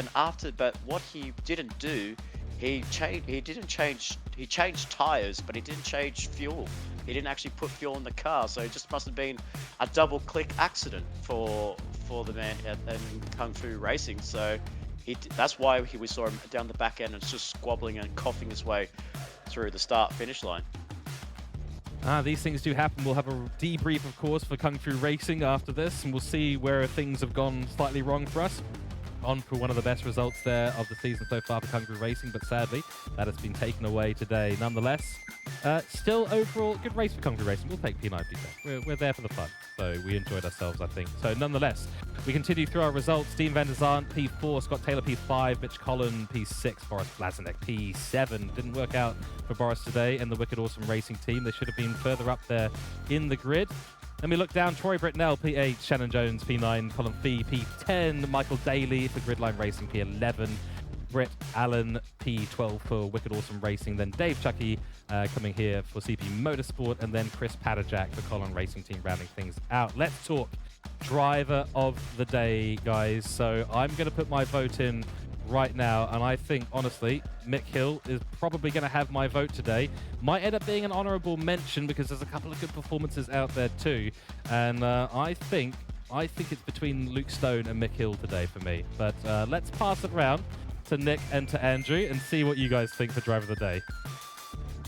what he didn't do, he didn't change he changed tires, but he didn't change fuel. He didn't actually put fuel in the car, so it just must have been a double-click accident for the man in Kung Fu Racing. So that's why we saw him down the back end and just squabbling and coughing his way through the start-finish line. These things do happen. We'll have a debrief, of course, for Kung Fu Racing after this, and we'll see where things have gone slightly wrong for us. On for one of the best results there of the season so far for Kung Fu Racing, but sadly, that has been taken away today. Nonetheless, still overall, good race for Kung Fu Racing. We'll take P9, P10. We're there for the fun, so we enjoyed ourselves, I think. So nonetheless, we continue through our results. Dean van der Zandt, P4, Scott Taylor, P5, Mitch Collin, P6, Boris Blazenek, P7. Didn't work out for Boris today and the Wicked Awesome Racing team. They should have been further up there in the grid. Then we look down, Troy Britnell, P8, Shannon Jones, P9, Colin Fee, P10, Michael Daly for Gridline Racing, P11, Britt Allen, P12 for Wicked Awesome Racing, then Dave Chucky coming here for CP Motorsport, and then Chris Patterjack for Colin Racing Team rounding things out. Let's talk driver of the day, guys. So I'm going to put my vote in right now, and I think, honestly, Mick Hill is probably going to have my vote today. Might end up being an honourable mention because there's a couple of good performances out there too, and I think it's between Luke Stone and Mick Hill today for me. But let's pass it around to Nick and to Andrew and see what you guys think for driver of the day.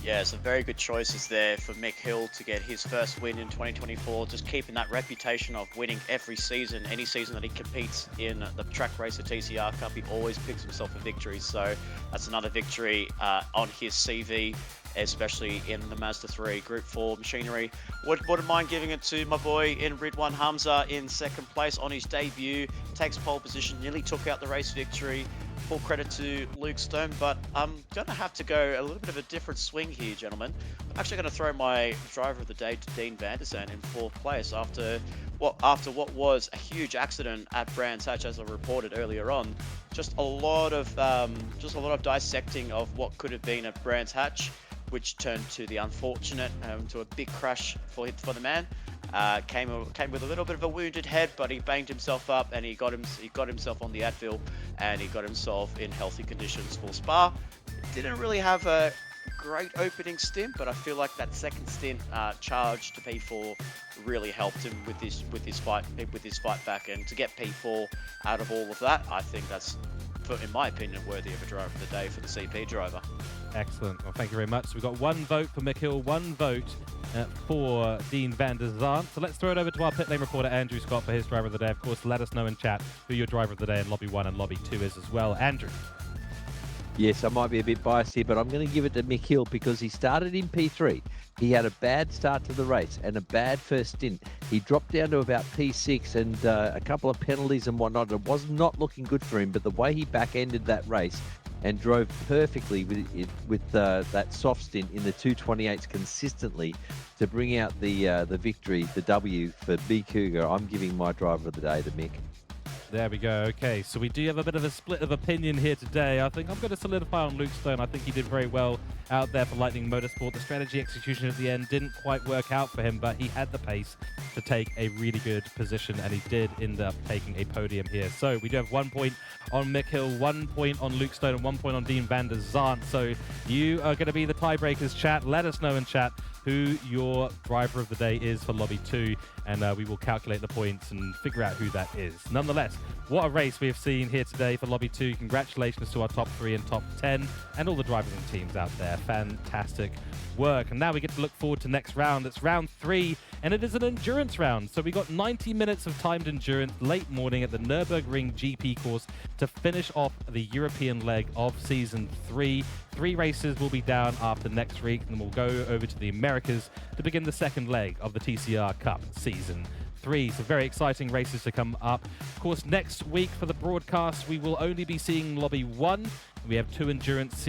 Yeah, some very good choices there for Mick Hill to get his first win in 2024, just keeping that reputation of winning every season. Any season that he competes in the Trak Racer TCR Cup, he always picks himself a victory. So that's another victory on his CV, especially in the Mazda 3 Group 4 machinery. Wouldn't mind giving it to my boy in Ridwan Hamza in second place on his debut. Takes pole position, nearly took out the race victory. Full credit to Luke Stone, but I'm going to have to go a little bit of a different swing here, gentlemen. I'm actually going to throw my driver of the day to Dean van der Zandt in fourth place after what was a huge accident at Brands Hatch, as I reported earlier on. Just a lot of dissecting of what could have been at Brands Hatch, which turned to the unfortunate, to a big crash for the man. Came with a little bit of a wounded head, but he banged himself up and he got himself on the Advil, and he got himself in healthy conditions for Spa. Didn't really have a great opening stint, but I feel like that second stint charge to P4 really helped him with his fight back, and to get P4 out of all of that, I think that's, in my opinion, worthy of a driver of the day for the CP driver. Excellent. Well, thank you very much. So we've got one vote for Mick Hill, one vote for Dean van der Zandt. So let's throw it over to our pit lane reporter, Andrew Scott, for his driver of the day. Of course, let us know in chat who your driver of the day in Lobby 1 and Lobby 2 is as well. Andrew. Yes, I might be a bit biased here, but I'm going to give it to Mick Hill because he started in P3. He had a bad start to the race and a bad first stint. He dropped down to about P6 and a couple of penalties and whatnot. It was not looking good for him, but the way he back-ended that race and drove perfectly with that soft stint in the 228s consistently to bring out the victory, the W for B Cougar. I'm giving my driver of the day to Mick. There we go. Okay, so we do have a bit of a split of opinion here today. I think I'm going to solidify on Luke Stone. I think he did very well out there for Lightning Motorsport. The strategy execution at the end didn't quite work out for him, but he had the pace to take a really good position, and he did end up taking a podium here. So we do have 1 point on Mick Hill, 1 point on Luke Stone, and 1 point on Dean van der Zandt. So you are going to be the tiebreakers, chat. Let us know in chat who your driver of the day is for Lobby 2, and we will calculate the points and figure out who that is. Nonetheless, what a race we have seen here today for Lobby 2. Congratulations to our top 3 and top 10 and all the drivers and teams out there. Fantastic work. And now we get to look forward to next round. It's round 3, and it is an endurance round. So we got 90 minutes of timed endurance late morning at the Nürburgring GP course to finish off the European leg of Season 3. 3 races will be down after next week, and we'll go over to the Americas to begin the second leg of the TCR Cup Season 3. So very exciting races to come up. Of course, next week for the broadcast, we will only be seeing Lobby 1. We have 2 endurance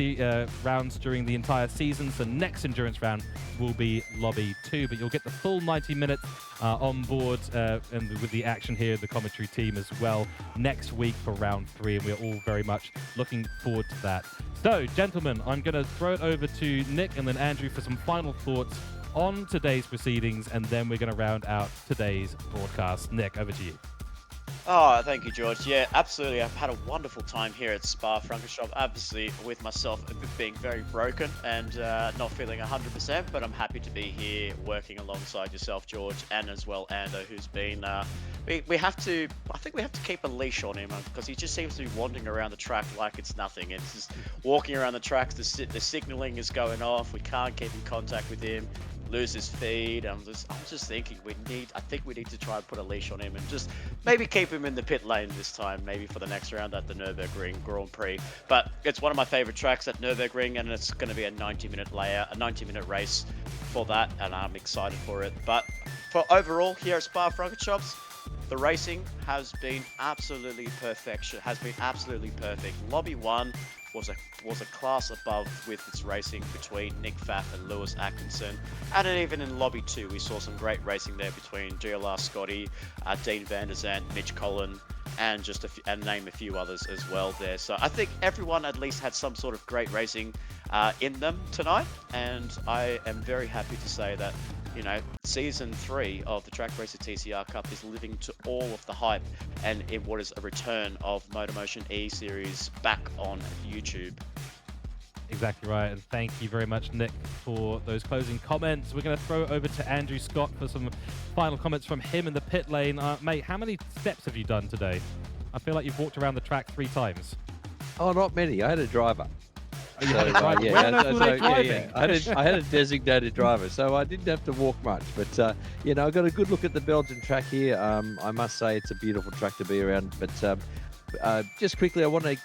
rounds during the entire season, so next endurance round will be Lobby 2, but you'll get the full 90 minutes on board and with the action here, the commentary team as well, next week for round 3, and we're all very much looking forward to that. So, gentlemen, I'm going to throw it over to Nick and then Andrew for some final thoughts on today's proceedings, and then we're going to round out today's broadcast. Nick, over to you. Oh, thank you, George. Yeah, absolutely. I've had a wonderful time here at Spa Francorchamps. Obviously, with myself being very broken and not feeling 100%, but I'm happy to be here working alongside yourself, George, and as well Ando, who's been. We have to. I think we have to keep a leash on him because he just seems to be wandering around the track like it's nothing. It's just walking around the tracks. The signaling is going off. We can't keep in contact with him. Lose his feed. I'm just thinking I think we need to try and put a leash on him and just maybe keep him in the pit lane this time, maybe for the next round at the Nürburgring Grand Prix. But it's one of my favorite tracks at Nürburgring, and it's going to be a 90-minute race for that, and I'm excited for it. But for overall here at Spa Francorchamps, the racing has been absolutely perfect. Lobby 1 was a class above with its racing between Nick Pfaff and Lewis Atkinson, and then even in Lobby 2 we saw some great racing there between GLR Scotty, Dean van der Zandt, Mitch Collin, and and name a few others as well there. So I think everyone at least had some sort of great racing in them tonight, and I am very happy to say that, you know, season 3 of the Trak Racer TCR Cup is living to all of the hype, and it was a return of MotorMotion E Series back on YouTube. Exactly right, and thank you very much, Nick, for those closing comments. We're going to throw over to Andrew Scott for some final comments from him in the pit lane. Mate, how many steps have you done today? I feel like you've walked around the track 3 times. Oh, not many. I had a driver. Oh, you had a driver? Where on earth were they driving? I had a designated driver, so I didn't have to walk much. But, you know, I got a good look at the Belgian track here. I must say it's a beautiful track to be around. But just quickly, I want to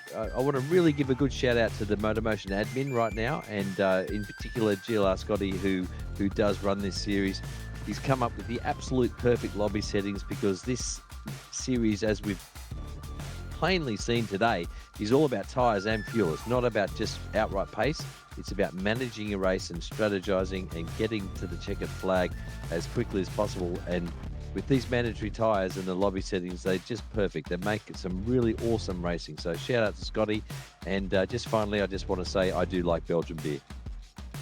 really give a good shout out to the MotorMotion admin right now, and in particular GLR Scotty, who does run this series. He's come up with the absolute perfect lobby settings, because this series, as we've plainly seen today, is all about tyres and fuel. It's not about just outright pace. It's about managing a race and strategizing and getting to the checkered flag as quickly as possible. And with these mandatory tyres and the lobby settings, they're just perfect. They make it some really awesome racing. So shout out to Scotty. And just finally, I just want to say I do like Belgian beer.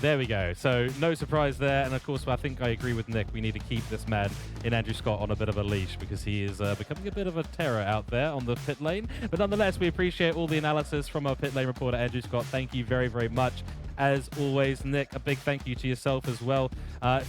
There we go. So no surprise there. And of course, I think I agree with Nick. We need to keep this man in Andrew Scott on a bit of a leash, because he is becoming a bit of a terror out there on the pit lane. But nonetheless, we appreciate all the analysis from our pit lane reporter, Andrew Scott. Thank you very, very much. As always, Nick, a big thank you to yourself as well.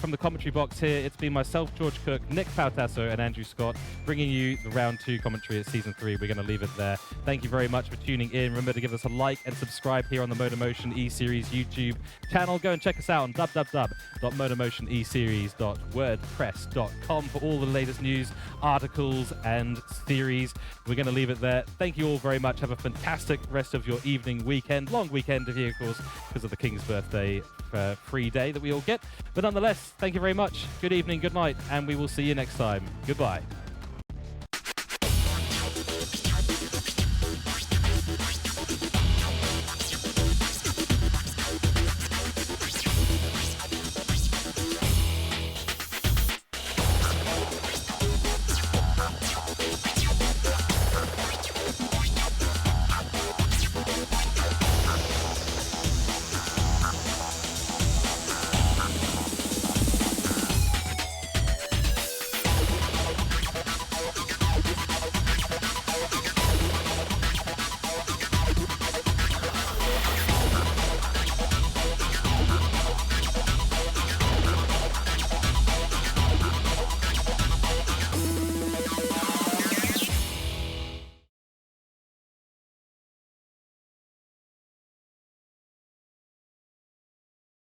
From the commentary box here, it's been myself, George Cooke, Nick Pautasso, and Andrew Scott, bringing you the round 2 commentary at season 3. We're going to leave it there. Thank you very much for tuning in. Remember to give us a like and subscribe here on the MotorMotion E-Series YouTube channel. Go and check us out on www.motormotioneseries.wordpress.com for all the latest news, articles, and series. We're going to leave it there. Thank you all very much. Have a fantastic rest of your evening, weekend, long weekend here, of course, because of the King's birthday free day that we all get. But nonetheless, thank you very much. Good evening, good night, and we will see you next time. Goodbye.